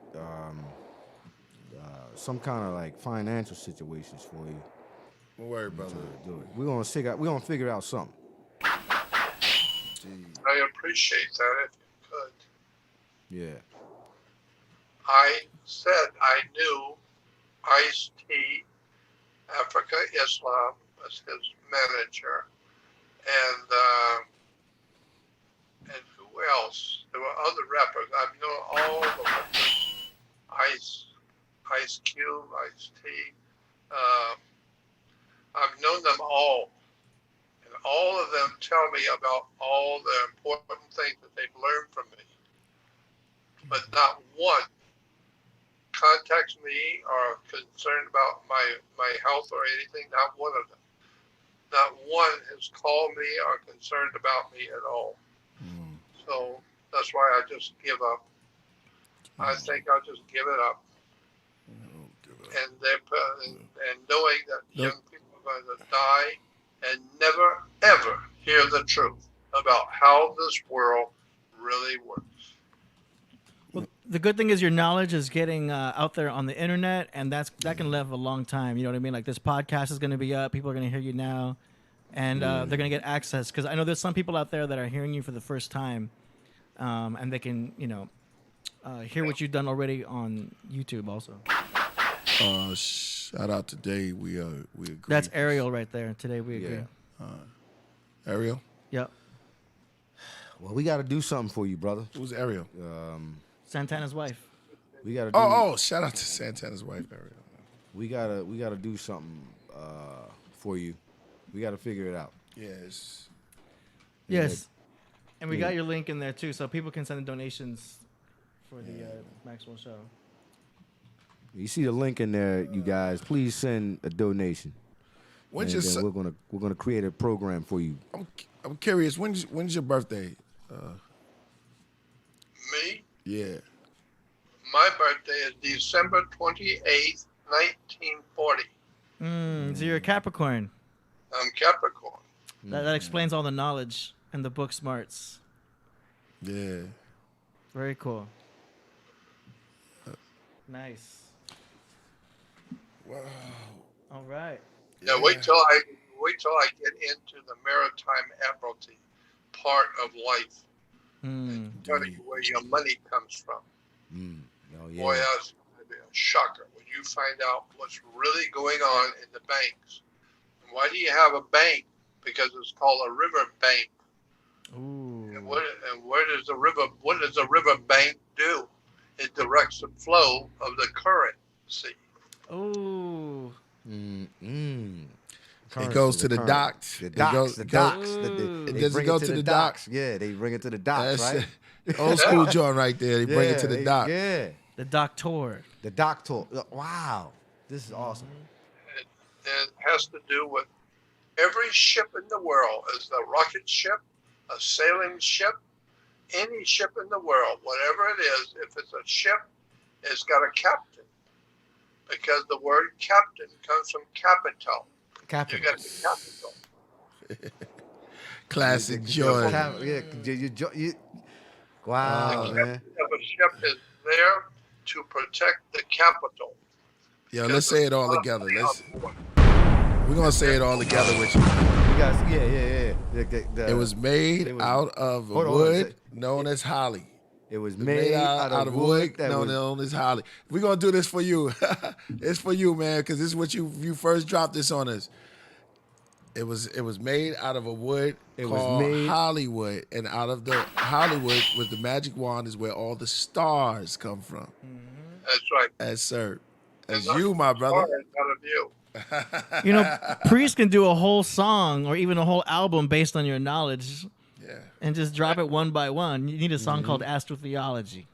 some kind of like financial situations for you. don't worry, brother. Do it. We're gonna figure out something. I appreciate that if you could. Yeah. I said I knew Ice-T, Africa Islam, was his manager, and who else? There were other rappers. I've known all the rappers. Ice Cube, Ice-T. I've known them all. And all of them tell me about all the important things that they've learned from me. But not one contacts me or concerned about my health or anything. Not one of them. Not one has called me or concerned about me at all. So that's why I just give up. I think I'll just give it up. And knowing that young people are going to die and never, ever hear the truth about how this world really works. Well, the good thing is your knowledge is getting out there on the internet, and that can live a long time. You know what I mean? Like this podcast is going to be up. People are going to hear you now, and they're going to get access. Because I know there's some people out there that are hearing you for the first time, and they can, hear what you've done already on YouTube also. Shout out to Dave. We agree. That's Ariel right there. Today we agree. Yeah. Ariel. Yep. Well, we got to do something for you, brother. Who's Ariel? Santana's wife. We got to. Do, Shout out to Santana's wife, Ariel. We gotta do something for you. We got to figure it out. Yes. Yes. And we got your link in there too, so people can send donations for the Maxwell show. You see the link in there, you guys. Please send a donation. When's and your then we're gonna create a program for you. I'm curious. When's your birthday? Me? Yeah. My birthday is December 28th, 1940. So you're a Capricorn. I'm Capricorn. That explains all the knowledge and the book smarts. Yeah. Very cool. Nice. Wow. All right. Yeah, wait till I get into the maritime admiralty part of life. Tell you where your money comes from. Oh, yeah. Boy, that's going to be a shocker when you find out what's really going on in the banks. And why do you have a bank? Because it's called a river bank. Ooh. And what does a river bank do? It directs the flow of the currency. Ooh. It goes to the docks. The docks. It doesn't go to the docks. Yeah, they bring it to the docks, right? Old school joint right there. They bring it to the dock. Yeah. The doctor. The doctor. Wow. This is awesome. It has to do with every ship in the world. Is a rocket ship, a sailing ship, any ship in the world, whatever it is, if it's a ship, it's got a captain. Because the word captain comes from capital. Capital. You got the capital. Classic joint. Wow, The man. captain of a ship is there to protect the capital. Yeah, let's say it all together. We're gonna say it all together with you. You guys, yeah. It was made out of wood known as holly. It was made out of wood known as holly. We're gonna do this for you. It's for you, man, because this is what you first dropped this on us. It was made out of a wood called Hollywood, and out of the Hollywood with the magic wand is where all the stars come from. That's right. As sir, as you, my brother. Out of you. Priest can do a whole song or even a whole album based on your knowledge. Yeah. And just drop it one by one. You need a song called Astrotheology.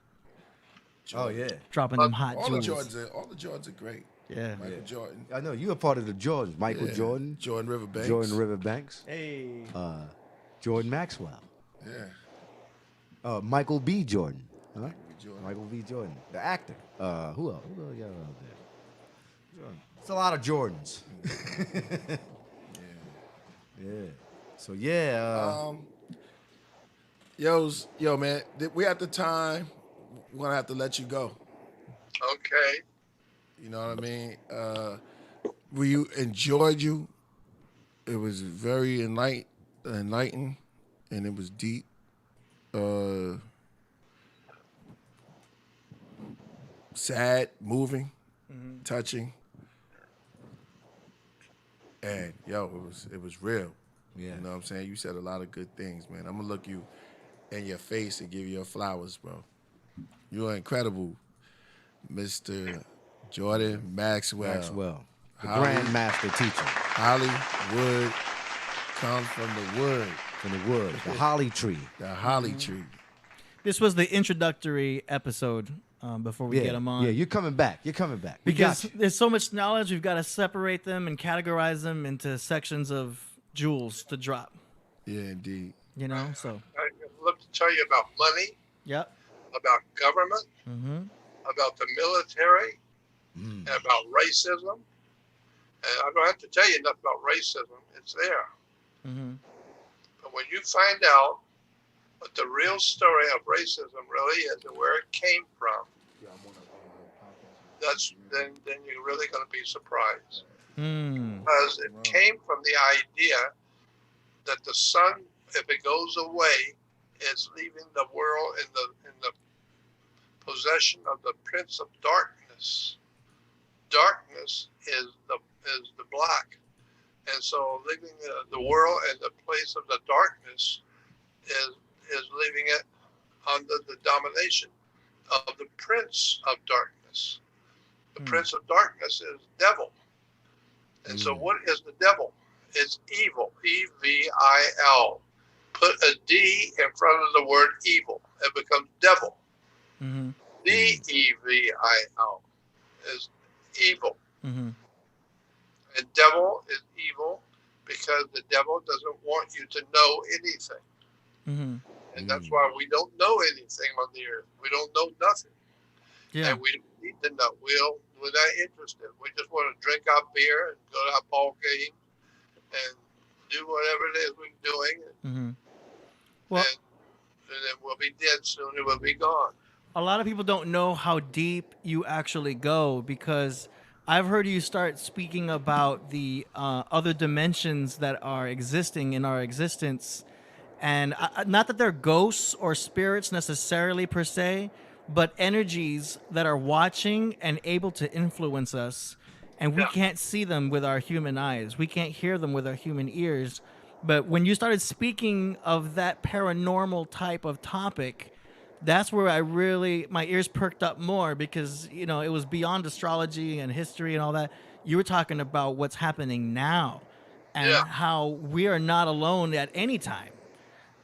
Oh yeah. Dropping them hot All the jewels. Jordans are great. Yeah. Michael Jordan. I know you were part of the Jordans. Michael Yeah. Jordan, Jordan Riverbanks. Jordan Riverbanks, Hey. Jordan Maxwell, Yeah. Michael B. Jordan, huh? Jordan. Michael B. Jordan, the actor. Who else? Who else got out there? Jordan. It's a lot of Jordans. Yeah. So yeah. Yo, man, we at the time. We're gonna have to let you go. Okay. You know what I mean? We enjoyed you. It was very enlightened, and it was deep. Sad, moving, touching, and it was real. Yeah. You know what I'm saying? You said a lot of good things, man. I'm gonna look you in your face and give you your flowers, bro. You're incredible, Mr. Jordan Maxwell. Maxwell, the Holly- Grandmaster teacher Hollywood comes from the wood, from the woods, the holly tree. the holly tree. This was the introductory episode before we get them on. Yeah, you're coming back. You're coming back. We Because got you. there's so much knowledge, we've got to separate them and categorize them into sections of jewels to drop. Yeah, indeed. You know, so I'd love to tell you about money, yep. about government, Mm-hmm. about the military, and about racism. And I don't have to tell you enough about racism. It's there. Mm-hmm. But when you find out what the real story of racism really is and where it came from, then you're really going to be surprised. Because it came from the idea that the sun, if it goes away, is leaving the world in the possession of the Prince of Darkness. Darkness is the black, and so leaving the world in the place of the darkness is leaving it under the domination of the Prince of Darkness. The Prince of Darkness is devil. And so what is the devil? It's evil, E-V-I-L. Put a D in front of the word evil. It becomes devil. Mm-hmm. D-E-V-I-L is evil. Mm-hmm. And devil is evil because the devil doesn't want you to know anything. Mm-hmm. And that's why we don't know anything on the earth. We don't know nothing. Yeah. And we don't need to know. We're not interested. We just want to drink our beer and go to our ball game and do whatever it is we're doing. Mm-hmm. Well, and then we'll be dead soon and we'll be gone. a lot of people don't know how deep you actually go, because I've heard you start speaking about the other dimensions that are existing in our existence. And not that they're ghosts or spirits necessarily per se, but energies that are watching and able to influence us. And we can't see them with our human eyes. We can't hear them with our human ears. But when you started speaking of that paranormal type of topic, that's where my ears perked up more, because, you know, it was beyond astrology and history and all that. You were talking about what's happening now and how we are not alone at any time.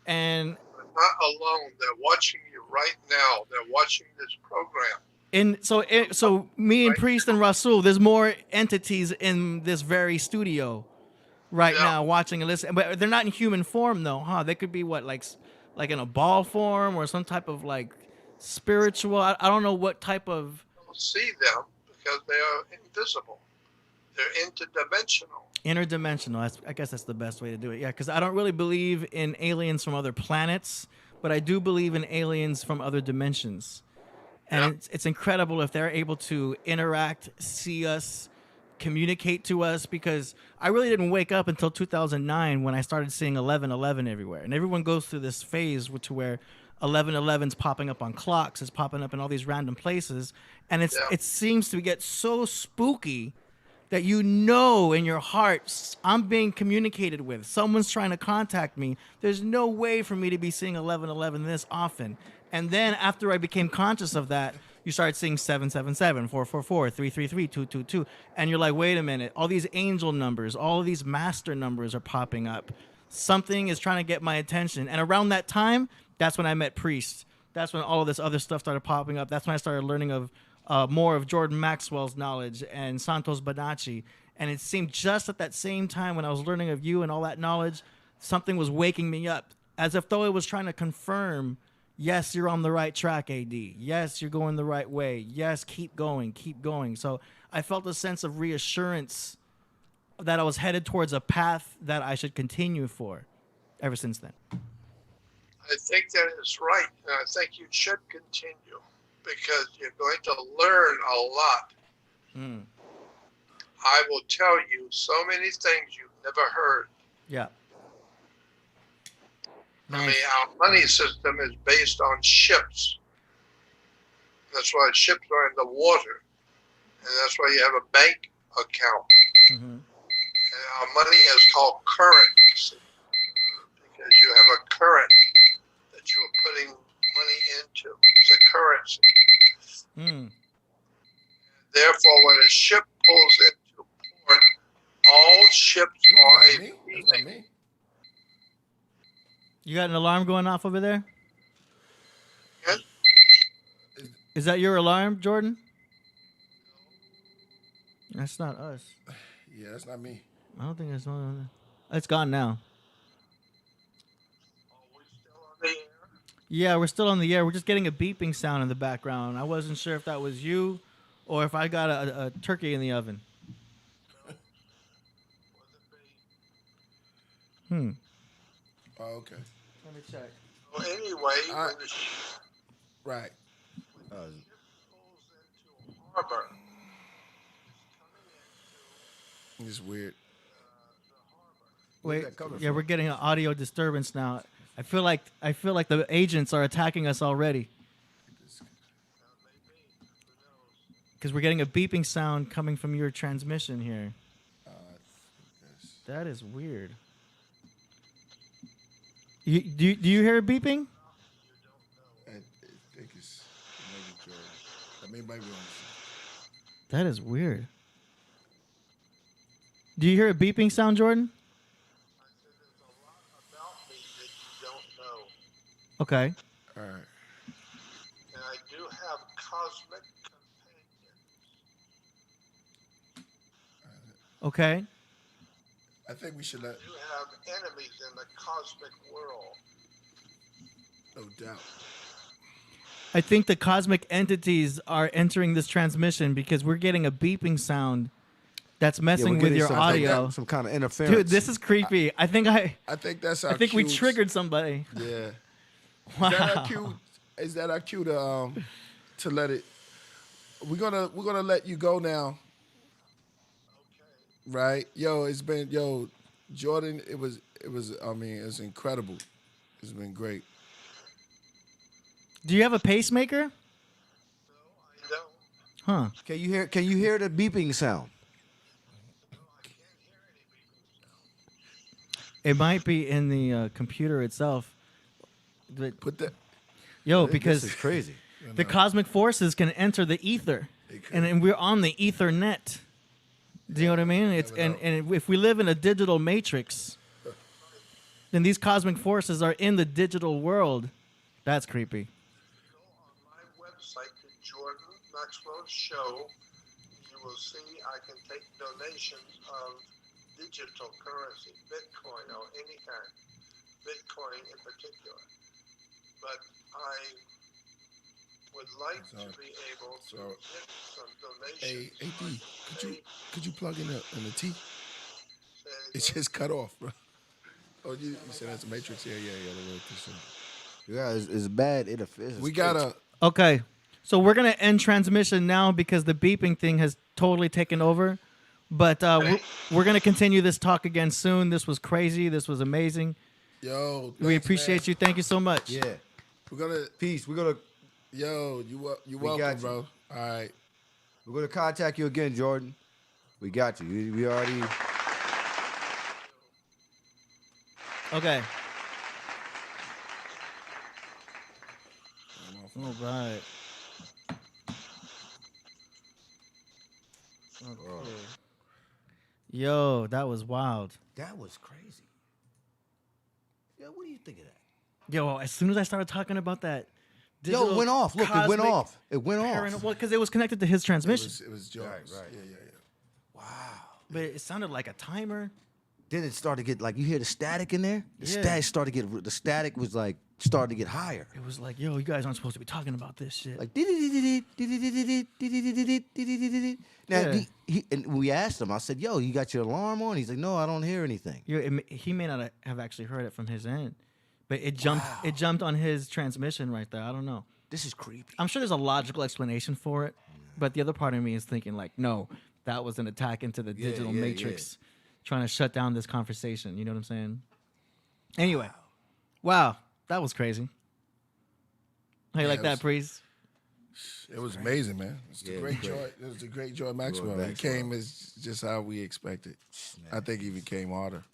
And We're not alone. They're watching you right now. They're watching this program. so me and Priest and Rasul, there's more entities in this very studio right now watching and listening. But they're not in human form though, huh? They could be like in a ball form or some type of like spiritual. I don't know what type of. You don't see them because they are invisible. They're interdimensional. Interdimensional. I guess that's the best way to do it. Yeah, because I don't really believe in aliens from other planets, but I do believe in aliens from other dimensions. And it's incredible if they're able to interact, see us, communicate to us, because I really didn't wake up until 2009 when I started seeing 1111 everywhere. And everyone goes through this phase to where 1111's popping up on clocks, it's popping up in all these random places. And it seems to get so spooky that you know in your heart, I'm being communicated with. Someone's trying to contact me. There's no way for me to be seeing 1111 this often. And then after I became conscious of that, you start seeing 777, 444, 333, 222. And you're like, wait a minute. All these angel numbers, all of these master numbers are popping up. Something is trying to get my attention. And around that time, that's when I met Priest. That's when all of this other stuff started popping up. That's when I started learning of more of Jordan Maxwell's knowledge and Santos Bonacci. And it seemed just at that same time when I was learning of you and all that knowledge, something was waking me up, as if though it was trying to confirm, yes, you're on the right track, AD. Yes, you're going the right way. Yes, keep going, keep going. So I felt a sense of reassurance that I was headed towards a path that I should continue for ever since then. I think that is right. And I think you should continue because you're going to learn a lot. Mm. I will tell you so many things you've never heard. Yeah. I mean, our money system is based on ships. That's why ships are in the water. And that's why you have a bank account. Mm-hmm. And our money is called currency because you have a current that you are putting money into. It's a currency. Mm. Therefore, when a ship pulls into port, all ships are a meeting. You got an alarm going off over there? Yes? Is that your alarm, Jordan? That's not us. Yeah, that's not me. I don't think it's one. It's gone now. Are we still on the air? Yeah, we're still on the air. We're just getting a beeping sound in the background. I wasn't sure if that was you or if I got a turkey in the oven. Hmm. Oh, okay. Let me check. Well, anyway, when the ship Right. pulls into harbor, It's weird. Wait, that coming yeah, from? we're getting an audio disturbance now. I feel like the agents are attacking us already. Because we're getting a beeping sound coming from your transmission here. That is weird. Do you hear a beeping? I think it's maybe Jordan. I mean, maybe on. That is weird. Do you hear a beeping sound, Jordan? I said there's a lot about me that you don't know. Okay. All right. And I do have cosmic companions. Okay. I think we should let. I do have enemies in the cosmic world. No doubt. I think the cosmic entities are entering this transmission because we're getting a beeping sound that's messing we're with getting your audio. some kind of interference. Dude, this is creepy. I think that's our. I think we cue. triggered somebody. Yeah. Wow. Is that our cue? Is that our cue to let it? We're gonna let you go now. Right, it's been Jordan. It was. I mean, it's incredible. It's been great. Do you have a pacemaker? No, I don't. Huh. Can you hear the beeping sound? No, I can't hear any beeping sound. It might be in the computer itself. But, Put that. because This is crazy. the cosmic forces can enter the ether, and we're on the Ethernet. Do you know what I mean? It's and if we live in a digital matrix, then these cosmic forces are in the digital world. That's creepy. Go on my website, the Jordan Maxwell Show. You will see I can take donations of digital currency, Bitcoin or any kind, Bitcoin in particular. But I would like to be able to get some donations. Hey, AD, could you plug in the T? Say it It's again? just cut off, bro. Oh, you said that's a matrix. Yeah. Yeah, it's bad interference. We gotta. Okay, so we're gonna end transmission now because the beeping thing has totally taken over. But we're gonna continue this talk again soon. This was crazy. This was amazing. Yo, We appreciate you. Thank you so much. Yeah. We're gonna. Peace. We're gonna You welcome, got you. bro. All right. contact you again, Jordan. We got you. We already. Okay. All right. Okay. Yo, that was wild. That was crazy. Yeah, what do you think of that? Yo, as soon as I started talking about that Yo, it went off. Look, it went cosmic off. It went off. Well, because it was connected to his transmission. It was Jones. Right. Yeah. But it sounded like a timer. Then it started to get like you hear the static in there. The static started to get. The static was like started to get higher. It was like, yo, you guys aren't supposed to be talking about this shit. Like now and we asked him. I said, "Yo, you got your alarm on?" He's like, "No, I don't hear anything." He may not have actually heard it from his end, but it jumped. It jumped on his transmission right there. I don't know. This is creepy. I'm sure there's a logical explanation for it, but the other part of me is thinking like, no, that was an attack into the digital matrix, trying to shut down this conversation. You know what I'm saying? Anyway, wow, that was crazy. How you like that, Priest? It was amazing, man. It's the great joy. It was the great joy Maxwell. He came as just how we expected. I think he even came harder.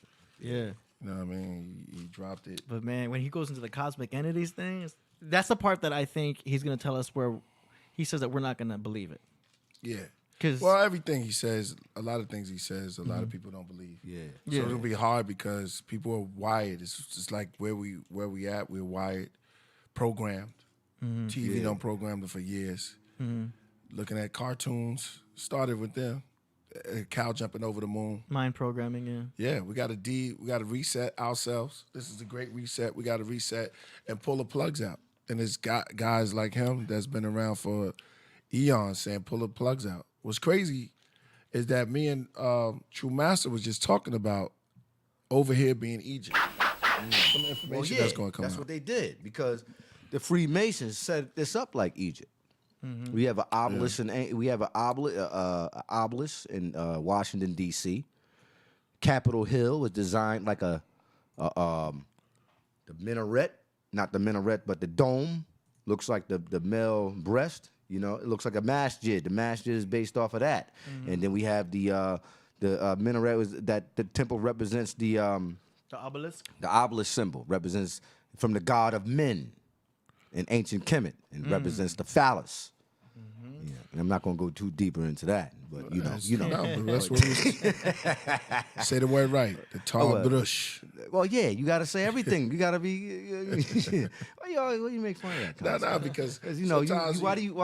Yeah. You know what I mean? He dropped it. But man, when he goes into the cosmic entities thing, that's the part that I think he's gonna tell us where he says that we're not gonna believe it. Yeah. 'Cause Well, everything he says, a lot of things he says, a lot of people don't believe. Yeah. So it'll be hard because people are wired. It's just like where we at. We're wired, programmed. TV don't program them for years. Looking at cartoons started with them. A cow jumping over the moon. mind programming, yeah. Yeah, we got to reset ourselves. This is a great reset. We got to reset and pull the plugs out. And it's guys like him that's been around for eons saying pull the plugs out. What's crazy is that me and True Master was just talking about over here being Egypt. Some information that's going to come that's out. what they did because the Freemasons set this up like Egypt. We have an obelisk obelisk in Washington D.C. Capitol Hill was designed like the minaret, not the minaret, but the dome. Looks like the male breast. You know, it looks like a masjid. The masjid is based off of that. And then we have the minaret was that the temple represents the obelisk. The obelisk symbol represents from the god of men in ancient Kemet and represents the phallus. Yeah, and I'm not going to go too deeper into that, but you know. No, but that's what we say the word right. The tall brush. Well, yeah, you got to say everything. You got to be. Why you make fun of that? No, because you know, why do you?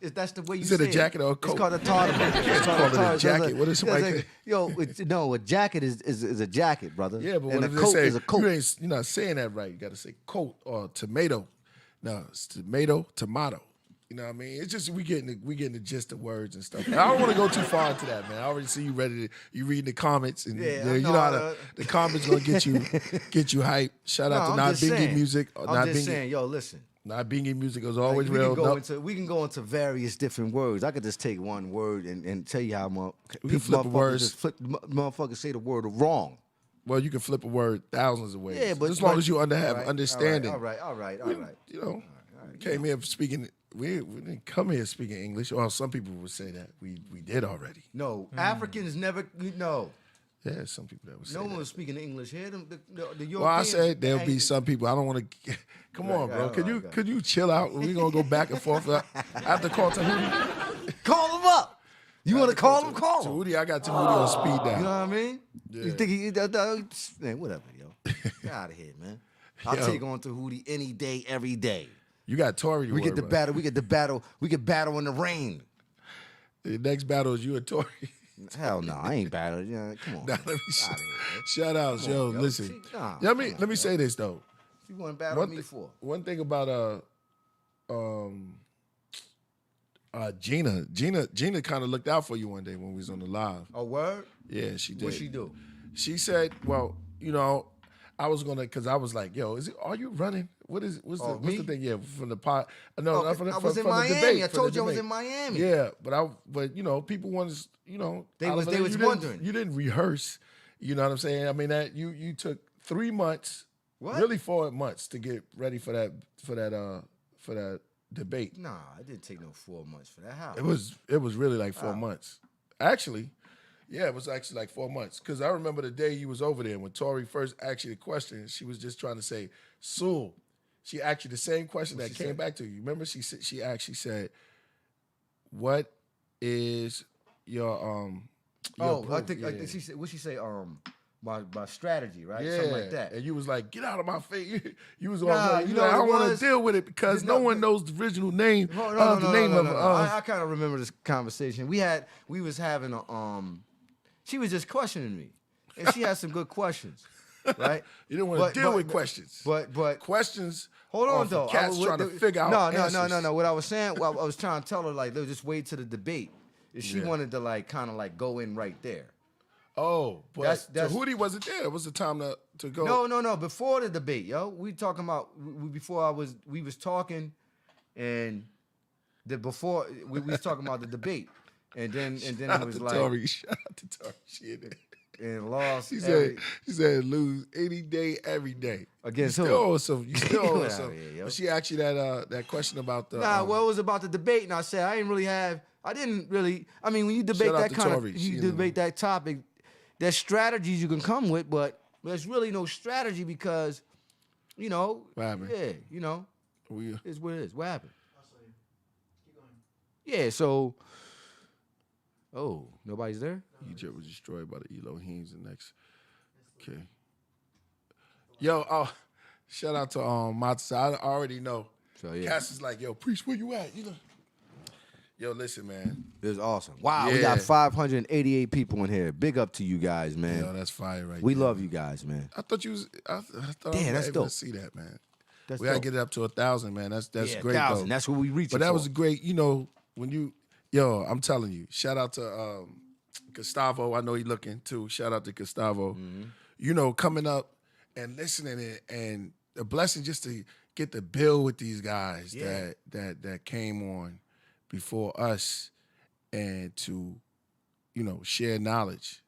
That's the way you say it. Is it a jacket or a coat? It's called a tartar. It's called a jacket. What is somebody? A jacket is a jacket, brother. Yeah, but and what a if they coat say is a coat. you're not saying that right? You got to say coat or tomato. No, it's tomato. You know what I mean? It's just we getting the gist of words and stuff. I don't want to go too far into that, man. I already see you reading the comments and you know how the comments gonna get you hyped. Shout out to Not Bingy Music. I'm just saying, yo, listen. Not Bingy Music is always we real. We can go into various different words. I could just take one word and tell you how we can flip words. Motherfuckers say the word wrong. Well, you can flip a word thousands of ways. Yeah, but as long as you have understanding. All right. You know, came here speaking. We didn't come here speaking English. Well, some people would say that we did already. No, Africans never. No. Yeah, some people that would say no one that. was speaking English here. The Europeans, well, I said there'll be some people. I don't want to. Come on, bro. Could you chill out? We're gonna go back and forth. I have to call Tahuti. Call him up. You want to call him? Call him. Tahuti, I got Tahuti on speed dial. You know what I mean? Yeah. You think man, whatever, yo. Get out of here, man. I'll take on Tahuti any day, every day. You got Tory. We get the battle. We get battle in the rain. The next battle is you and Tory. Hell no, I ain't battled. Yeah, come on. Nah, let me shout outs, yo. Listen, let me say this though. You want to battle me for? One thing about Gina kind of looked out for you one day when we was on the live. Oh, word? Yeah, she did. What'd she do? She said, well, you know, I was gonna, cause I was like, yo, are you running? What's the thing? Yeah, from the pot. No, not from the, I was in Miami. Debate, I told you I was in Miami. Yeah, but you know, people want to, you know, they was wondering. You didn't rehearse. You know what I'm saying? I mean, that you took 3 months, what? Really 4 months to get ready for that debate. Nah, I didn't take no 4 months for that. How? It was really like 4 months. Actually, yeah, it was actually like 4 months. Because I remember the day you was over there when Tori first asked you the question. She was just trying to say, Sue. She asked you the same question that came back to you. Remember, she said, "What is your I think she said. What she say? my strategy, right? Yeah, Something like that. and you was like, "Get out of my face!" You was Nah, all, you you know like, I what don't it want to was? deal with it because no one knows the original name. No, The name of. I kind of remember this conversation. We was having she was just questioning me, and she had some good questions, right? You didn't want to deal with questions. But questions. hold are on for though. Cats trying to figure out. No. What I was saying, I was trying to tell her like, just wait to the debate. She Yeah. wanted to like kind of like go in right there. Oh, but That's Tahuti wasn't there. It was the time to go. No. Before the debate, yo, we talking about we was talking, and before we was talking about the debate, and then it was like Shout out to Tori. She in there. and lost. She said lose any day, every day. Against you who? Still owe us some. You still owe Get us out some. here, yo. But she asked you that question about the. Well, it was about the debate, and I said I didn't really. I mean, when you debate Shout out that to kind Tori. of, She you in the- debate that topic, there's strategies you can come with, but there's really no strategy because, What happened? yeah, We, it's what it is. What happened? Yeah, so, nobody's there? Egypt was destroyed by the Elohims the next. Okay. Yo, shout out to Matza. I already know. So, yeah. Cass is like, yo, priest, where you at? Yo, listen, man. It was awesome. Wow, we got Yeah. 588 people in here. Big up to you guys, man. Yo, that's fire right We there. love you guys, man. I thought you was. I thought Damn, I that's was able dope. to see that, man. That's we gotta dope. get it up to 1,000, man. That's Yeah, great, 1,000. though. That's what we reach. But that was a great, when you, I'm telling you, shout out to Gustavo. I know he looking too. Shout out to Gustavo. Coming up and listening and a blessing just to get to build with these guys that came on before us and to, share knowledge.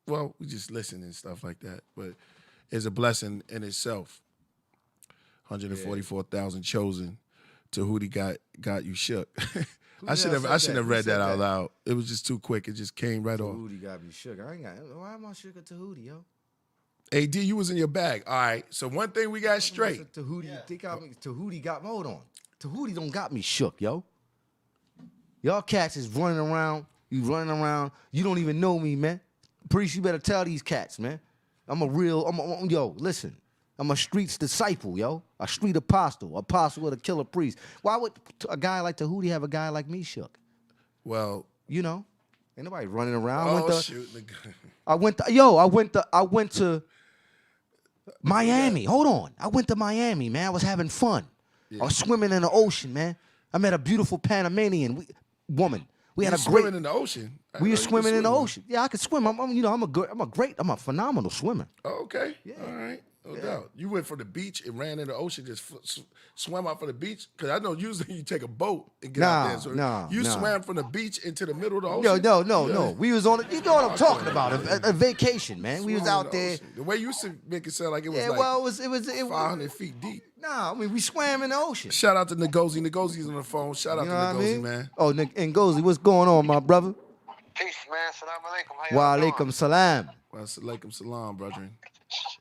Well, we just listen and stuff like that, but it's a blessing in itself. 144,000 chosen. Tahuti got you shook. I should have read that out loud. It was just too quick. It just came right off. Tahuti got me shook. Why am I shook at Tahuti, yo? AD, you was in your bag. All right. So one thing we got straight. Tahuti got me. Hold on. Tahuti don't got me shook, yo. Y'all cats is running around. You running around. You don't even know me, man. Priest, you better tell these cats, man. Listen. I'm a street's disciple, yo. A street apostle of the killer priest. Why would a guy like Tahuti have a guy like me shook? Well, Ain't nobody running around. shoot. I went to Miami. Hold on. I went to Miami, man. I was having fun. I was swimming in the ocean, man. I met a beautiful Panamanian woman. We had a great swimming in the ocean. We were swimming in the ocean. Yeah, I could swim. I'm a phenomenal swimmer. Oh, okay. Yeah. All right. No doubt. You went for the beach and ran in the ocean, just swam out for the beach? Because I know usually you take a boat and get out there. So you swam from the beach into the middle of the ocean? No. We was on it. You know what I'm talking about? A vacation, man. We was out there. The way you used to make it sound like it was it was 500 feet deep. Nah, I mean, we swam in the ocean. Shout out to Ngozi. Ngozi's on the phone. Shout out to Ngozi, man. Oh, Ngozi, what's going on, my brother? Peace, man. Salam alaikum. How Wa y'all alaikum salam. Well, alaikum salam, brethren.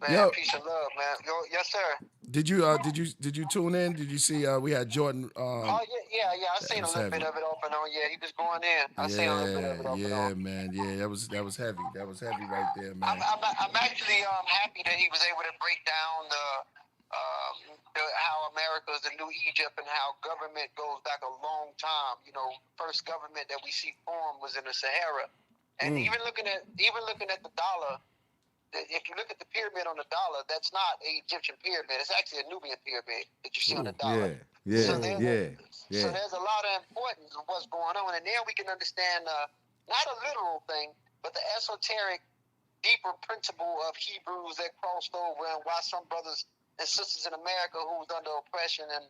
Man, peace and love, man. Yes, sir. Did you tune in? Did you see we had Jordan? Oh yeah. I seen a little bit of it off and on. Yeah, he was going in. I seen a little bit of it off and on. Man. Yeah, that was heavy. That was heavy right there, man. I'm actually happy that he was able to break down how America is the new Egypt and how government goes back a long time. First government that we see formed was in the Sahara, and even looking at the dollar. If you look at the pyramid on the dollar, that's not an Egyptian pyramid. It's actually a Nubian pyramid that you see on the dollar. So there's a lot of importance of what's going on. And then we can understand not a literal thing, but the esoteric, deeper principle of Hebrews that crossed over and why some brothers and sisters in America who's under oppression and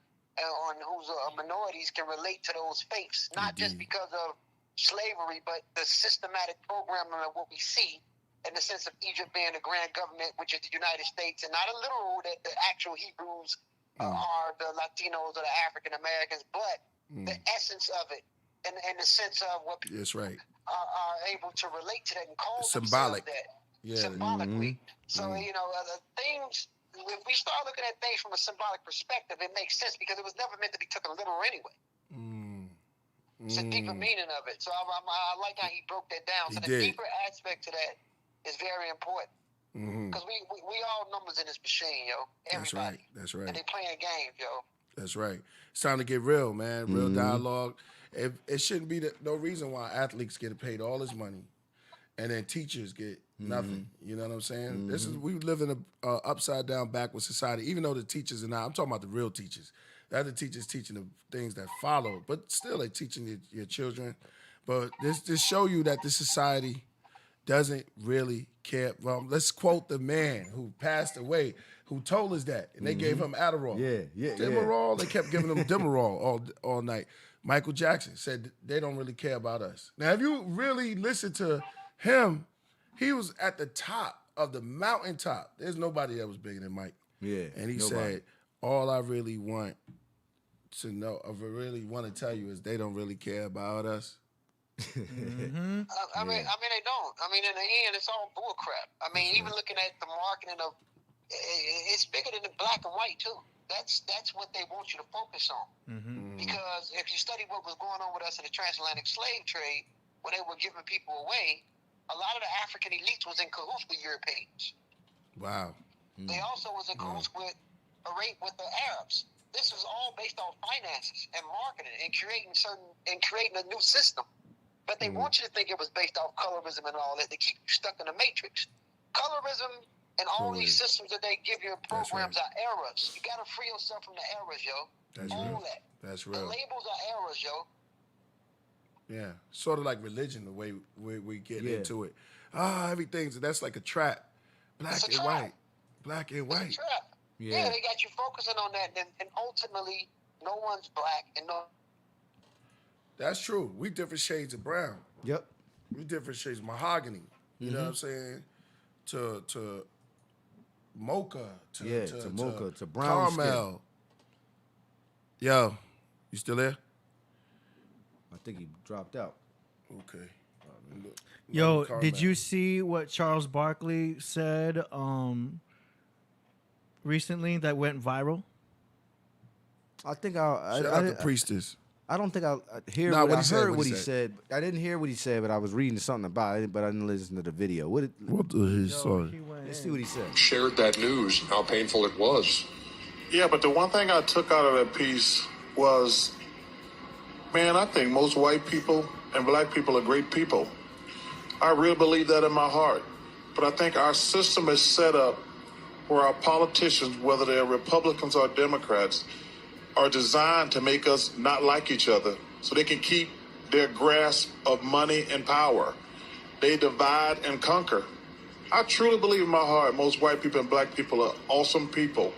who's minorities can relate to those faiths, not just because of slavery, but the systematic programming of what we see in the sense of Egypt being the grand government, which is the United States, and not a literal that the actual Hebrews are the Latinos or the African Americans, but the essence of it, and the sense of what people are able to relate to that and call symbolic. Themselves that symbolically. So the things. If we start looking at things from a symbolic perspective, it makes sense because it was never meant to be taken literal anyway. It's a deeper meaning of it. So I like how he broke that down. So the deeper aspect to that is very important. Because we all numbers in this machine, yo. Everybody. That's right. And they playing games, yo. That's right. It's time to get real, man. Real dialogue. It shouldn't be no reason why athletes get paid all this money, and then teachers get nothing. You know what I'm saying? This is we live in a upside down, backward society. Even though the teachers are not, I'm talking about the real teachers. The other teachers teaching the things that follow, but still they teaching your children. But this show you that this society doesn't really care. Well, let's quote the man who passed away, who told us that, and they gave him Adderall. Demerol. They kept giving him Demerol all night. Michael Jackson said they don't really care about us. Now, if you really listen to him, he was at the top of the mountaintop. There's nobody that was bigger than Mike. Yeah, and he said, all I really want to know, I really want to tell you is they don't really care about us. I mean, they don't. I mean, in the end, it's all bull crap. I mean, even looking at the marketing of, it's bigger than the black and white too. That's what they want you to focus on. Because if you study what was going on with us in the transatlantic slave trade, when they were giving people away, a lot of the African elites was in cahoots with Europeans. Wow. They also was in cahoots with the Arabs. This was all based on finances and marketing and creating a new system. But they want you to think it was based off colorism and all that to keep you stuck in the matrix. Colorism and all these systems that they give you in programs are errors. You got to free yourself from the errors, yo. That's all real. that. That's real. The labels are errors, yo. Yeah, sort of like religion, the way we get into it. That's like a trap. Black and white. Black and white. It's a trap. Yeah, they got you focusing on that, and ultimately, no one's black and no. That's true. We different shades of brown. Yep. We different shades of mahogany. You know what I'm saying? To mocha. To mocha. To brown caramel. skin. Yo, you still there? I think he dropped out. Okay. Yo, did you see what Charles Barkley said recently that went viral? I think Shout out the priestess. I don't think I hear Nah, what what he I heard said, what he said. I didn't hear what he said, but I was reading something about it, but I didn't listen to the video. What the sorry. Let's see what he said. Shared that news, how painful it was. Yeah, but the one thing I took out of that piece was, man, I think most white people and black people are great people. I really believe that in my heart. But I think our system is set up where our politicians, whether they're Republicans or Democrats, are designed to make us not like each other so they can keep their grasp of money and power. They divide and conquer. I truly believe in my heart most white people and black people are awesome people,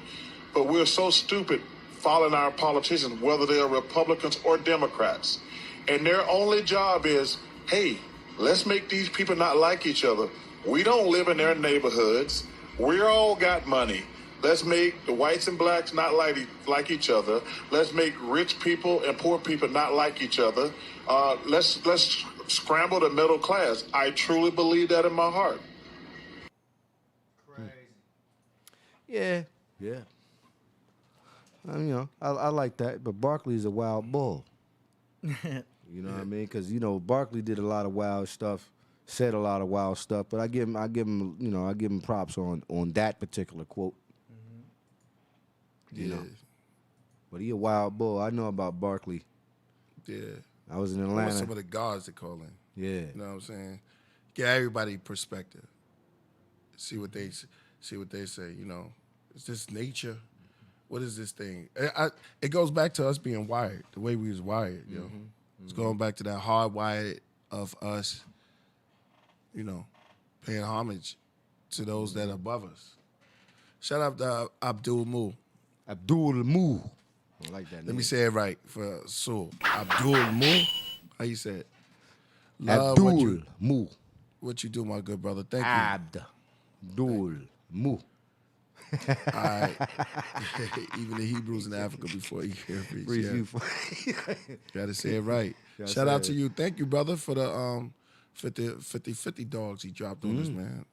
but we're so stupid following our politicians, whether they are Republicans or Democrats. And their only job is, hey, let's make these people not like each other. We don't live in their neighborhoods. We all got money. Let's make the whites and blacks not like each other. Let's make rich people and poor people not like each other. Let's scramble the middle class. I truly believe that in my heart. Crazy. Yeah. I like that, but Barkley's a wild bull. You know what I mean? Because Barkley did a lot of wild stuff, said a lot of wild stuff. But I give him props on that particular quote. You know, but he a wild bull. I know about Barkley. Yeah. I was in I Atlanta. want some of the guards to call in. Yeah. You know what I'm saying? Get everybody perspective. See what they say. Is this nature? What is this thing? It goes back to us being wired, the way we was wired, yo. It's going back to that hardwired of us, paying homage to those that are above us. Shout out to Abdul Mu. Abdul Mu. I like that name. Let me say it right for Sul. Abdul Mu. How you say it? Abdul Mu. What you do, my good brother? Thank you. Abdul Mu. All right. Even the Hebrews in Africa before you hear it. Gotta say it right. Shout out to you. Thank you, brother, for the 50 dogs he dropped on us, man.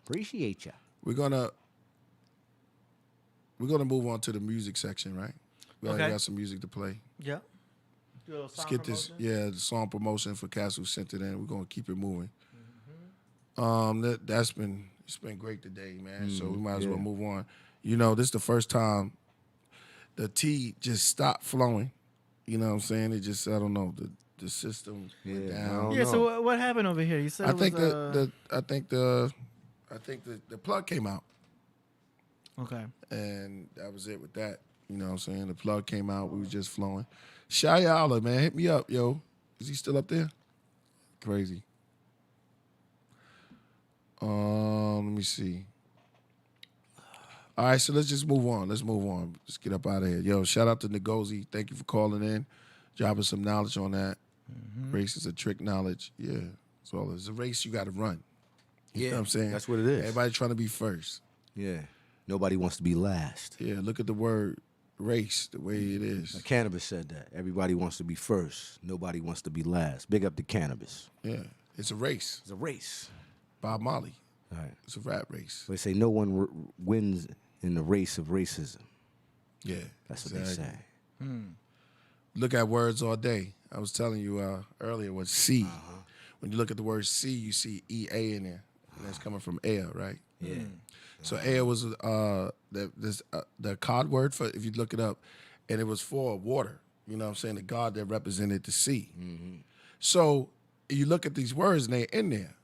Appreciate ya. We're gonna move on to the music section, right? We already got some music to play. Yeah. Let's get this, the song promotion for cats who sent it in. We're gonna keep it moving. That's been It's been great today, man. So we might as well move on. You know, this is the first time the tea just stopped flowing. You know what I'm saying? It just, I don't know, the system went down. Yeah. So what happened over here? You said I it think was, I think the plug came out, okay. and that was it with that. You know what I'm saying? The plug came out. We was just flowing. Shayala, man, hit me up, yo. Is he still up there? Crazy. Let me see. All right, so let's just move on. Let's move on. Let's get up out of here. Yo, shout out to Ngozi. Thank you for calling in, dropping some knowledge on that. Race is a trick knowledge. Yeah. So it's a race you got to run. You know what I'm saying? That's what it is. Everybody trying to be first. Yeah. Nobody wants to be last. Yeah, look at the word race, the way it is. Cannabis said that. Everybody wants to be first. Nobody wants to be last. Big up the cannabis. Yeah, it's a race. It's a race. Bob Marley. All right. It's a rap race. They say no one wins in the race of racism. Yeah, That's what they say. Look at words all day. I was telling you earlier what C. When you look at the word C, you see EA in there. And that's coming from air, right? Yeah. So air was the cod word for, if you look it up, and it was for water. You know what I'm saying? The god that represented the sea. So you look at these words and they're in there.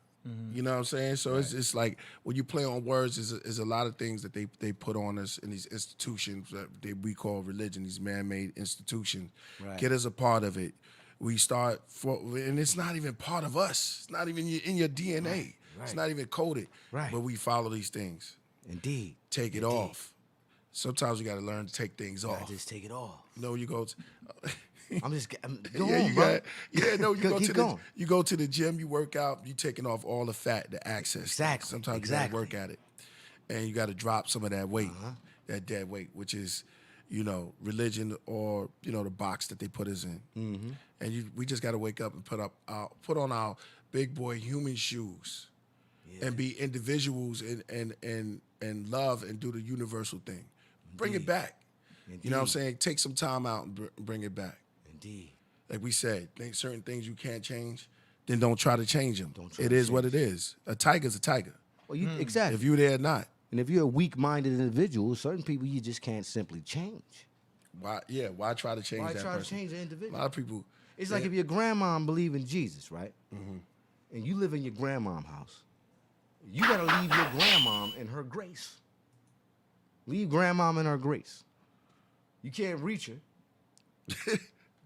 You know what I'm saying? So it's like when you play on words, is a lot of things that they put on us in these institutions that we call religion, these man-made institutions. Right. Get us a part of it. We start, and it's not even part of us. It's not even in your DNA. Right. It's not even coded. Right. But we follow these things. Indeed. Take it off. Sometimes you got to learn to take things off. Just take it off. You know, you go to... Go on, bro. You go to the gym, you work out, you taking off all the fat, the excess. Exactly. Sometimes you gotta work at it. And you gotta drop some of that weight, that dead weight, which is, you know, religion or, you know, the box that they put us in. And we just gotta wake up and put on our big boy human shoes and be individuals and love and do the universal thing. Bring it back. You know what I'm saying? Take some time out and bring it back. Indeed. Like we said, certain things you can't change, then don't try to change them. It is what it is. A tiger's a tiger. Well, exactly. If you're there or not. And if you're a weak-minded individual, certain people you just can't simply change. Why try to change that person? Why try to change an individual? A lot of people. It's like if your grandma believe in Jesus, right? And you live in your grandma's house, you got to leave your grandma in her grace. Leave grandma in her grace. You can't reach her.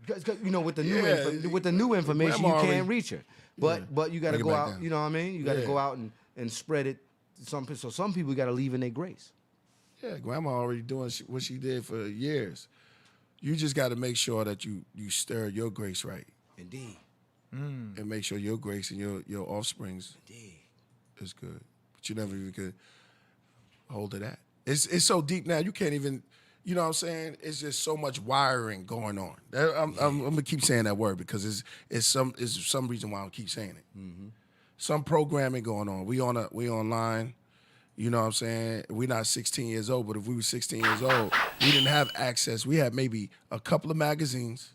Because, you know, with the new information, you can't reach her. But you got to go out. Down. You know what I mean? You got to go out and spread it. So some people got to leave in their grace. Yeah, grandma already doing what she did for years. You just got to make sure that you stir your grace right. Indeed. And make sure your grace and your offsprings Indeed. is good. But you never even could hold to that. It's so deep now. You can't even. You know what I'm saying? It's just so much wiring going on. I'm gonna keep saying that word because it's some reason why I keep saying it. Some programming going on. We online. You know what I'm saying? We're not 16 years old, but if we were 16 years old, we didn't have access. We had maybe a couple of magazines,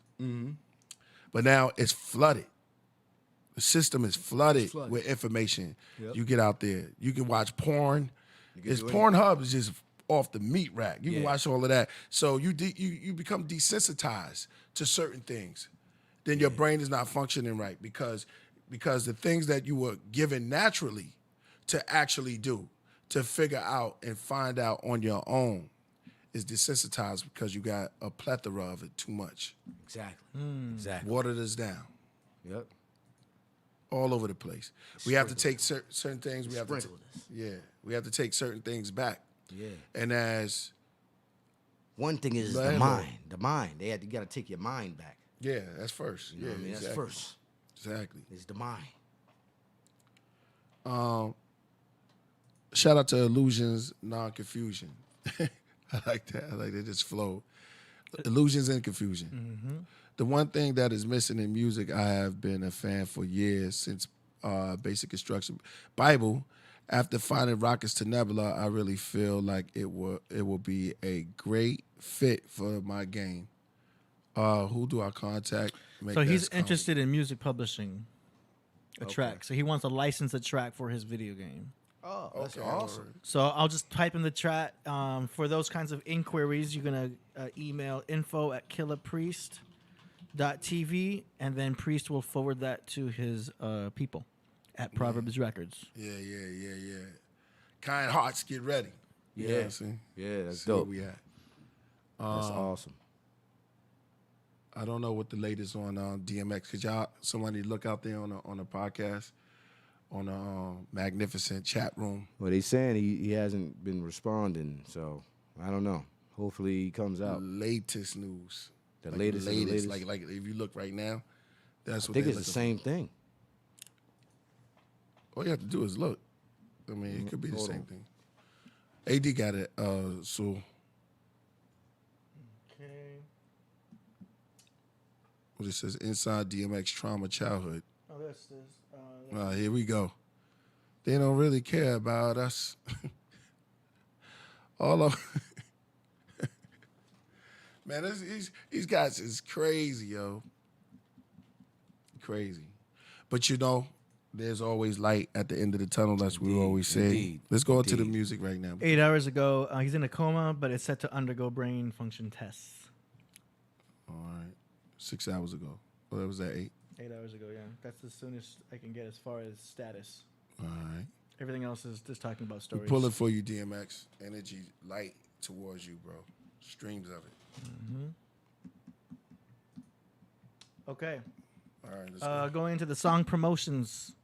but now it's flooded. The system is flooded with information. Yep. You get out there, you can watch porn. Pornhub is just off the meat rack. You can watch all of that. So you become desensitized to certain things. Then your brain is not functioning right because the things that you were given naturally to actually do, to figure out and find out on your own is desensitized because you got a plethora of it too much. Exactly. Exactly. Watered us down. Yep. All over the place. We have to take certain things. We have to take certain things back. Yeah. And as one thing is the mind. The mind. You got to take your mind back. Yeah, that's first. You know what I mean? Exactly. That's first. Exactly. It's the mind. Shout out to Illusions Non-Confusion. I like that. I like that. Just flow. Illusions and Confusion. The one thing that is missing in music, I have been a fan for years since Basic Instruction. Bible. After finding Rockets to Nebula, I really feel like it will be a great fit for my game. Who do I contact? So he's interested in music publishing a track. So he wants to license a track for his video game. Oh, that's Okay, awesome. So I'll just type in the chat. For those kinds of inquiries, you're going to email info@killahpriest.tv, and then Priest will forward that to his people at Proverbs Records. Yeah. Kind hearts, get ready. You know what I'm saying? Yeah, that's See where dope. we at. That's awesome. I don't know what the latest on DMX. Could somebody look out there on a podcast, on a magnificent chat room? Well, they saying he hasn't been responding, so I don't know. Hopefully he comes out. Latest news. The Like latest. Like if you look right now, that's I what think they're it's the looking same thing. for. All you have to do is look. I mean, it could be the Hold same on. thing. AD got it. So Okay. what it says, inside DMX trauma childhood. Oh, this is. Here we go. They don't really care about us. All of man, these guys is crazy, yo. Crazy. But there's always light at the end of the tunnel. That's what we always say. Indeed, Let's go into the indeed. music right now. 8 hours ago, he's in a coma, but it's set to undergo brain function tests. All right. 6 hours ago. Well, that was at 8. 8 hours ago, yeah. That's the soonest I can get as far as status. All right. Everything else is just talking about We stories. pull it for you, DMX. Energy, light towards you, bro. Streams of it. Okay. All right, let's go. Going into the song promotions.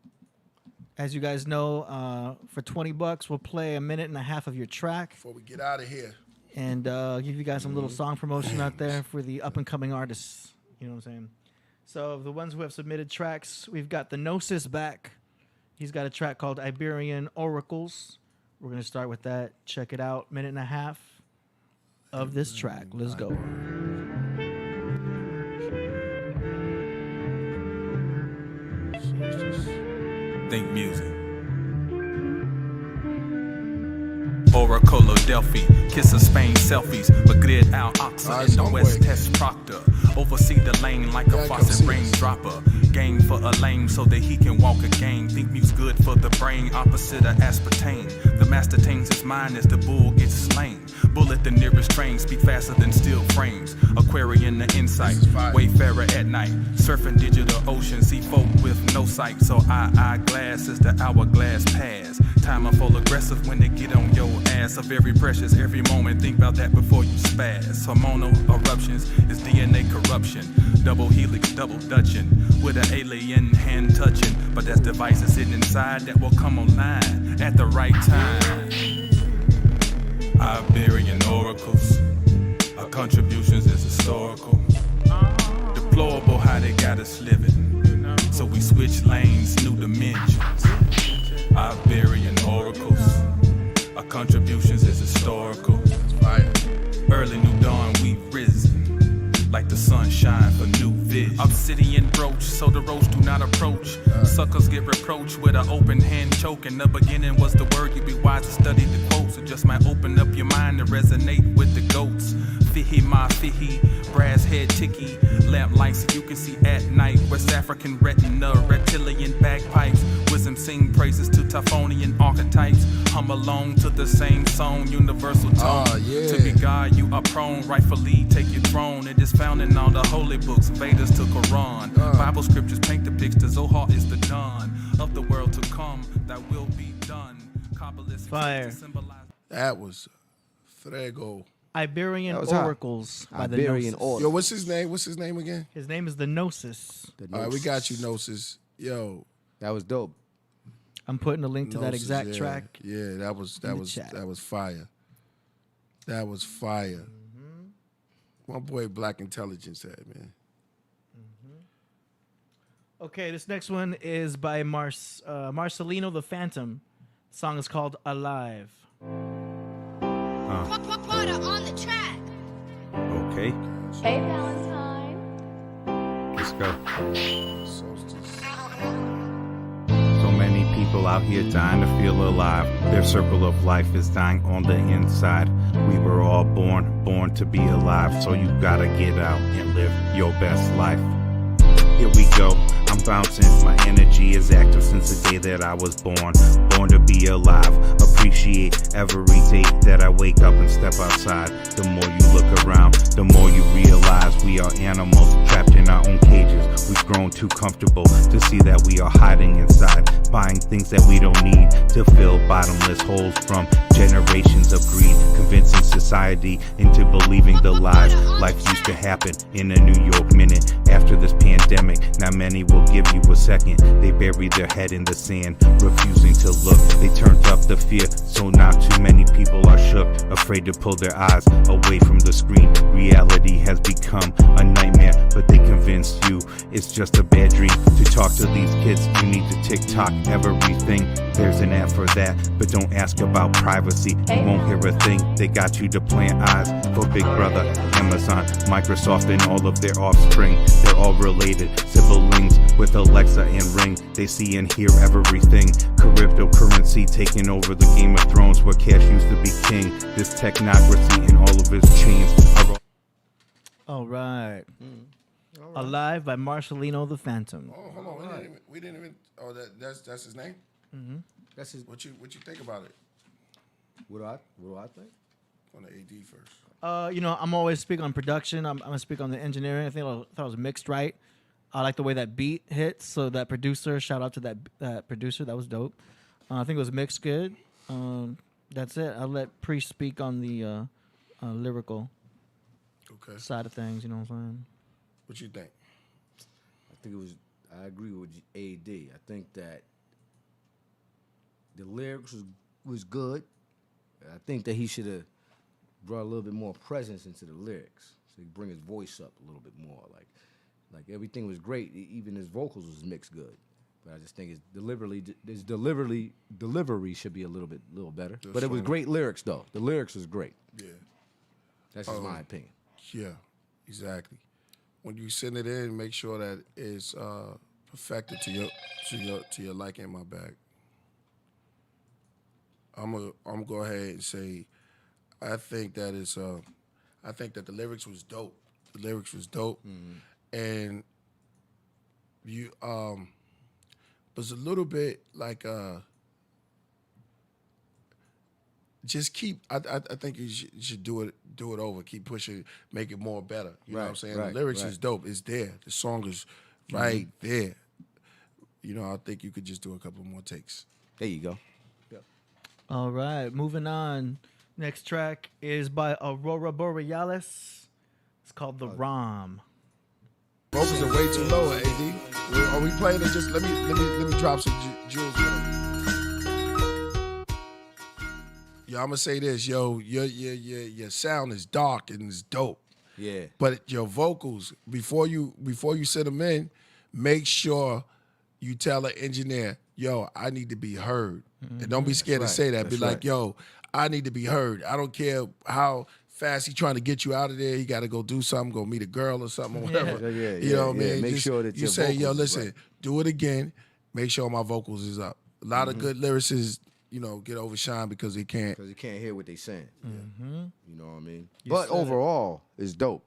As you guys know, for $20, we'll play a minute and a half of your track Before we get out of here. and give you guys some little song promotion out there for the up-and-coming artists. You know what I'm saying? So the ones who have submitted tracks, we've got the Gnosis back. He's got a track called Iberian Oracles. We're going to start with that. Check it out. Minute and a half of this track. Let's go. Think music. Oracle of Delphi, Kiss of Spain selfies, Madrid Al Aqsa in the West Test Proctor. Oversee the lane like a faucet raindropper. Game for a lame so that he can walk a game. Think music good for the brain, opposite of aspartame. The master tames his mind as the bull gets slain. Bullet the nearest train, speak faster than steel frames. Aquarian the insight, wayfarer at night. Surfing digital ocean, see folk with no sight. So eyeglass as the hourglass pass. Time full aggressive when they get on your ass. So very precious every moment, think about that before you spaz. Hormonal eruptions is DNA corruption. Double helix, double dutching. With an alien hand touching. But that's devices hidden inside that will come online at the right time. Iberian oracles, our contributions is historical. Deplorable how they got us living. So we switch lanes, new dimensions. Iberian oracles, our contributions is historical. Early new dawn, we risen. Like the sunshine for new vision. Obsidian brooch, so the roach do not approach. Suckers get reproached with an open hand choke. In the beginning was the word, you be wise to study the quotes. It just might open up your mind to resonate with the goats. Fihi ma fihi, brass head ticky. Lamp lights you can see at night. West African retina, reptilian bagpipes. Wisdom sing praises to Typhonian archetypes. Hum along to the same song, universal tone. To be God, you are prone, rightfully take your throne. It is found in all the holy books, Vedas to Quran. Bible scriptures paint the picture, Zohar is the dawn of the world to come, that will be done. Kabbalist Fire. That was Frego. Iberian That was hot. Oracles by the Iberian Gnosis. Oracles. Yo, what's his name? What's his name again? His name is the Gnosis. All right, we got you, Gnosis. Yo, That was dope. I'm putting a link to that Gnosis, exact yeah. track. Yeah, that was in the chat. fire. That was fire. My boy Black Intelligence had, man. Okay, this next one is by Marcelino the Phantom. The song is called Alive. Butter on the track. Okay, Hey, Valentine. let's go. So many people out here dying to feel alive. Their circle of life is dying on the inside. We were all born to be alive. So you gotta get out and live your best life. Here we go, I'm bouncing. My energy is active since the day that I was born. Born to be alive. Appreciate every day that I wake up and step outside. The more you look around, the more you realize we are animals trapped in our own cages. We've grown too comfortable to see that we are hiding inside, buying things that we don't need to fill bottomless holes from generations of greed, convincing society into believing the lies. Life used to happen in a New York minute. After this pandemic, now many will give you a second. They bury their head in the sand, refusing to look. They turned up the fear, so now too many people are shook, afraid to pull their eyes away from the screen. Reality has become a nightmare, but they convinced you it's just a bad dream. To talk to these kids, you need to TikTok everything. There's an app for that, but don't ask about privacy. You won't hear a thing. They got you to plant eyes for Big Brother, Amazon, Microsoft, and all of their offspring. They're all related, siblings with Alexa and Ring. They see and hear everything. Cryptocurrency taking over the Game of Thrones where cash used to be king. This technocracy and all of its chains are All right. Alive by Marcelino the Phantom. Oh, hold on. We didn't even. Oh, that's his name. Mm-hmm. That's his. What you think about it? What do I think? On the AD first. I'm always speaking on production. I'm gonna speak on the engineering. I thought it was mixed right. I like the way that beat hits. So that producer, shout out to that producer. That was dope. I think it was mixed good. That's it. I'll let Priest speak on the lyrical side of things. You know what I'm saying? What you think? I agree with AD. I think that the lyrics was good. I think that he should have brought a little bit more presence into the lyrics, so he bring his voice up a little bit more. Like everything was great, even his vocals was mixed good. But I just think his delivery should be a little better. But it was great lyrics though. The lyrics was great. Yeah, that's just my opinion. Yeah, exactly. When you send it in, make sure that it's perfected to your liking. My bag. I'm gonna go ahead and say, I think that the lyrics was dope. The lyrics was dope, and you was a little bit like just keep. I think you should do it over. Keep pushing, make it more better. You know what I'm saying? The lyrics is dope. It's there. The song is right there. I think you could just do a couple more takes. There you go. All right, moving on. Next track is by Aurora Borealis. It's called The Rom. Vocals are way too low, AD. Are we playing it? Just let me drop some jewels with it. Yo, I'm gonna say this, yo. Your sound is dark and it's dope. Yeah. But your vocals, before you send them in, make sure you tell the engineer, yo, I need to be heard. And don't be scared to say that. Be like, yo, I need to be heard. I don't care how fast he's trying to get you out of there. He got to go do something, go meet a girl or something or whatever. You know what I mean? Make sure that you say, yo, listen, do it again. Make sure my vocals is up. A lot of good lyricists, get overshined because they can't. Because you can't hear what they saying. You know what I mean? You but said overall, it's dope.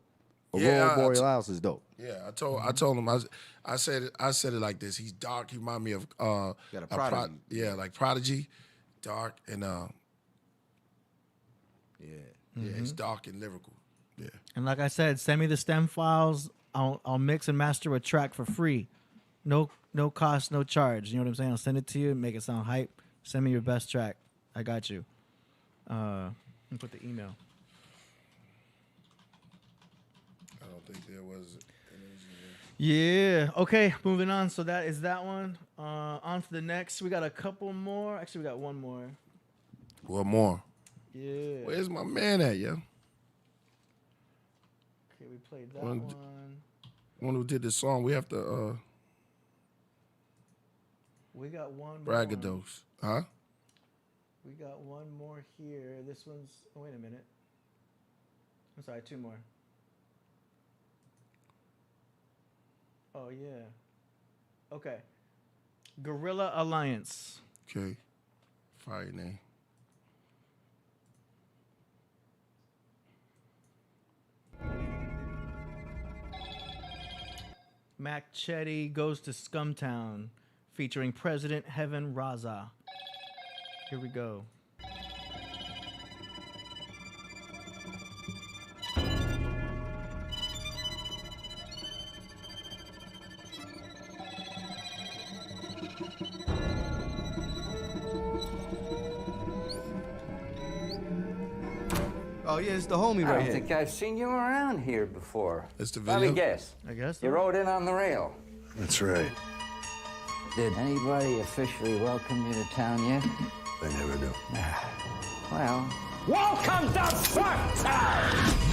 Aurora Borealis is dope. Yeah, I told him I said it like this. He's dark. He remind me of Got a Prodigy. like Prodigy, dark and it's dark and lyrical. Yeah. And like I said, send me the stem files. I'll mix and master a track for free. No cost, no charge. You know what I'm saying? I'll send it to you, make it sound hype. Send me your best track. I got you. Let me put the email. I don't think there was an Yeah. Okay, moving on. So that is that one. On to the next. We got a couple more. Actually, we got one more. One more. Yeah. Where's my man at, yo? Okay, we played that one. One who did the song. We have to We got one more. braggadose. Huh? We got one more here. This one's... Oh, wait a minute. I'm sorry, two more. Oh, yeah. Okay. Guerrilla Alliance. Okay. Fire name. Machete Goes to Scumtown, featuring President Heaven Raza. Here we go. Oh yeah, it's the homie I right don't here. think I've seen you around here before. It's the Let me video. guess. I guess. You rode in on the rail. That's right. Did anybody officially welcome you to town yet? They never do. Well, welcome to Fucktown!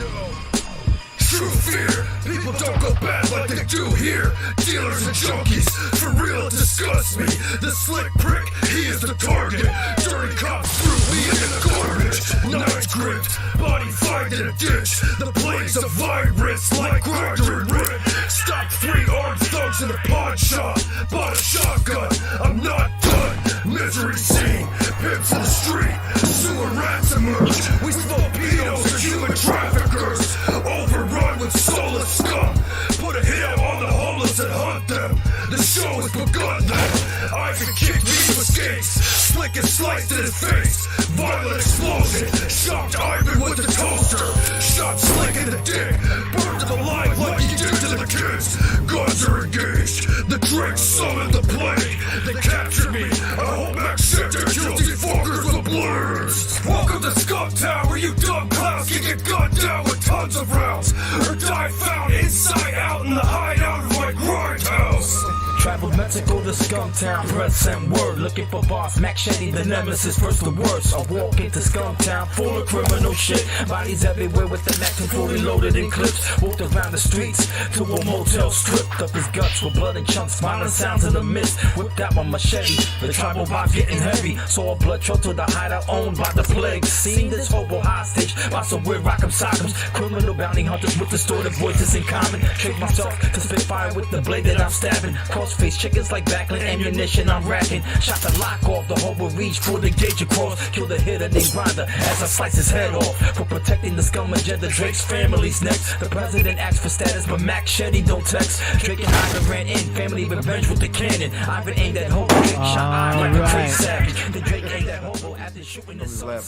True fear, people don't go bad like they do here. Dealers and junkies, for real disgust me. The slick prick, he is the target. Dirty cops threw me in the garbage. Night gripped, body fight in a ditch. The plagues of virus like Grinder and Rip. Stopped 3 armed thugs in a pawn shop. Bought a shotgun, I'm not done. Misery scene, pimps in the street. Sewer rats emerge. We smoke pedos and human traffickers. Overrun with soulless scum. Put a hit out on the homeless and hunt them. The show has begun then. Isaac kicked me with skates. Slick and sliced in his face. Violent explosion. Shocked Ivan with the toaster. Shot Slick in the dick. Burned to the light like he did to the kids. Guns are engaged. The drinks summoned the plague. They captured me. I hope Max set their guilty fuckers with blurs. Welcome to Scumtown where you dumb clowns can get gunned down with tons of rounds. Or die found inside out in the hideout of my grindhouse. Traveled Mexico to Scumtown, press and word. Looking for boss Machete, the nemesis, first the worst. I walk into Scumtown, full of criminal shit. Bodies everywhere with the Mac fully loaded in clips. Walked around the streets to a motel, stripped up his guts with blood and chunks. Violent sounds in the mist, whipped out my machete. The tribal vibe getting heavy. Saw a blood trail to the hideout owned by the plague. Seen this hobo hostage by some weird rock'em sock'ems. Criminal bounty hunters with distorted voices in common. Trick myself to spit fire with the blade that I'm stabbing. Crossface chickens like backlit ammunition I'm racking. Shot the lock off, the hobo reach for the gauge across. Killed a hitter named Grinder as I slice his head off. For protecting the scum agenda, Drake's family's next. The president asked for status, but Machete don't text. Drake and Ivan ran in, family revenge with the cannon. Ivan aimed at hobo, Drake shot Ivan like a crazy savage. Then Drake aimed at hobo after shooting his son.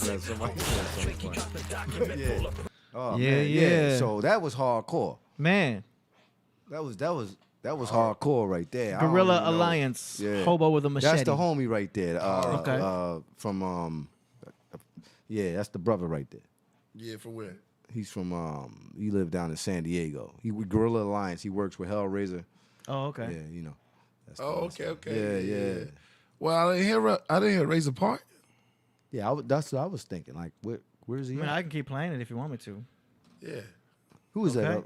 Drake, he dropped the document full of... Oh, Yeah, man, yeah. So that was hardcore. Man, That was hardcore right there. I don't Guerrilla even know. Alliance, Yeah. Hobo with a machete. That's the homie right there. Okay. From yeah, that's the brother right there. Yeah, for where? He's from he lived down in San Diego. He with Guerrilla Alliance. He works with Hellraiser. Oh, okay. Yeah, you know. That's Oh, the- okay. Yeah. Well, I didn't hear Razor Park. Yeah, that's what I was thinking. Like, where's I he mean, at? I can keep playing it if you want me to. Yeah. Who is that?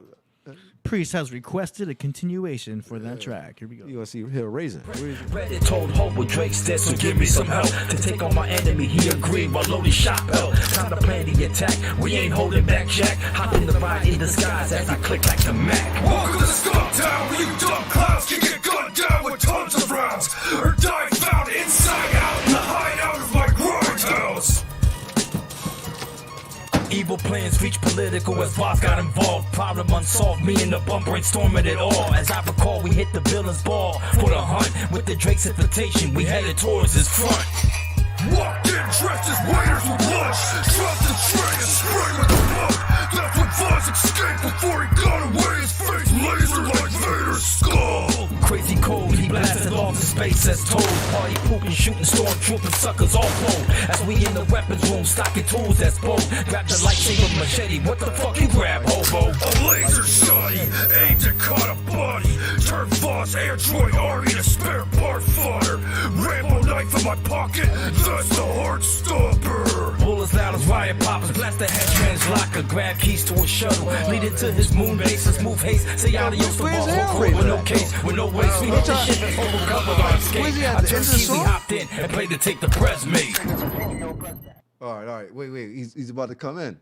Okay. Priest has requested a continuation for that track. Here we go. You gonna see Hellraiser? Reddit told Hobo Drake's dead, so give me some help to take on my enemy. He agreed while loading shot belt. Time to plan the attack. We ain't holding back, Jack. Hop in the ride in disguise as I click like the Mac. Welcome to Scumtown where you dumb clowns can get gunned down with tons of rounds. Or die found inside out in the hideout of my grindhouse. Evil plans reach political as boss got involved. Problem unsolved, me and the bum brainstorming it all. As I recall, we hit the villain's ball for the hunt. With the Drake's invitation, we headed towards his front. Walked in dressed as waiters with lunch. Dropped the tray and sprayed with the blunt. That's when Voss escaped before he got away. His face laser like Vader's skull. Crazy cold, he blasted off to space as told. Party pooping, shooting, stormtrooping suckers all cold. As we in the weapons room, stocking tools that's bold. Grab the lightsaber machete, what the fuck you grab, hobo? A laser shotty aimed at caught a body. Turned Voss android army to spare part fodder. Rambo knife in my pocket, that's the heart stopper. Bullets loud as riot poppers, blast the head translocker. Grab keys to a shuttle, lead it to his moon base. Let's move haste, say adios to Where's ball Hellraiser with no at? case, with no waste. We hit the ship and hobo covered our escape. Where's he at? I The turned end of the key, we song? hopped in and played to take the press mate. All right. Wait. He's about to come in.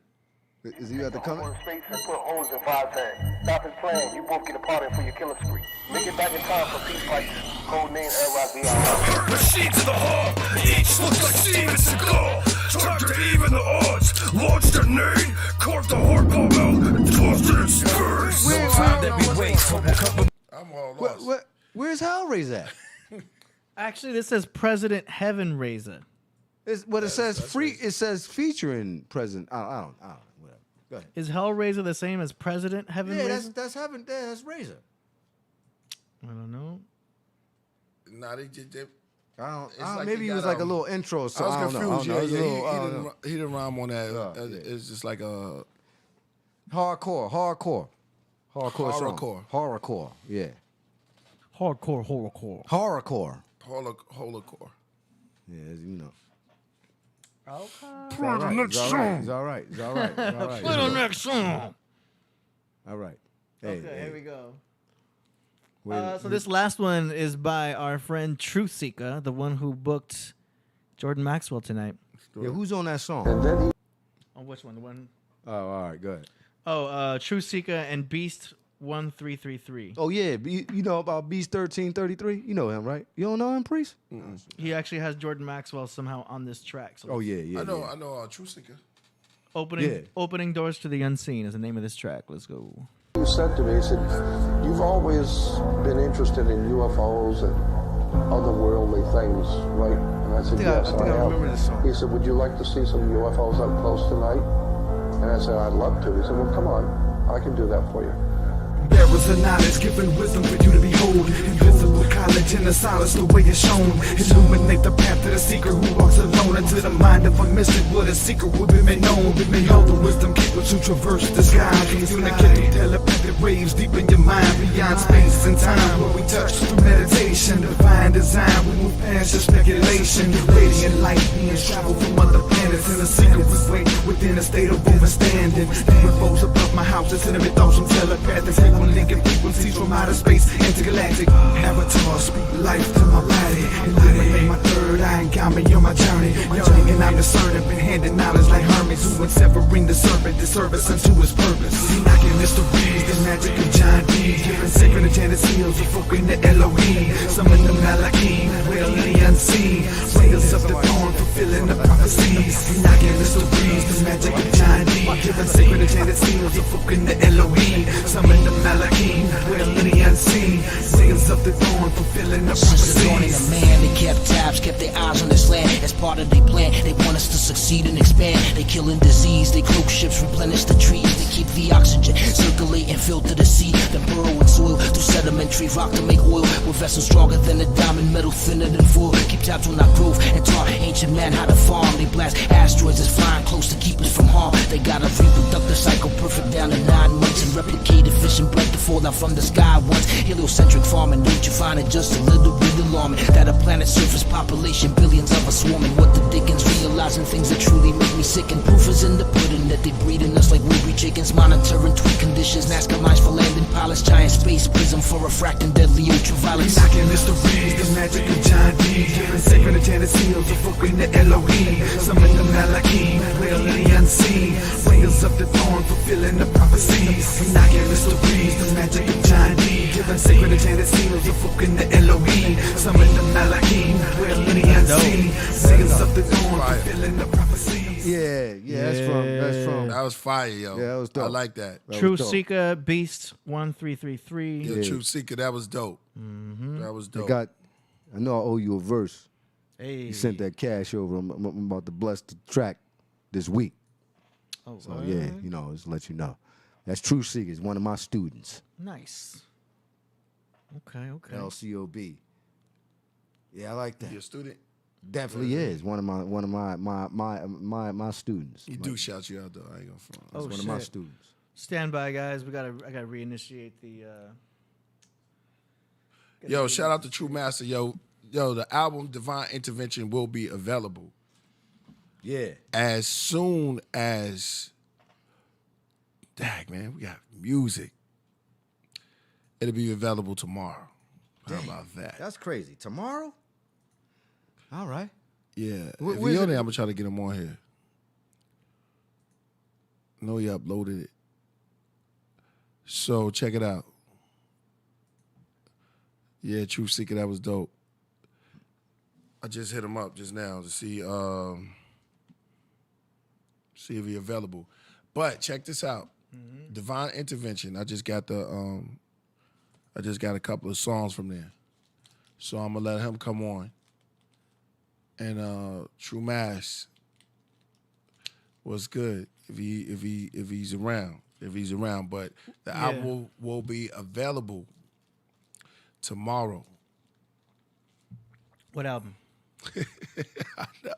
Is he about to come in? Space and put holes in 510. Stop his plan. You both get a part in for your killer spree. Make it back in time for peace fights. Code name LYV. Hurt machine to the hub. Each looks like Steven Seagal. Time to even the odds. Launched a nade. Carved the heart bomb out. And tossed it in spurs. No time that we waste, hobo cover. I'm all Where's Hellraiser at? Actually, this says President Heaven Raiser. It says it says featuring President. I don't. Whatever. Go ahead. Is Hellraiser the same as President Heaven Yeah, Raiser? that's Heaven. That's Razor. I don't know. Nah, they just. Maybe it was like a little intro. So I was confused. Yeah, he didn't rhyme on that. It's just like a hardcore song. Horrorcore. Yeah. Horrorcore. Horrorcore. Holocore. Yeah, as you know. Okay. Play the next song. It's all right. Play the next song. All right. Okay, here we go. So this last one is by our friend Truth Seeker, the one who booked Jordan Maxwell tonight. Yeah, who's on that song? On which one? The one? Oh, all right, go ahead. Oh, Truth Seeker and Beast 1333. Oh yeah, you know about Beast 1333? You know him, right? You don't know him, Priest? He actually has Jordan Maxwell somehow on this track. So yeah. I know. Truth Seeker. Opening Doors to the Unseen is the name of this track. Let's go. He said to me, he said, you've always been interested in UFOs and otherworldly things, right? And I said, yes, I have. Remember this song. He said, would you like to see some UFOs up close tonight? And I said, I'd love to. He said, well, come on, I can do that for you. There is a knowledge given wisdom for you to behold. Invisible college in the silence, the way it's shown. Illuminate the path to the seeker who walks alone. Into the mind of a mystic, what a secret would be made known. Behold the wisdom keeper to traverse the sky. Communicating telepathic waves deep in your mind, beyond space and time. Where we touch through meditation, divine design. We move past your speculation. Radiant light being traveled from other planets. In a secret we wait within a state of overstanding. UFOs above my house, it's enemy thoughts from telepathic. Linking frequencies from outer space, intergalactic. Avatar, speak life to my body. Illuminate my third eye and guide me on my journey. Yearning and I'm discerning, been handing knowledge like Hermes. Who went severing the serpent, the service unto his purpose. Knocking mysteries, the magic of John D. Giving sacred enchanted seals, evoking the Elohim. Summon the Malachim, well in the unseen. Rails of the dawn, fulfilling the prophecies. Knocking mysteries, the magic of John D. Giving sacred enchanted seals, evoking the Elohim. Summon the Malachim, well in the unseen. Rails of the dawn, fulfilling the prophecies. Since the dawning of man, they kept tabs, kept their eyes on this land. As part of their plan, they want us to succeed and expand. They killing disease, they cloak ships, replenish the trees. They keep the oxygen circulating, filter the sea. Then burrow in soil through sedimentary rock to make oil. With vessels stronger than a diamond, metal thinner than foil. Keep tabs on our growth and taught ancient man how to farm. They blast asteroids that's flying close to keep us from harm. They got a reproductive cycle perfect down to 9 months. And replicated fish and bread to fall down from the sky once. Heliocentric farming, don't you find it just a little bit alarming? That a planet's surface population, billions of us swarming. What the dickens, realizing things that truly make me sick. And proof is in the pudding that they breeding us like weary chickens. Monitoring tweet conditions, NASCAR lines for landing pilots. Giant space prism for refracting deadly ultraviolence. Knocking mysteries, the magic of John D. Giving sacred enchanted seals, evoking the Elohim. Summon the Malachim, well in the unseen. Rails of the dawn, fulfilling the prophecies. Knocking mysteries, the magic of John D. Giving sacred enchanted seals, evoking the Elohim. Summon the Malachim, well in the unseen. Rails of the dawn, fulfilling the prophecies. Yeah, that's from. That was fire, yo. Yeah, that was dope. I like that. Truth Seeker, Beast 1333. Yeah, Truth Seeker, that was dope. That was dope. I know I owe you a verse. Hey. You sent that cash over. I'm about to bless the track this week. Oh, so yeah, just to let you know. That's True Seekers, one of my students. Nice. Okay. LCOB. Yeah, I like that. Your student? Definitely is one of my students. He do shout you out though. I ain't gonna front. That's one of my students. Stand by, guys. I gotta reinitiate the. Yo, shout out to True Master. Yo, the album Divine Intervention will be available. Yeah. As soon as. Dang, man, we got music. It'll be available tomorrow. How about that? That's crazy. Tomorrow? All right. Yeah. If he on there, I'm going to try to get him on here. No, he uploaded it. So, check it out. Yeah, Truth Seeker, that was dope. I just hit him up just now to see if he's available. But check this out. Divine Intervention. I just got a couple of songs from there. So I'm gonna let him come on. And True Mass was good if he's around. But the album will be available tomorrow. What album? I know.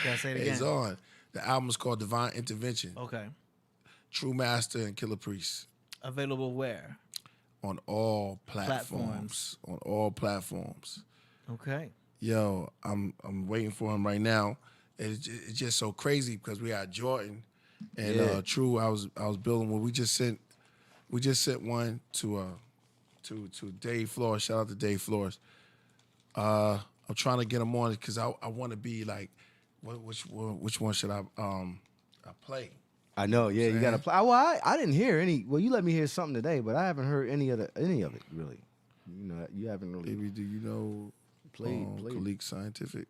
Gotta say it again. It's on. The album is called Divine Intervention. Okay. True Master and Killah Priest. Available where? On all platforms. On all platforms. Okay. Yo, I'm waiting for him right now. It's just so crazy because we got Jordan and True. I was building one. We just sent one to Dave Flores. Shout out to Dave Flores. I'm trying to get him on because I want to be like, which one should I play? I know, yeah, you gotta play. Well, I didn't hear any. Well, you let me hear something today, but I haven't heard any of it really. You know, you haven't really. Maybe do you know Colleague Scientific?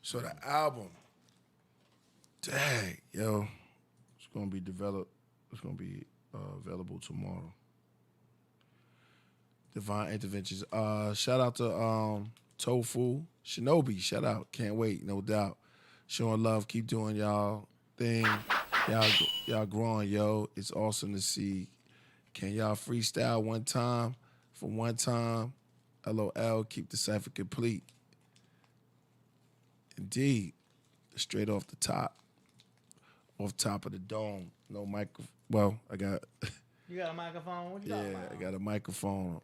So the album, dang, yo, it's gonna be developed. It's gonna be available tomorrow. Divine Interventions. Shout out to Tofu Shinobi. Shout out. Can't wait. No doubt. Showing love. Keep doing y'all thing. Y'all growing, yo. It's awesome to see. Can y'all freestyle one time? For one time. LOL. Keep the cipher complete. Indeed. Straight off the top. Off top of the dome. No micro. Well, I got. You got a microphone? What you got? I got a microphone.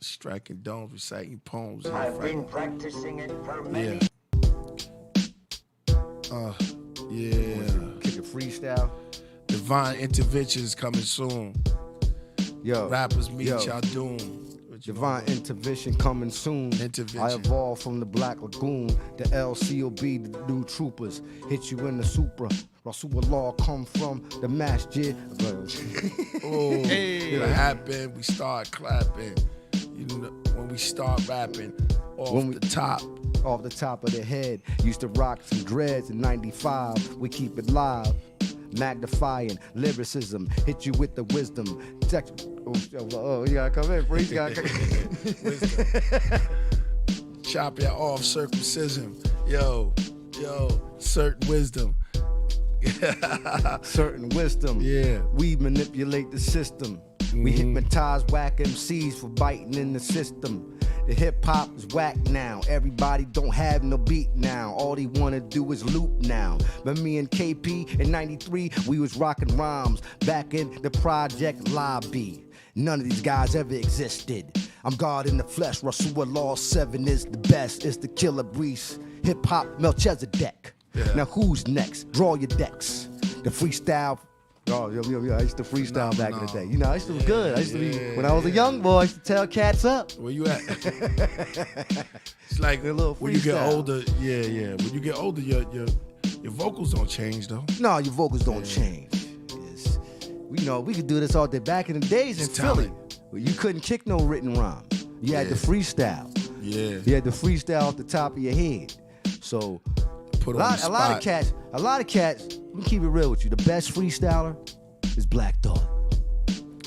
Striking domes, reciting poems. I've been practicing it for many. Kick a freestyle. Divine Interventions coming soon. Yo, rappers meet y'all doom. Divine Intervention coming soon. I evolved from the Black Lagoon. The LCOB, the new troopers. Hit you in the Supra. Rasulullah come from the masjid. What happened? We start clapping. You know, when we start rapping off the top. Off the top of the head. Used to rock some dreads in 95. We keep it live. Magnifying lyricism. Hit you with the wisdom. You gotta come in, Breeze. Wisdom. Chop ya off, circumcision. Yo, certain wisdom. Certain wisdom. Yeah. We manipulate the system. We hypnotize whack MCs for biting in the system. The hip hop is whack now. Everybody don't have no beat now. All they wanna do is loop now. But me and KP in 93, we was rocking rhymes back in the project lobby. None of these guys ever existed. I'm God in the flesh. Rasulullah 7 is the best. It's the Killah Breeze. Hip hop Melchizedek. Yeah. Now who's next? Draw your decks. The freestyle. Oh, yo, I used to freestyle back in the day. You know, I used to be good. I used to be, when I was a young boy, I used to tell cats up. Where you at? It's like when you get older, when you get older, your vocals don't change, though. No, your vocals don't change. We know we could do this all day. Back in the days in Philly, you couldn't kick no written rhyme. You had to freestyle. Yeah. You had to freestyle off the top of your head. So a lot of cats, let me keep it real with you. The best freestyler is Black Thought.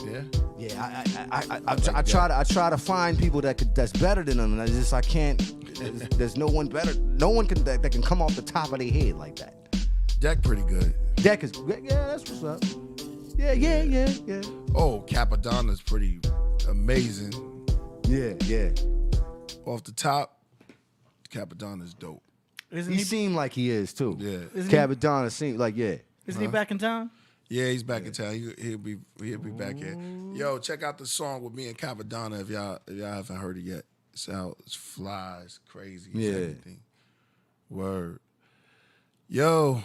Yeah. Yeah, I try to find people that's better than them. And I can't. There's no one better. No one that can come off the top of their head like that. Deck pretty good. Deck is that's what's up. Yeah. Oh, Capadonna's pretty amazing. Yeah. Off the top, Capadonna's dope. Isn't he seemed like he is too. Yeah. Capadonna seemed like Isn't he back in town? Yeah, he's back in town. He'll be back here. Yo, check out the song with me and Capadonna if y'all haven't heard it yet. It's out. It's flies, crazy. It's everything. Word. Yo.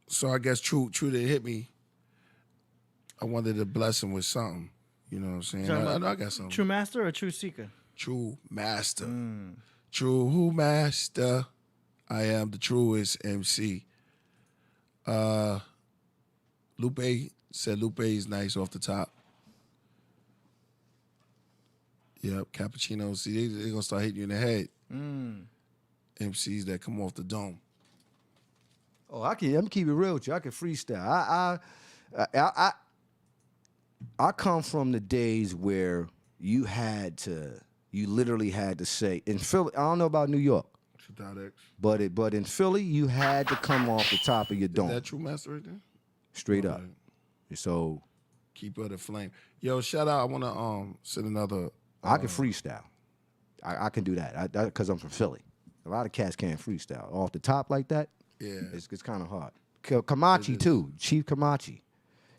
So I guess True that hit me. I wanted to bless him with something. You know what I'm saying? I know I got something. True Master or True Seeker? True Master. True Master. I am the truest MC. Lupe said Lupe is nice off the top. Yep, Cappuccino. See, they're going to start hitting you in the head. MCs that come off the dome. Oh, I'm keep it real with you. I can freestyle. I come from the days where you had to you literally had to say in Philly. I don't know about New York, but in Philly, you had to come off the top of your dome. Is that True Master right there? Straight up. So keep her the flame. Yo, shout out. I want to send another. I can freestyle. I can do that because I'm from Philly. A lot of cats can't freestyle off the top like that. Yeah, it's kind of hard. Kamachi too, Chief Kamachi.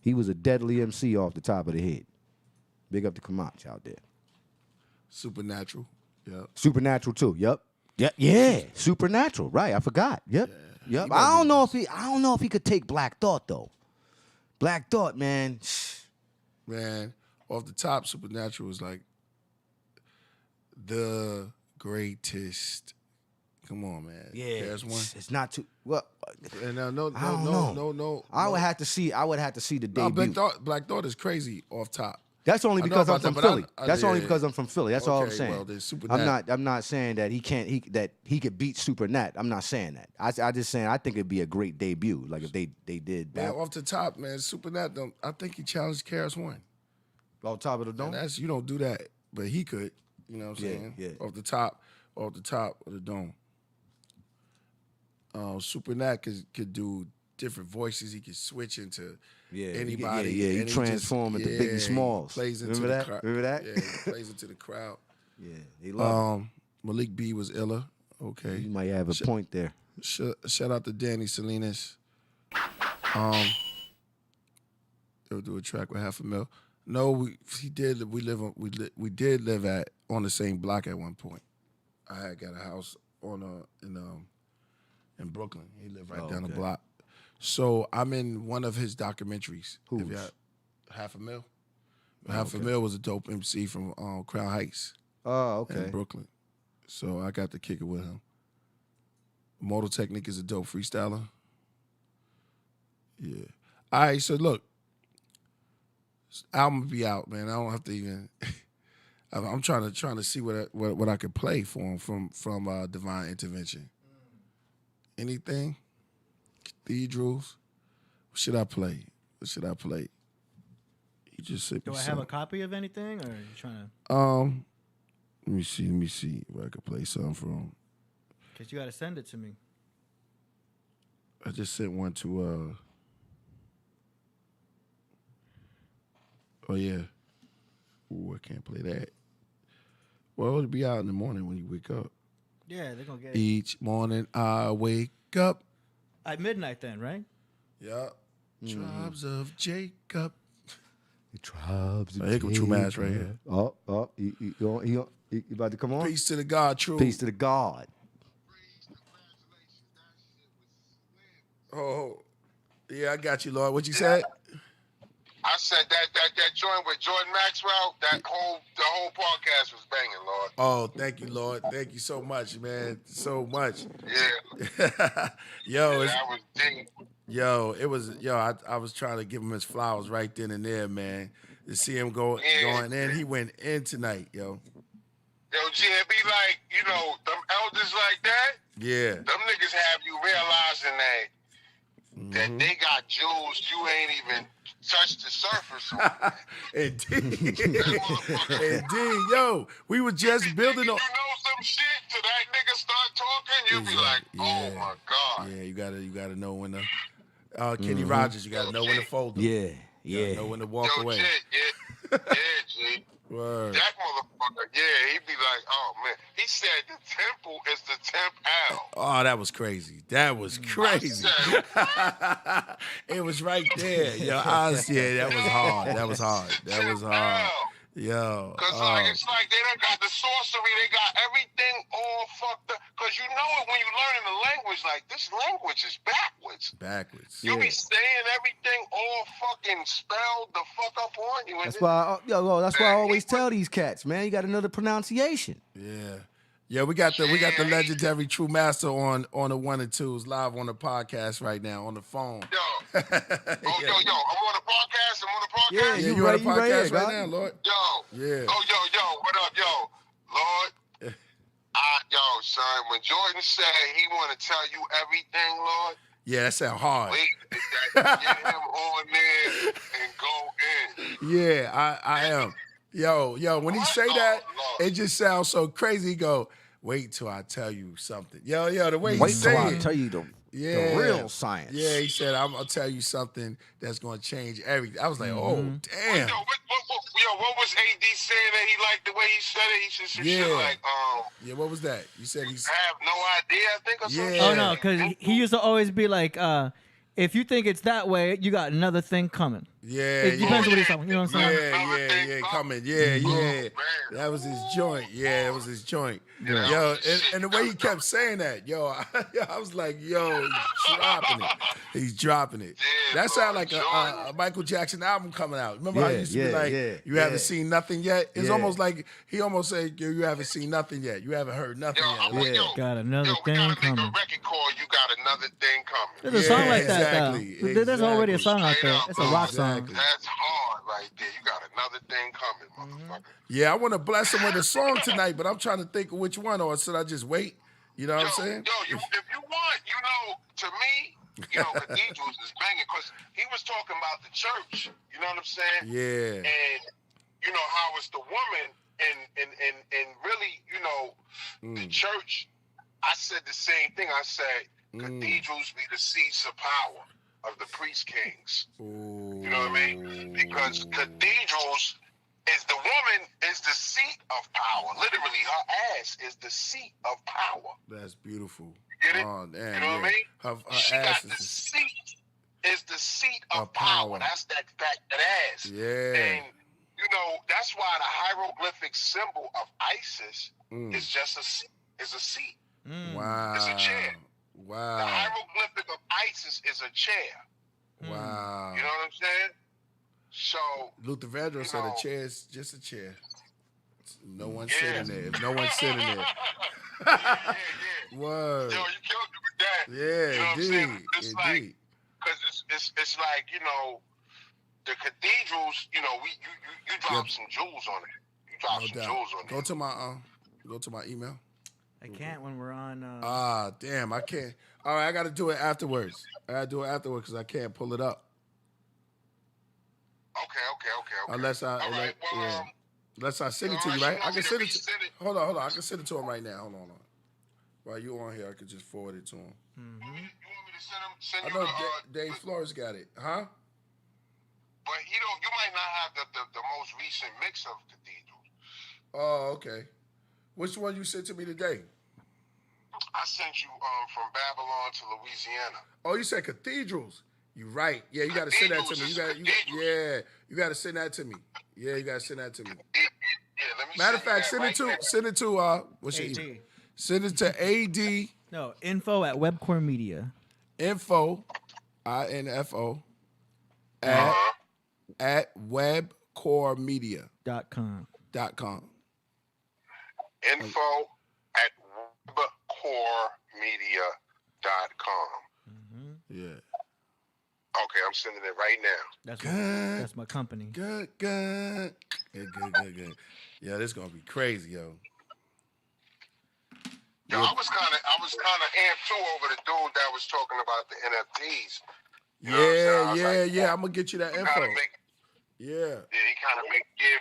He was a deadly MC off the top of the head. Big up to Kamachi out there. Supernatural. Yep. Supernatural too. Yep. Yeah. Supernatural. Right. I forgot. Yep. Yeah. Yep. I don't know if he could take Black Thought though. Black Thought, man. Man, off the top, Supernatural is like the greatest. Come on, man. Yeah. There's one. It's not too well. No. I would have to see the debut. Black Thought is crazy off top. That's only because I'm from Philly. That's only yeah. because I'm from Philly. That's all I'm saying. Well, there's Supernat. I'm not saying that he could beat Supernat. I'm not saying that. I just saying I think it'd be a great debut. Like if they did Man, that. off the top, man, Supernat. I think he challenged KRS One. Off top of the dome. And you don't do that, but he could. You know what I'm saying? Yeah. Off the top of the dome. Supernat could do different voices. He could switch into anybody. Yeah. He transformed into Biggie Smalls. Plays into Remember the that? Remember that? Yeah, he plays into the crowd. Yeah, they love Malik B was illa. Okay, you might have a point there. Shout out to Danny Salinas. They'll do a track with $500,000. No, we did live on the same block at one point. I had got a house in Brooklyn. He lived right down the block. So I'm in one of his documentaries. Who's? $500,000. $500,000 was a dope MC from Crown Heights. Oh, okay. In Brooklyn. So I got to kick it with him. Mortal Technique is a dope freestyler. Yeah. All right, so look. This album will be out, man. I don't have to even I'm trying to see what I could play for him from Divine Intervention. Anything? Cathedrals? What should I play? You just said. Do I have a copy of anything, or are you trying to? Let me see where I could play something from. Because you got to send it to me. I just sent one to. Oh yeah. Ooh, I can't play that. Well, it'll be out in the morning when you wake up. Yeah, they're gonna get it. Each morning I wake up. At midnight then, right? Yeah. Tribes of Jacob. The tribes of Jacob. Here come True Mass right here. You about to come on? Peace to the God, True. Peace to the God. Oh, yeah, I got you, Lord. What you said? I said that joint with Jordan Maxwell, the whole podcast was banging, Lord. Oh, thank you, Lord. Thank you so much, man. So much. Yeah. That was deep. I was trying to give him his flowers right then and there, man. To see him going in. He went in tonight, yo. Yo, G, it be like, them elders like that. Yeah. Them niggas have you realizing that they got jewels you ain't even touched the surface on. Indeed. Indeed. Yo, we were just building on. You know some shit till that nigga start talking, you'll be like, oh my God. Yeah, you gotta know when to Kenny Rogers, you gotta know when to fold them. Yeah. You gotta know when to walk away. Yeah, G. Word. That motherfucker, he be like, oh man. He said the temple is the temp L. Oh, that was crazy. That was crazy. It was right there. Yo, that was hard. That was hard. Yo. Because it's like they done got the sorcery, they got everything all fucked up. Because you know it when you learning the language, like this language is backwards. You be saying everything all fucking spelled the fuck up on you. That's why I always tell these cats, man, you got another pronunciation. Yeah. Yeah, we got the legendary True Master on the 1 and 2s live on the podcast right now on the phone. Yo, I'm on the podcast. Yeah, you on the podcast right now, Lord. Yo, yeah. Yo, what up, yo, Lord? Son, when Jordan said he want to tell you everything, Lord. Yeah, that sound hard. Get him on there and go in. Yeah, I am. Yo, when he say that, it just sounds so crazy. He go, wait till I tell you something. Yo, the way he Wait till say I it. tell you the real science. Yeah, he said, I'm gonna tell you something that's gonna change everything. I was like, oh damn. What was AD saying that he liked the way he said it? He said some shit like, yeah, what was that? You said he's I have no idea, I think, or something. Oh no, because he used to always be like, if you think it's that way, you got another thing coming. Yeah, it depends on what he's talking. You know what I'm saying? Yeah, coming. Yeah. That was his joint. Yeah, it was his joint. Yeah. Yo, and the way he kept saying that, I was like, yo, he's dropping it. He's dropping it. That sounded like a Michael Jackson album coming out. Remember how he used to be like, you haven't seen nothing yet? It's almost like he almost said, you haven't seen nothing yet. You haven't heard nothing yet. Got another thing coming. Record call, you got another thing coming. There's a song like that. Exactly. There's already a song out there. It's a rock song. That's hard right there. You got another thing coming, motherfucker. Yeah, I want to bless him with a song tonight, but I'm trying to think of which one, or should I just wait? You know what I'm saying? If you want, to me, Cathedrals is banging, because he was talking about the church, you know what I'm saying? Yeah. And, how it's the woman, and really, the church, I said the same thing. I said, cathedrals be the seats of power of the priest kings. You know what I mean? Because cathedrals the woman is the seat of power. Literally, her ass is the seat of power. That's beautiful. Get it? Oh, damn, you know what I mean? Her she ass got the seat. Is the seat of power. That's that ass. Yeah. And that's why the hieroglyphic symbol of Isis is just a seat. Is a seat. Wow. It's a chair. Wow. The hieroglyphic of Isis is a chair. Wow. You know what I'm saying? So Luther Vandross said a chair is just a chair. No one sitting there. If no one's sitting there. Word. Yo, you killed me with that. Yeah, indeed. It's like, because it's like, the cathedrals, you drop some jewels on it. You drop some jewels on it. Go to my email. I can't when we're on. Damn, I can't. All right, I got to do it afterwards. Because I can't pull it up. Okay. Unless I send it to you, right? I can send it to. Hold on. I can send it to him right now. Hold on. While you on here, I could just forward it to him. You want me to send I know Dave Flores got it, huh? But you might not have the most recent mix of cathedrals. Oh, okay. Which one you sent to me today? I sent you from Babylon to Louisiana. Oh, you said cathedrals. You right. Yeah, you got to send that to me. You got to send that to me. Yeah, you got to send that to me. Let me Matter of fact, send it to what's your email? Send it to AD. No, info at Webcore Media. Info, INFO at webcoremedia.com. Info at webcoremedia.com. Yeah. Okay, I'm sending it right now. That's my company. Good. Yeah, good. Yeah, this gonna be crazy, yo. Yo, I was kind of amped too over the dude that was talking about the NFTs. Yeah. I'm gonna get you that info. Yeah, he kind of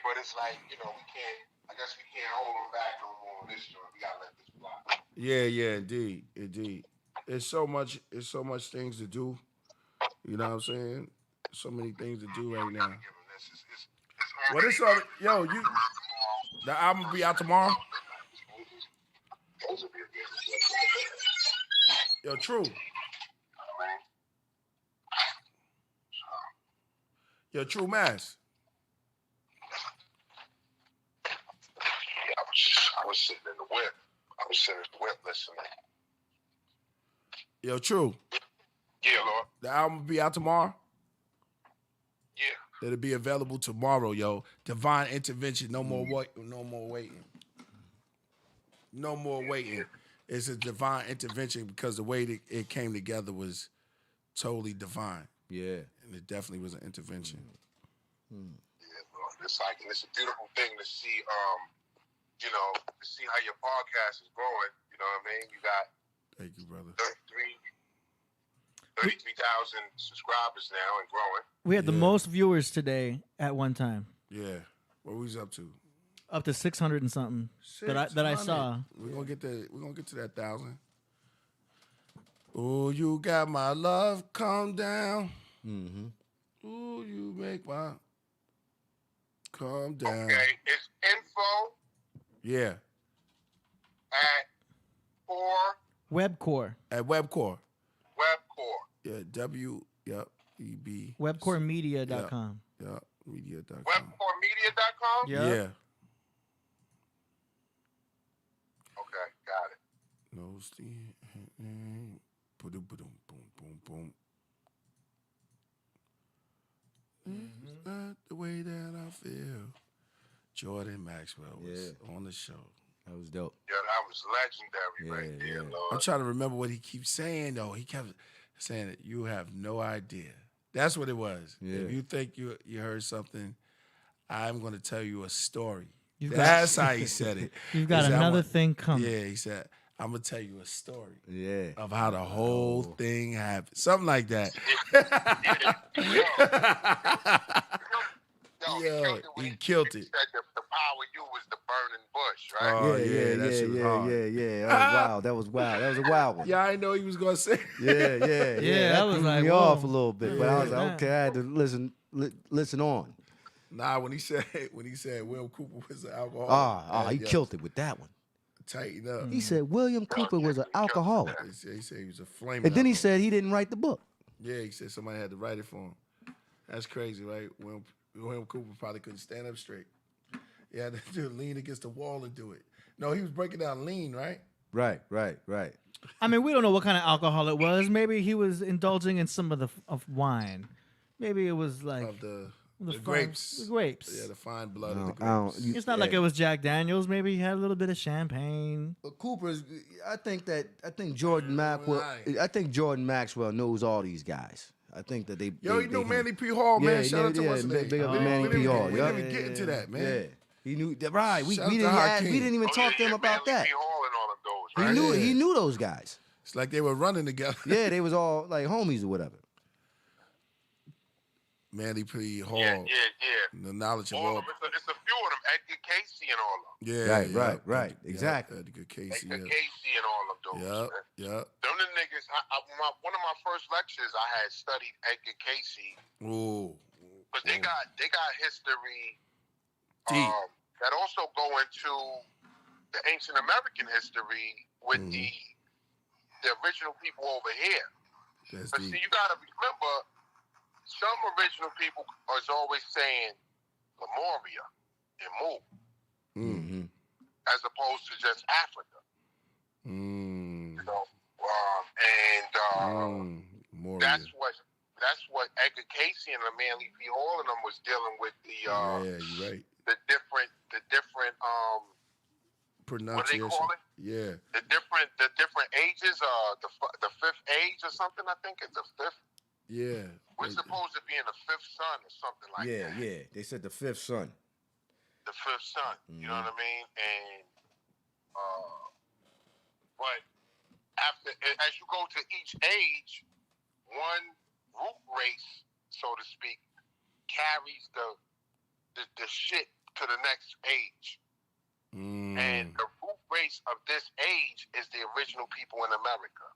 but it's like we can't. I guess we can't hold him back no more on this joint. We gotta let this fly. Yeah, indeed. It's so much things to do. You know what I'm saying? So many things to do right now. What is up? Yo, the album will be out tomorrow? Yo, true. Yo, True Mass. I was sitting in the whip. Listening. Yo, True. Yeah, Lord. The album will be out tomorrow? Yeah. It'll be available tomorrow, yo. Divine Intervention. No more waiting. No more waiting. It's a divine intervention because the way that it came together was totally divine. Yeah. And it definitely was an intervention. Yeah, Lord. It's a beautiful thing to see, to see how your podcast is growing. You know what I mean? You got Thank you, brother. 33,000 subscribers now and growing. We had the most viewers today at one time. Yeah. What we was up to? Up to 600 and something that I saw. We're gonna get to that 1,000. Oh, you got my love, calm down. Mm-hmm. Oh, you make my calm down. Okay, it's info Yeah. at Webcore. At Webcore. Webcore. Yeah, EB. Webcoremedia.com. Yeah, media.com. Webcoremedia.com? Yep. Yeah. Okay, got it. No steam. Boom, boom, boom, boom. It's not the way that I feel. Jordan Maxwell was on the show. That was dope. Yeah, that was legendary right there, Lord. I'm trying to remember what he keeps saying, though. He kept saying that you have no idea. That's what it was. Yeah. If you think you heard something, I'm going to tell you a story. You've That's got- how he said it. You've got He said, another thing coming. Yeah, he said, I'm going to tell you a story. Yeah. Of how the whole thing happened. Something like that. He killed it. He said the power you was the burning bush, right? Oh, yeah, that shit was hard. That was wild. That was a wild one. Yeah, I didn't know he was going to say Yeah. that was threw like, me whoa. off a little bit, but I was Yeah. like, okay, I had to listen on. Nah, when he said Will Cooper was an alcoholic. He killed it with that one. Tighten up. He said William Cooper was an alcoholic. He said he was a flaming. And then he alcoholic. said he didn't write the book. Yeah, he said somebody had to write it for him. That's crazy, right? William Cooper probably couldn't stand up straight. He had to lean against the wall and do it. No, he was breaking down lean, right? Right. I mean, we don't know what kind of alcohol it was. Maybe he was indulging in some of wine. Maybe it was like Of the fine- grapes. The grapes. Yeah, the fine blood of the I grapes. don't- It's not like it was Jack Daniels. Maybe he had a little bit of champagne. But Cooper's. I think Jordan Maxwell. I think Jordan Maxwell knows all these guys. I think that they. Yo, he knew Manny P. Hall, man. Shout out to what's his name. Big up to We Manny didn't P. Hall. even- We didn't even get into that, man. Yeah, he knew that. Right. We Shout out to didn't. Hakeem. We didn't even talk to him about that. Hall and all of those, He right? knew. He knew those guys. It's like they were running together. Yeah, they was all like homies or whatever. Manny P. Hall. Yeah. The knowledge of All all. of them. It's a few of them. Edgar Casey and all of them. Yeah. Right. Exactly. Edgar Casey. Edgar Casey and all of those. man. Yep. Them the niggas. One of my first lectures, I had studied Edgar Casey, Ooh. but they got history Deep. that also go into the ancient American history with the original people over here. That's But deep. see, you gotta remember, some original people is always saying Lemuria and Mu, Mm-hmm. as opposed to just Africa. Mm. You know, More. that's what Edgar Casey and the Manly P. Hall and them was dealing with Yeah, you're right. the different Pronunciation. what do they call it? Yeah. The different ages. The fifth age or something. I think it's the fifth. Yeah. We're supposed to be in the fifth son or something like that. Yeah. They said the fifth son. The fifth son. You know what I mean? And but after, as you go to each age, one root race, so to speak, carries the shit to the next age. And the root race of this age is the original people in America.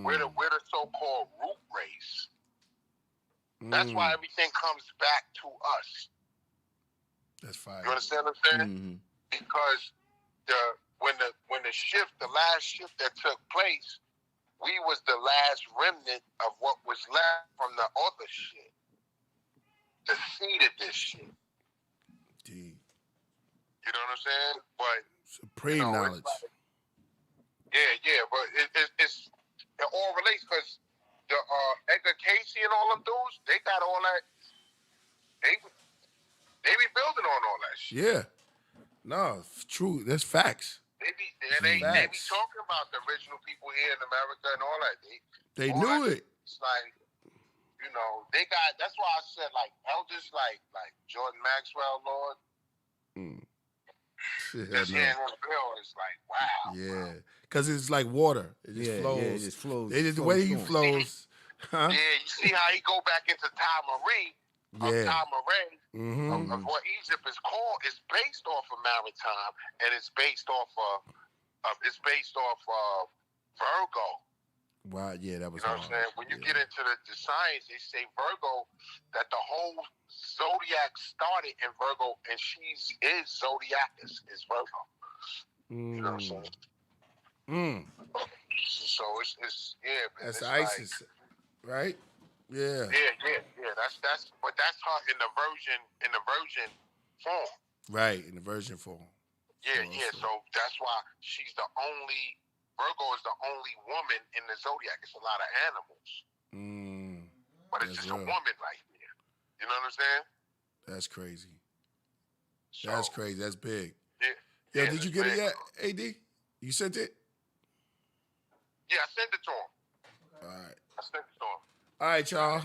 We're the so-called root race. That's why everything comes back to us. That's fine. You understand what I'm saying? Because when the shift, the last shift that took place, we was the last remnant of what was left from the other shit. The seed of this shit. D. You know what I'm saying? But Supreme knowledge. But it all relates because the Edgar Casey and all of those, they got all that. They be building on all that shit. Yeah. No, true. That's facts. They be talking about the original people here in America and all that. They all knew that, it. It's like, you know, they got. That's why I said like elders like Jordan Maxwell, Lord. Just hearing him build is like wow. Yeah, because it's like water. It just flows. Yeah, it just flows. It is the way he flows. Huh? Yeah, you see how he go back into Tom Marie. Yeah. Tom Marie. of what Egypt is called is based off of maritime, and it's based off of Virgo. Wow, yeah, that was You know what I'm saying? When you get into the science, they say Virgo, that the whole zodiac started in Virgo, and is Zodiacus, is Virgo. You know what I'm saying? So it's yeah, man. That's it's ISIS, right? Yeah. Yeah. That's but that's her in the version form. Right, in the version form. Yeah. So that's why she's the only Virgo is the only woman in the zodiac. It's a lot of animals, but it's just a woman right there. You know what I'm saying? That's crazy. So, That's crazy. That's big. Yeah. Yo, did you get it yet, AD? You sent it? Yeah, I sent it to him. All right. I sent it to him. All right, y'all.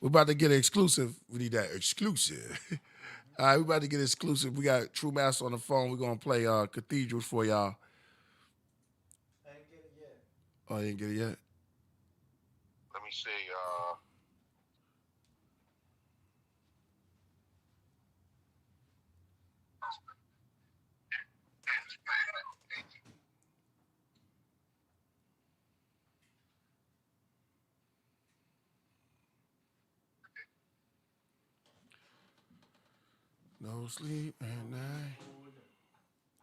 We're about to get an exclusive. We need that exclusive. All right, we're about to get exclusive. We got True Master on the phone. We're going to play Cathedrals for y'all. I didn't get it yet. Oh, you didn't get it yet? Let me see. No sleep at night.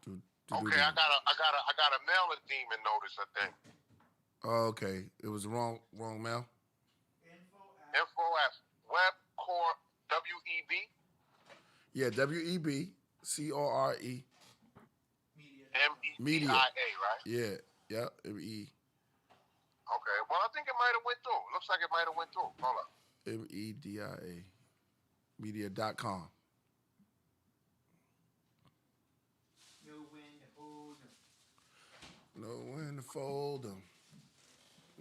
Okay, I got a mailing demon notice, I think. Oh, okay. It was the wrong mail. Info at Webcore WEB. Yeah, WEBCORE. MEDIA, right? Yeah, ME. Okay, well, I think it might have went through. Looks like it might have went through. Hold up. MEDIA. Media.com. Know when to fold them.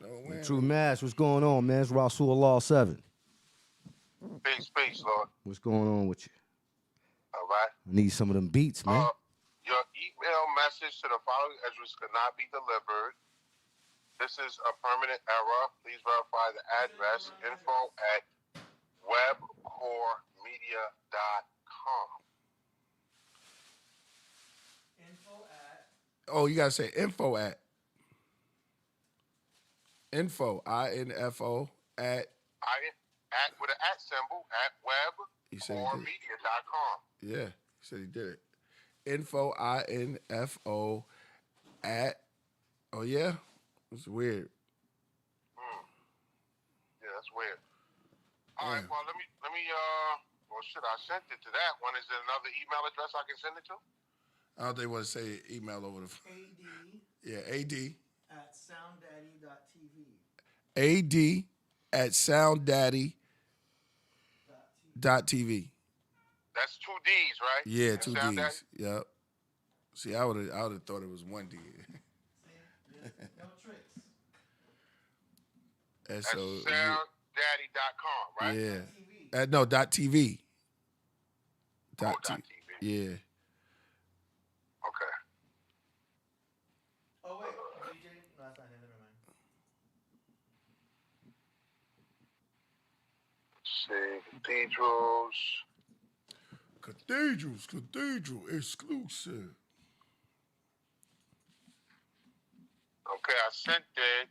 Know when True Mass, what's going on, man? It's Rasul Law 7. Peace, Lord. What's going on with you? All right. I need some of them beats, man. Your email message to the following address could not be delivered. This is a permanent error. Please verify the address. Info at webcoremedia.com. Oh, you gotta say info at. Info, INFO at with an at symbol at webcoremedia.com. Yeah, he said he did it. Info, INFO at. Oh yeah, it's weird. Yeah, that's weird. All right, well let me well shit, I sent it to that one. Is there another email address I can send it to? I don't think they want to say email over the phone. AD. Yeah, AD. At sounddaddy.tv. AD at sounddaddy.tv. That's 2 D's, right? Yeah, And 2 Sound D's. Daddy? Yep. See, I would have thought it was 1 D. No tricks. That's So sounddaddy.com, right? yeah. No, .tv. .tv. Yeah. Okay. Oh wait, DJ? No, that's not him. Never mind. See, Cathedral exclusive. Okay, I sent it.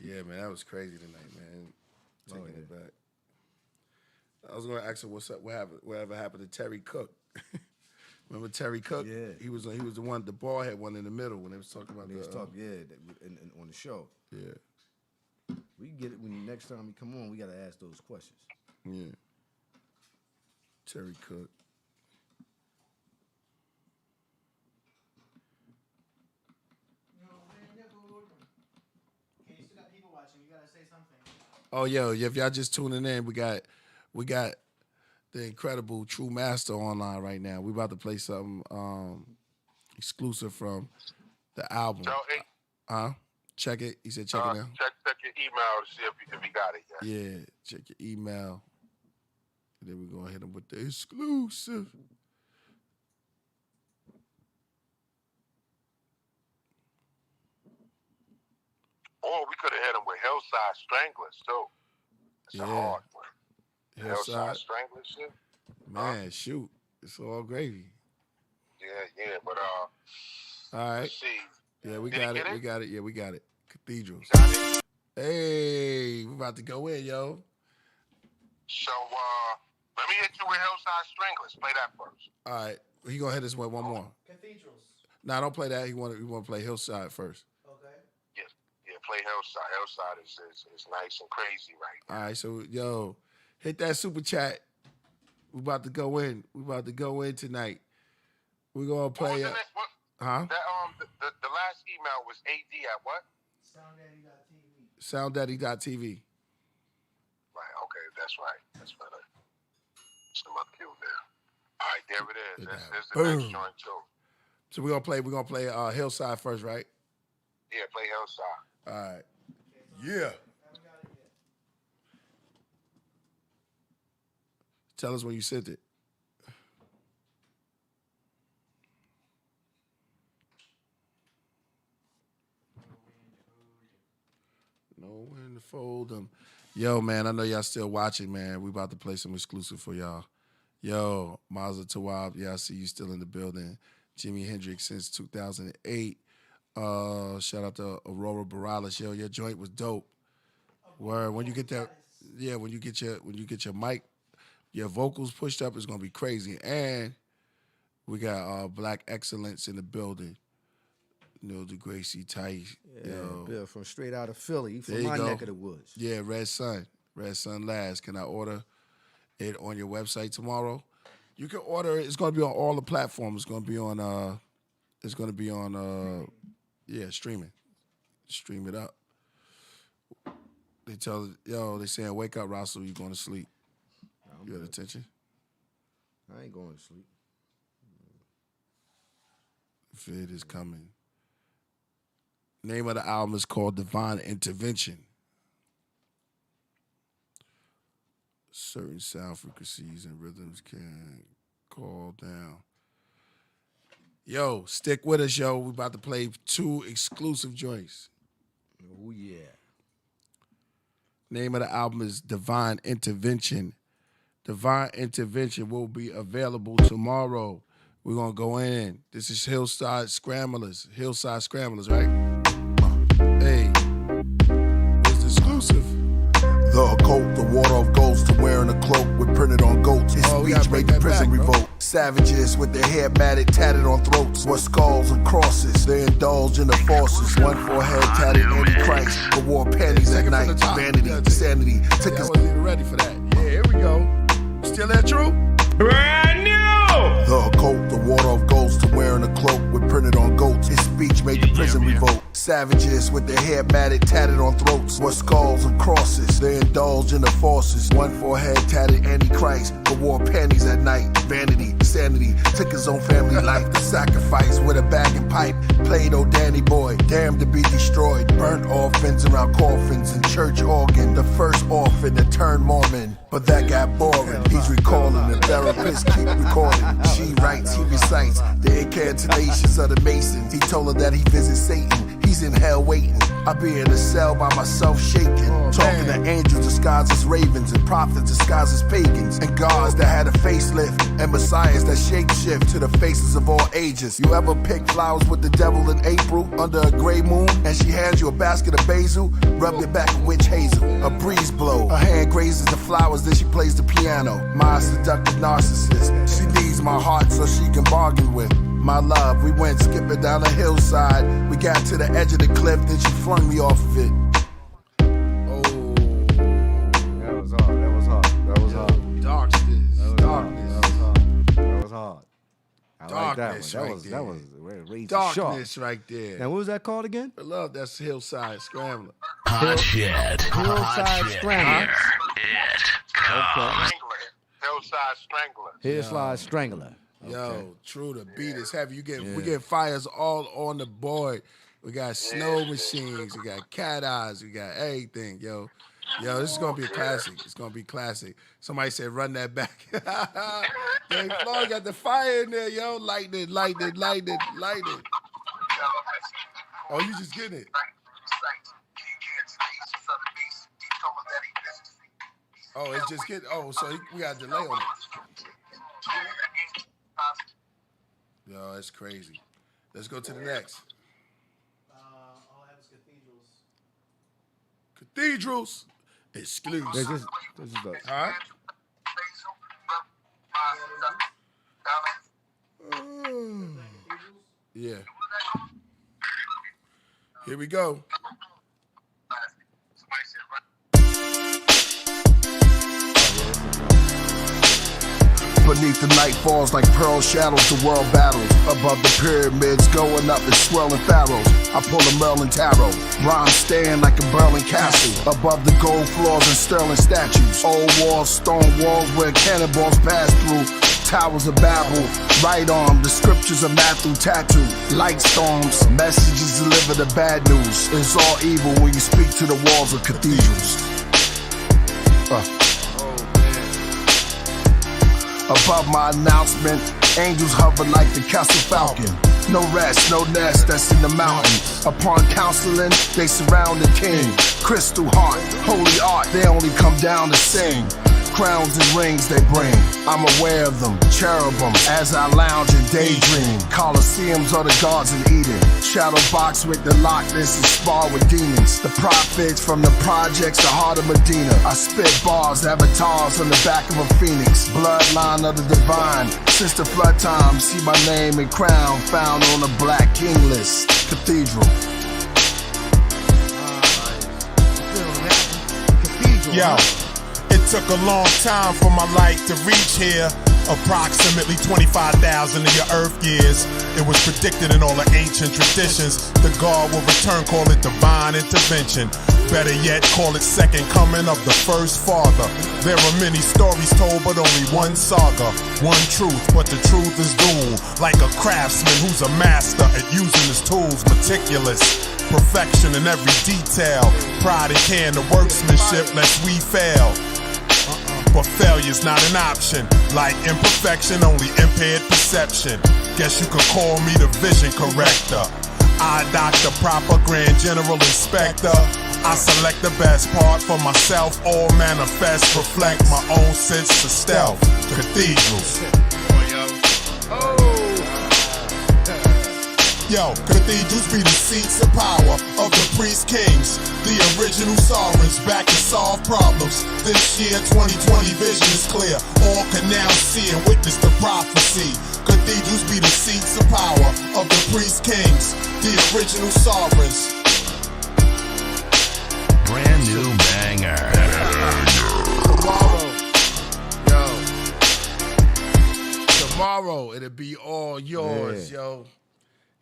Yeah, man, that was crazy tonight, man. Taking it back. I was gonna ask her what's up, whatever happened to Terry Cook. Remember Terry Cook? Yeah. He was the one, the bald head one in the middle when they was talking about on the show. Yeah. We can get it when next time we come on. We got to ask those questions. Yeah. Terry Cook. Okay, you still got people watching. You gotta say something. Oh, yo, if y'all just tuning in, we got the incredible True Master online right now. We about to play something exclusive from The album. So, Check it. He said check it now. check your email to see if you got it yet. Yeah, check your email. And then we're going to hit him with the exclusive. Or we could have hit him with Hillside Stranglers, too. It's a hard one. Hillside Stranglers, shit. Man, shoot. It's all gravy. Yeah, but, all right. let's see. Yeah, we Did got he it. get We got it. Yeah, we got it. Cathedrals. Got it? Hey, we about to go in, yo. So, let me hit you with Hillside Stranglers. Play that first. All right. He going to hit us with one more. Cathedrals. Nah, don't play that. He want to play Hillside first. Yeah, play Hillside. Hillside is nice and crazy right now. All right, so, yo, hit that super chat. We about to go in. We about to go in tonight. We're going to play. What was the huh? That, the last email was AD at what? Sounddaddy.tv. Right, okay, that's right. That's better. Some up cute there. All right, there it is. That's the next joint, too. So we're gonna play Hillside first, right? Yeah, play Hillside. All right. Yeah. Tell us when you sent it. Know when to fold them. Yo, man, I know y'all still watching, man. We about to play some exclusive for y'all. Yo, Mazel Tawab, yeah, I see you still in the building. Jimi Hendrix since 2008. Shout out to Aurora Borealis. Yo, your joint was dope. Word. When you get that, yeah, when you get your mic, your vocals pushed up, it's gonna be crazy. And we got Black Excellence in the building. Neil deGracie Tice. Yeah, Bill from straight out of Philly, from There you my go. neck of the woods. Yeah, Red Sun Last. Can I order it on your website tomorrow? You can order it. It's gonna be on all the platforms. It's gonna be on streaming. Stream it up. They saying wake up, Russell, you going to sleep. You got attention? I ain't going to sleep. Vid is coming. Name of the album is called Divine Intervention. Certain sound frequencies and rhythms can call down. Yo, stick with us, yo. We about to play 2 exclusive joints. Oh, yeah. Name of the album is Divine Intervention. Divine Intervention will be available tomorrow. We're going to go in. This is Hillside Scramblers. Hillside Scramblers, right? Hey. It's exclusive. The occult, the water of ghosts, to wearing a cloak with printed on goats. His speech made the prison revolt. Savages with their hair matted, tatted on throats, with skulls and crosses. They indulge in the forces. One forehead tatted Antichrist, but wore panties at night. Vanity, sanity. I wasn't even ready for that. Yeah, here we go. Still that true? Brand new! The occult, the water of ghosts, to wearing a cloak with printed on goats. His speech made the prison revolt. Savages with their hair matted, tatted on throats, with skulls and crosses. They indulge in the forces. One forehead tatted Antichrist, but wore panties at night. Vanity, sanity, took his own family life. The sacrifice with a bag and pipe. Played old Danny Boy, damned to be destroyed. Burnt orphans around coffins and church organ. The first orphan that turned Mormon, but that got boring. He's recalling, the therapist keep recording. She writes, he recites the incantations of the Masons. He told her that he visits Satan. He's in hell waiting. I be in a cell by myself shaking. Talking to angels disguised as ravens, and prophets disguised as pagans, and gods that had a facelift, and messiahs that shapeshift to the faces of all ages. You ever pick flowers with the devil in April under a gray moon, and she hands you a basket of basil? Rub your back with witch hazel. A breeze blow. Her hand grazes the flowers, then she plays the piano. My seductive narcissist. She needs my heart so she can bargain with my love. We went skipping down a hillside. We got to the edge of the cliff, then she flung me off of it. That was hard. That was hard. That was hard. Darkness. That was hard. I like that Darkness one. right That was razor Darkness sharp. right there. Now, what was that called again? I love that's Hillside Scrambler. Hot shit. Hillside Scrambler. Hillside Strangler. Hillside Strangler. Yo, true. The beat is heavy. We get fires all on the board. We got snow machines. We got cat eyes. We got everything. Yo, this is gonna be a classic. It's gonna be classic. Somebody said, "Run that back." Dave Floyd got the fire in there. Yo, light it. Oh, you just getting it. Oh, it's just getting. Oh, so we got a delay on it. Yo, that's crazy. Let's go to the next. All I have is cathedrals. Cathedrals. Exclusive. This is the. Huh? Yeah. Here we go. Beneath the night falls like pearl shadows, the world battles. Above the pyramids, going up the swirling pharaohs. I pull a Merlin tarot, bronze stand like a Berlin castle. Above the gold floors and sterling statues. Old walls, stone walls where cannonballs pass through. Towers of Babel, right arm, the scriptures of Matthew tattooed. Light storms, messages deliver the bad news. It's all evil when you speak to the walls of cathedrals. Above my announcement, angels hover like the Castle Falcon. No rest, no nest, that's in the mountain. Upon counseling, they surround the king. Crystal heart, holy art, they only come down to sing. Crowns and rings they bring, I'm aware of them. Cherubim, as I lounge and daydream. Colosseums are the gods in Eden. Shadow box with the Loch Ness and spar with demons. The prophets from the projects, the heart of Medina. I spit bars, avatars on the back of a phoenix. Bloodline of the divine. Since the flood time, see my name and crown found on a black king list. Cathedral. Yo. It took a long time for my light to reach here. Approximately 25,000 of your earth years. It was predicted in all the ancient traditions. The God will return, call it divine intervention. Better yet, call it second coming of the first father. There are many stories told, but only one saga. One truth, but the truth is dual. Like a craftsman who's a master at using his tools. Meticulous, perfection in every detail. Pride in can the workmanship lest we fail. But failure's not an option. Like imperfection, only impaired perception. Guess you could call me the vision corrector. I doctor, proper grand general inspector. I select the best part for myself. All manifest, reflect my own sense of stealth. Cathedrals. Yo, cathedrals be the seats of power of the priest kings. The original sovereigns back to solve problems. This year, 2020 vision is clear. All can now see and witness the prophecy. Cathedrals be the seats of power of the priest kings. The original sovereigns. Brand new banger. Tomorrow, it'll be all yours, yo.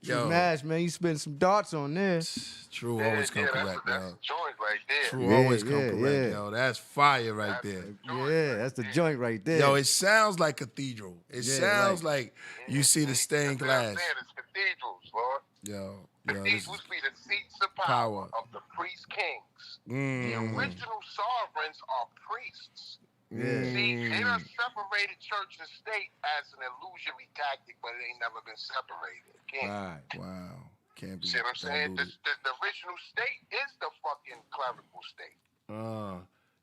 Yo, Mash, man, you spitting some darts on this. True, always come correct, that's yo. the joint right there. True, always come correct, yo. That's fire right there. Yeah, that's the joint right there. Yo, it sounds like cathedral. It sounds like you see the stained glass. It's cathedrals, Lord. Yo, cathedrals be the seats of power of the priest kings. The original sovereigns are priests. See, they done separated church and state as an illusory tactic, but it ain't never been separated. Right. Wow. Can't be. See what I'm saying? The original state is the fucking clerical state.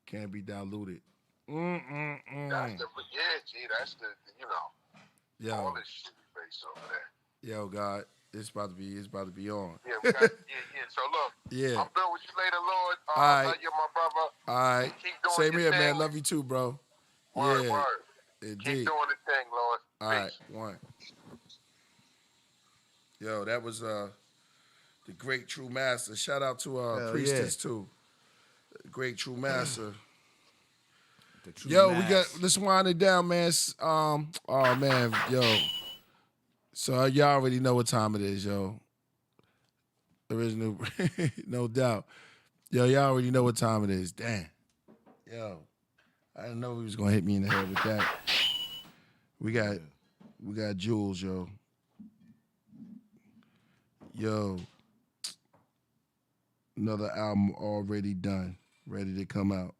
Can't be diluted. That's the that's the Yo. all this shit face over there. Yo, God, it's about to be on. Yeah, we got, So look, Yeah. I'll build with you later, Lord. All right. Love you, my brother. All right. Keep doing Same your here, thing. man. Love you too, bro. Word, yeah. word. Indeed. Keep doing the thing, Lord. All right, one. Yo, that was the great True Master. Shout out to Priestess too. The great True Master. Let's wind it down, man. Oh man, yo. So y'all already know what time it is, yo. Original, no doubt. Yo, y'all already know what time it is. Damn. Yo. I didn't know he was gonna hit me in the head with that. We got We got Jules, yo. Yo. Another album already done. Ready to come out.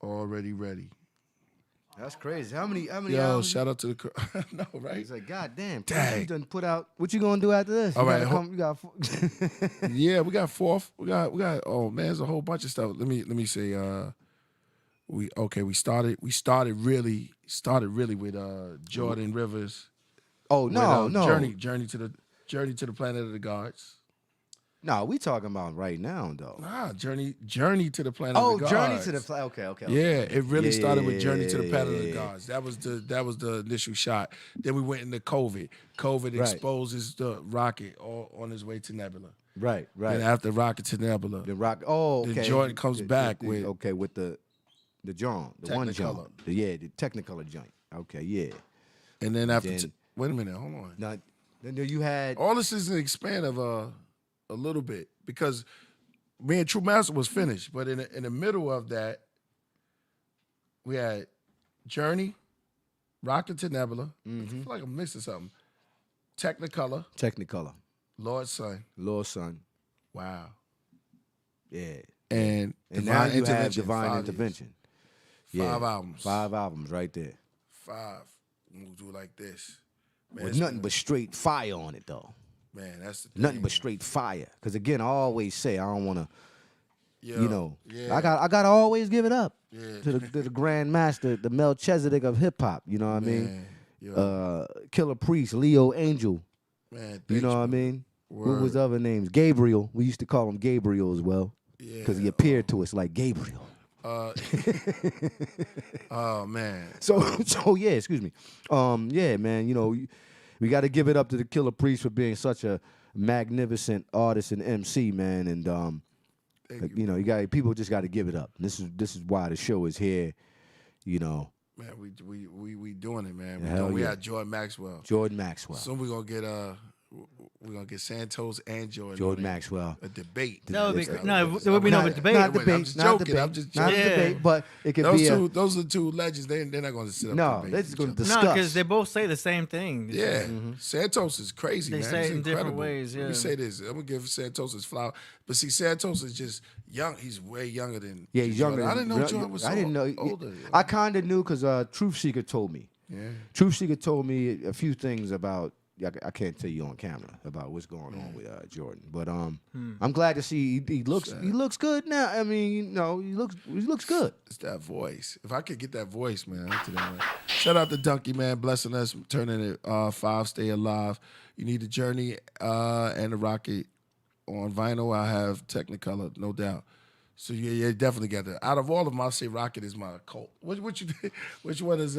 Already ready. That's crazy. How many Yo, albums? shout out to the no, right? It's like, God damn. Dang. You done put out. What you gonna do after this? All You right, gotta you got. Yeah, we got fourth. We got. Oh man, there's a whole bunch of stuff. Let me say. We started really with Jordan Rivers. Oh no, with, no. Journey to the Planet of the Gods. No, we talking about right now though. Nah, Journey to the Planet of the Gods. Journey to the Planet. Okay. Yeah, it really started with Journey to the Planet of the yeah. Gods. That was the initial shot. Then we went into COVID. COVID Right. exposes the rocket on his way to Nebula. Right. And after rocket to Nebula, The rock. Oh, okay. then Jordan comes back with with the John, the one John. Technicolor. The Technicolor joint. Okay, yeah. And then after, Then- wait a minute, hold on. Now, then you had. All this is an expand of a little bit because me and True Master was finished, but in the middle of that, we had Journey, Rocket to Nebula. I feel like I'm missing something. Technicolor, Lord's Son. Wow. Yeah. And now you have Intervention, Divine 5 years. Intervention. 5 albums. 5 albums right there. 5. We'll do it like this. Man, With it's nothing been- but straight fire on it though. Man, that's the thing. Nothing but straight fire. Because again, I always say I don't want to. Yo, You know, yeah. I got to always give it up Yeah. to the Grand Master, the Melchizedek of hip hop. You know what I mean? Man, yo. Killer Priest, Leo Angel. Man, You thanks, know what I man. mean? What Word. was the other names? Gabriel. We used to call him Gabriel as well. Because he appeared to us like Gabriel. Oh man. So yeah, excuse me. Yeah, man. You know, we got to give it up to the Killer Priest for being such a magnificent artist and MC, man. And you know, people just got to give it up. This is why the show is here. You know. Man, we doing it, man. Hell We yeah. got Jordan Maxwell. Jordan Maxwell. Soon we're gonna get Santos and Jordan. Jordan on there. Maxwell. A debate. That would be no. There would be no debate. Not debate. I'm just not joking. debate. I'm just Not joking. debate, but it could Those be two. Those are the two legends. They're not going to sit up. No, and debate they're just each gonna other. discuss. No, because they both say the same thing. Yeah, Santos is crazy, They man. say He's it in different incredible. ways, Let yeah. me say this. I'm gonna give Santos his flower, but see, Santos is just young. He's way younger than. Yeah, he's younger. Jordan. I didn't know than- Jordan was. I didn't know. older. I kind of knew because Truth Seeker told me. Yeah. Truth Seeker told me a few things about. I can't tell you on camera about what's going on with Jordan, but I'm glad to see he looks good now. I mean, you know, he looks good. It's that voice. If I could get that voice, man, I'll do that, man. Shout out to Donkey, man, blessing us, turning it 5, stay alive. You need the Journey and the Rocket on vinyl. I have Technicolor, no doubt. So yeah, definitely got that. Out of all of them, I'll say Rocket is my cult. Which one is?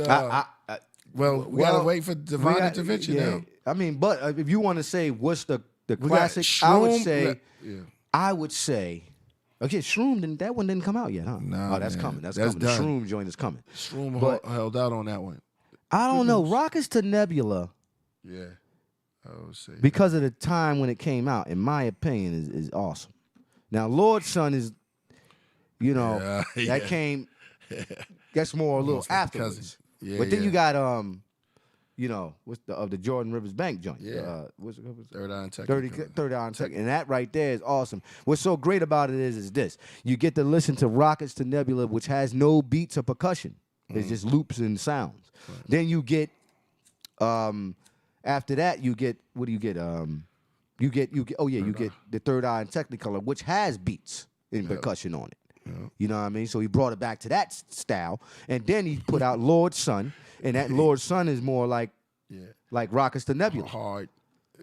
Well, we gotta wait for Divine Intervention now. I mean, but if you want to say what's the We got classic, I would Shroom, say, yeah. I would say, okay, Shroom. That one didn't come out yet, huh? Nah, oh, that's man. coming. That's That's coming. done. The Shroom joint is coming. Shroom But- held out on that one. I don't know. Rockets to Nebula. Yeah, I would say Because of the time when it came out, in my opinion, is awesome. Now, Lord's Son is, you know, Yeah, that yeah. came. That's more a little Almost like afterwards. cousins. Yeah, but then yeah. you got you know, what's the Jordan Rivers Bank joint? Yeah. What's it? Third Eye and Technicolor. Third Eye and Technicolor. And that right there is awesome. What's so great about it is this: you get to listen to Rockets to Nebula, which has no beats or percussion. It's just loops and sounds. Then you get after that you get what do you get? You get the Third Eye and Technicolor, which has beats and percussion on it. You know what I mean? So he brought it back to that style, and then he put out Lord's Son, and that Lord's Son is more like Rockets to Nebula. Hard.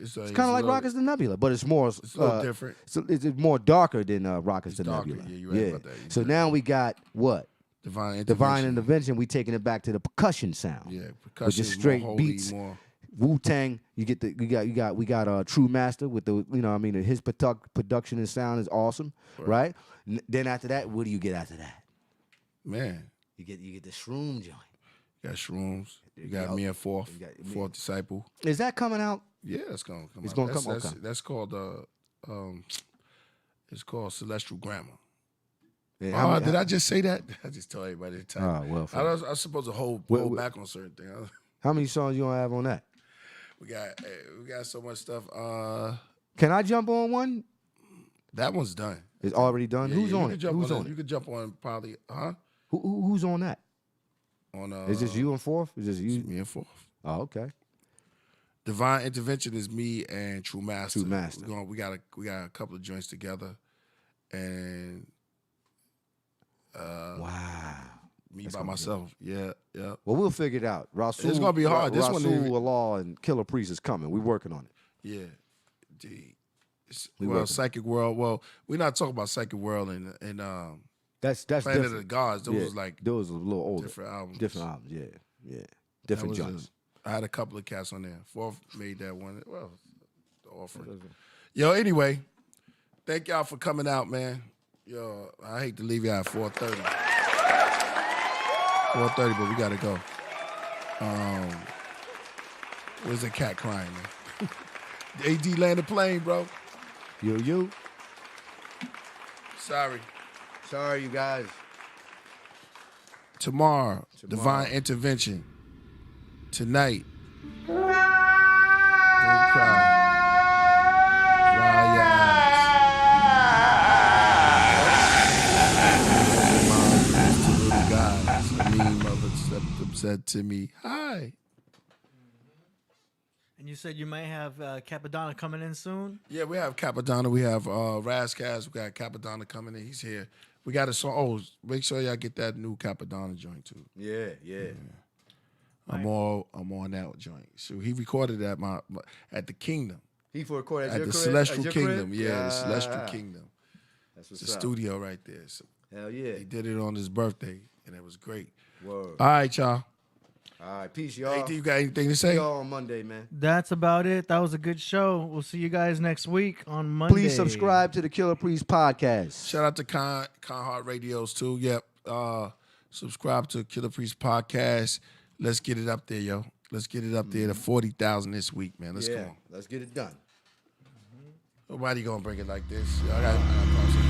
It's kind of like Rockets to Nebula, but it's more. It's a little different. So it's more darker than Rockets to darker. Nebula. Yeah, you're right about that. You're So now we got what? Divine Divine Intervention. We taking it back to the percussion sound. Yeah, With percussion just is straight more holy, beats. more. Wu Tang. We got True Master with the his production and sound is awesome, right? Then after that, what do you get after that? Man, You get the Shroom joint. you got Shrooms. You got me and Fourth Disciple. Is that coming out? Yeah, that's gonna come. It's out. gonna That's- come. That's, Okay. that's called it's called Celestial Grammar. Yeah, how many- Did I just say that? I just told everybody the time. Oh, well, I was supposed to hold back on certain things. How many songs you gonna have on that? We got so much stuff. Can I jump on one? That one's done. It's already done. Yeah, Who's you on can it? jump Who's on on it? You it? could jump on probably, Who's on that? On Is this you and Fourth? Is this you? Me and Fourth. Oh, okay. Divine Intervention is me and True Master. True Master. We got a couple of joints together, and wow, me That's by gonna be myself. Yeah. Well, we'll figure it out. Rasul, It's gonna be hard. This one, Rasul Allah and Killah Priest is coming. We're working on it. Yeah. Gee. We Well, working. Psychic World. Well, we're not talking about Psychic World and That's Planet different. of the Gods. Those was like those a little older. different albums. Different albums. Yeah. That Different was joints. I had a couple of cats on there. Fourth made that one. Well, the offering. Yo, anyway, thank y'all for coming out, man. Yo, I hate to leave y'all at 4:30. 4:30, but we gotta go. Where's the cat crying, man? AD landed plane, bro. You. Sorry, you guys. Tomorrow, Divine Intervention. Tonight, don't cry. Dry your eyes. My mean mother said to me, hi. And you said you might have Capadonna coming in soon? Yeah, we have Capadonna. We have Razkaz. We got Capadonna coming in. He's here. We got a song. Oh, make sure y'all get that new Capadonna joint too. Yeah. I'm on that joint. So he recorded at at the Kingdom. He recorded at your the crib? Celestial At your Kingdom. crib? Yeah, the Celestial Kingdom. That's what's It's a up. studio right there. So Hell yeah. he did it on his birthday, and it was great. Word. All right, y'all. All right, peace, y'all. AD, you got anything to say? See y'all on Monday, man. That's about it. That was a good show. We'll see you guys next week on Monday. Please subscribe to the Killah Priest podcast. Shout out to Con Heart Radios too. Yep. Subscribe to Killah Priest podcast. Let's get it up there, yo. Let's get it up there to 40,000 this week, man. Let's go. Let's get it done. Nobody gonna bring it like this. I got pause it.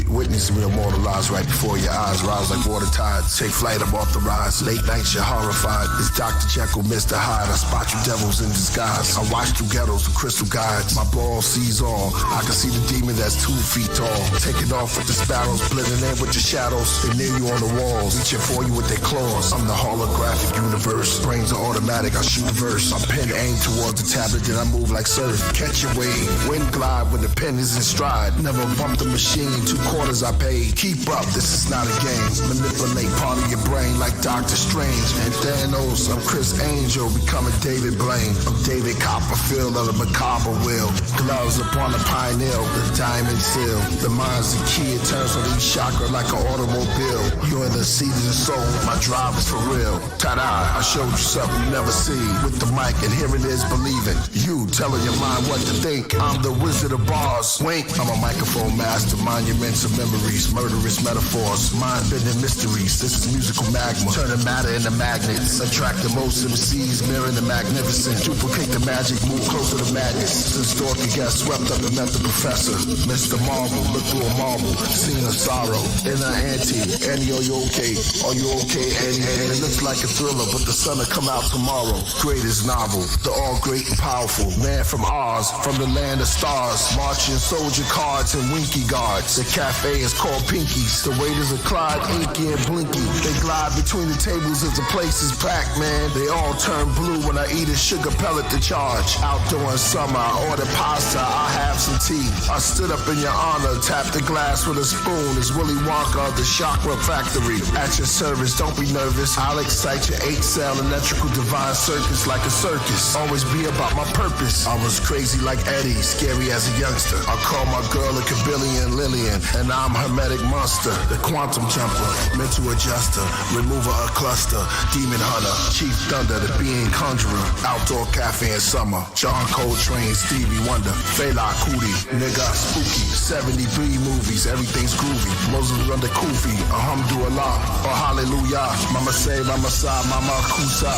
Witness me immortalized right before your eyes. Rise like water tides. Take flight, I'm off the rise. Late nights, you're horrified. It's Dr. Jekyll, Mr. Hyde. I spot you devils in disguise. I watch through ghettos with crystal guides. My ball sees all. I can see the demon that's 2 feet tall. Taking off with the sparrows, blending in with your shadows. They near you on the walls, reaching for you with their claws. I'm the holographic universe. Brains are automatic, I shoot a verse. My pen aimed towards the tablet, then I move like surf. Catch your wave, wind glide when the pen is in stride. Never bump the machine, 2/4 I paid. Keep up, this is not a game. Manipulate part of your brain like Doctor Strange. And Thanos, I'm Chris Angel, becoming David Blaine. I'm David Copperfield of the macabre wheel. Gloves upon the pineal, the diamond seal. The mind's the key, it turns on each chakra like an automobile. You're in the seat of the soul, my drive is for real. Ta-da, I showed you something you never see. With the mic and here it is, believing. You telling your mind what to think. I'm the wizard of bars. Wink, I'm a microphone master. Monuments of memories, murderous metaphors, mind-bending mysteries. This is musical magma, turning matter into magnets. Attract the most MCs, mirroring the magnificent. Duplicate the magic, move closer to madness. Since Dorothy got swept up and met the professor. Mr. Marvel, look through a marble, scene of sorrow. Inner Auntie, Annie, are you okay? Are you okay, Annie? It looks like a thriller, but the sun will come out tomorrow. Greatest novel, the all great and powerful. Man from Oz, from the land of stars. Marching soldier cards and winky guards. The cafe is called Pinky's. The waiters are Clyde, Inky, and Blinky. They glide between the tables as the place is packed, man. They all turn blue when I eat a sugar pellet to charge. Outdoor in summer, I order pasta, I'll have some tea. I stood up in your honor, tapped the glass with a spoon. It's Willy Wonka of the Chakra Factory. At your service, don't be nervous. I'll excite your 8-cell electrical divine circus like a circus. Always be about my purpose. I was crazy like Eddie, scary as a youngster. I call my girl a Kabillion Lillian, and I'm Hermetic Monster, the quantum jumper, mental adjuster, remover of cluster, demon hunter, chief thunder, the being conjurer, outdoor cafe in summer, John Coltrane, Stevie Wonder, Fela Kuti, nigga spooky, 73 movies, everything's groovy, Moses under Kufi, alhamdulillah, or hallelujah, mama say, mama sa, mama kusa,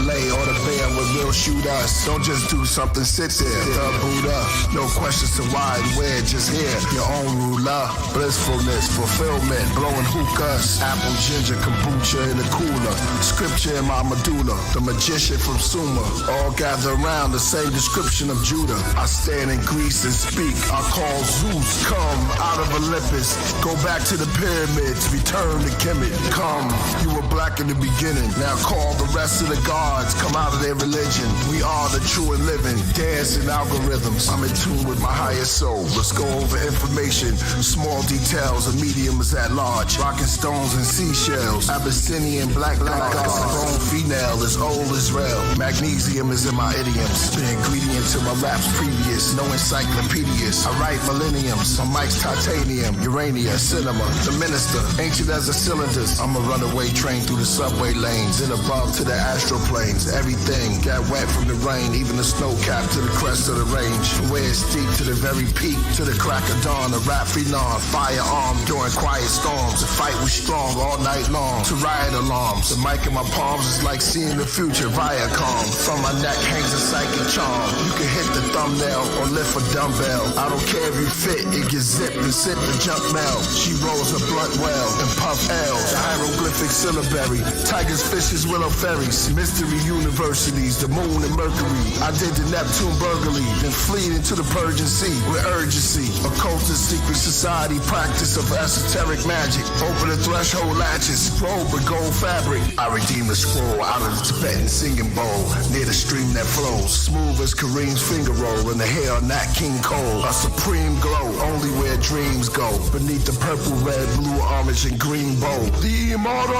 LA or the band with real shooters, don't just do something, sit there, the Buddha, no questions to why and where, just here, your own rule love, blissfulness, fulfillment, blowing hookahs, apple ginger kombucha in the cooler, scripture in my medulla, the magician from Sumer, all gather around the same description of Judah. I stand in Greece and speak, I call Zeus, come out of Olympus, go back to the pyramids, return to Kemet, come, you were black in the beginning, now call the rest of the gods, come out of their religion, we are the true and living, dancing algorithms, I'm in tune with my higher soul, let's go over information, small details, a medium is at large, rocking stones and seashells, Abyssinian black gods, grown female as old as rail, magnesium is in my idioms, the ingredient to my raps previous, no encyclopedias, I write millenniums, my mic's titanium, urania, cinema, the minister, ancient as the cylinders, I'm a runaway train through the subway lanes, and above to the astral planes, everything got wet from the rain, even the snow cap to the crest of the range, from where it's steep to the very peak, to the crack of dawn, a rap phenom, firearm during quiet storms, the fight was strong all night long, to riot alarms, the mic in my palms is like seeing the future, Viacom, from my neck hangs a psychic charm, you can hit the thumbnail or lift a dumbbell, I don't care if you fit, it gets zipped and sip the junk mail, she rolls a blunt well and puff L, the hieroglyphic syllabary, tigers, fishes, willow fairies, mystery universities, the moon and Mercury, I did the Neptune burglary, then fleed into the Persian Sea with urgency, occultist secret society, practice of esoteric magic, open the threshold latches, robe with gold fabric, I redeem the scroll out of the Tibetan singing bowl, near the stream that flows, smooth as Kareem's finger roll, and the hair on Nat King Cole, a supreme glow, only where dreams go, beneath the purple, red, blue, orange, and green bow, the immortal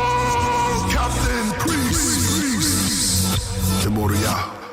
Captain Priest, the Moria.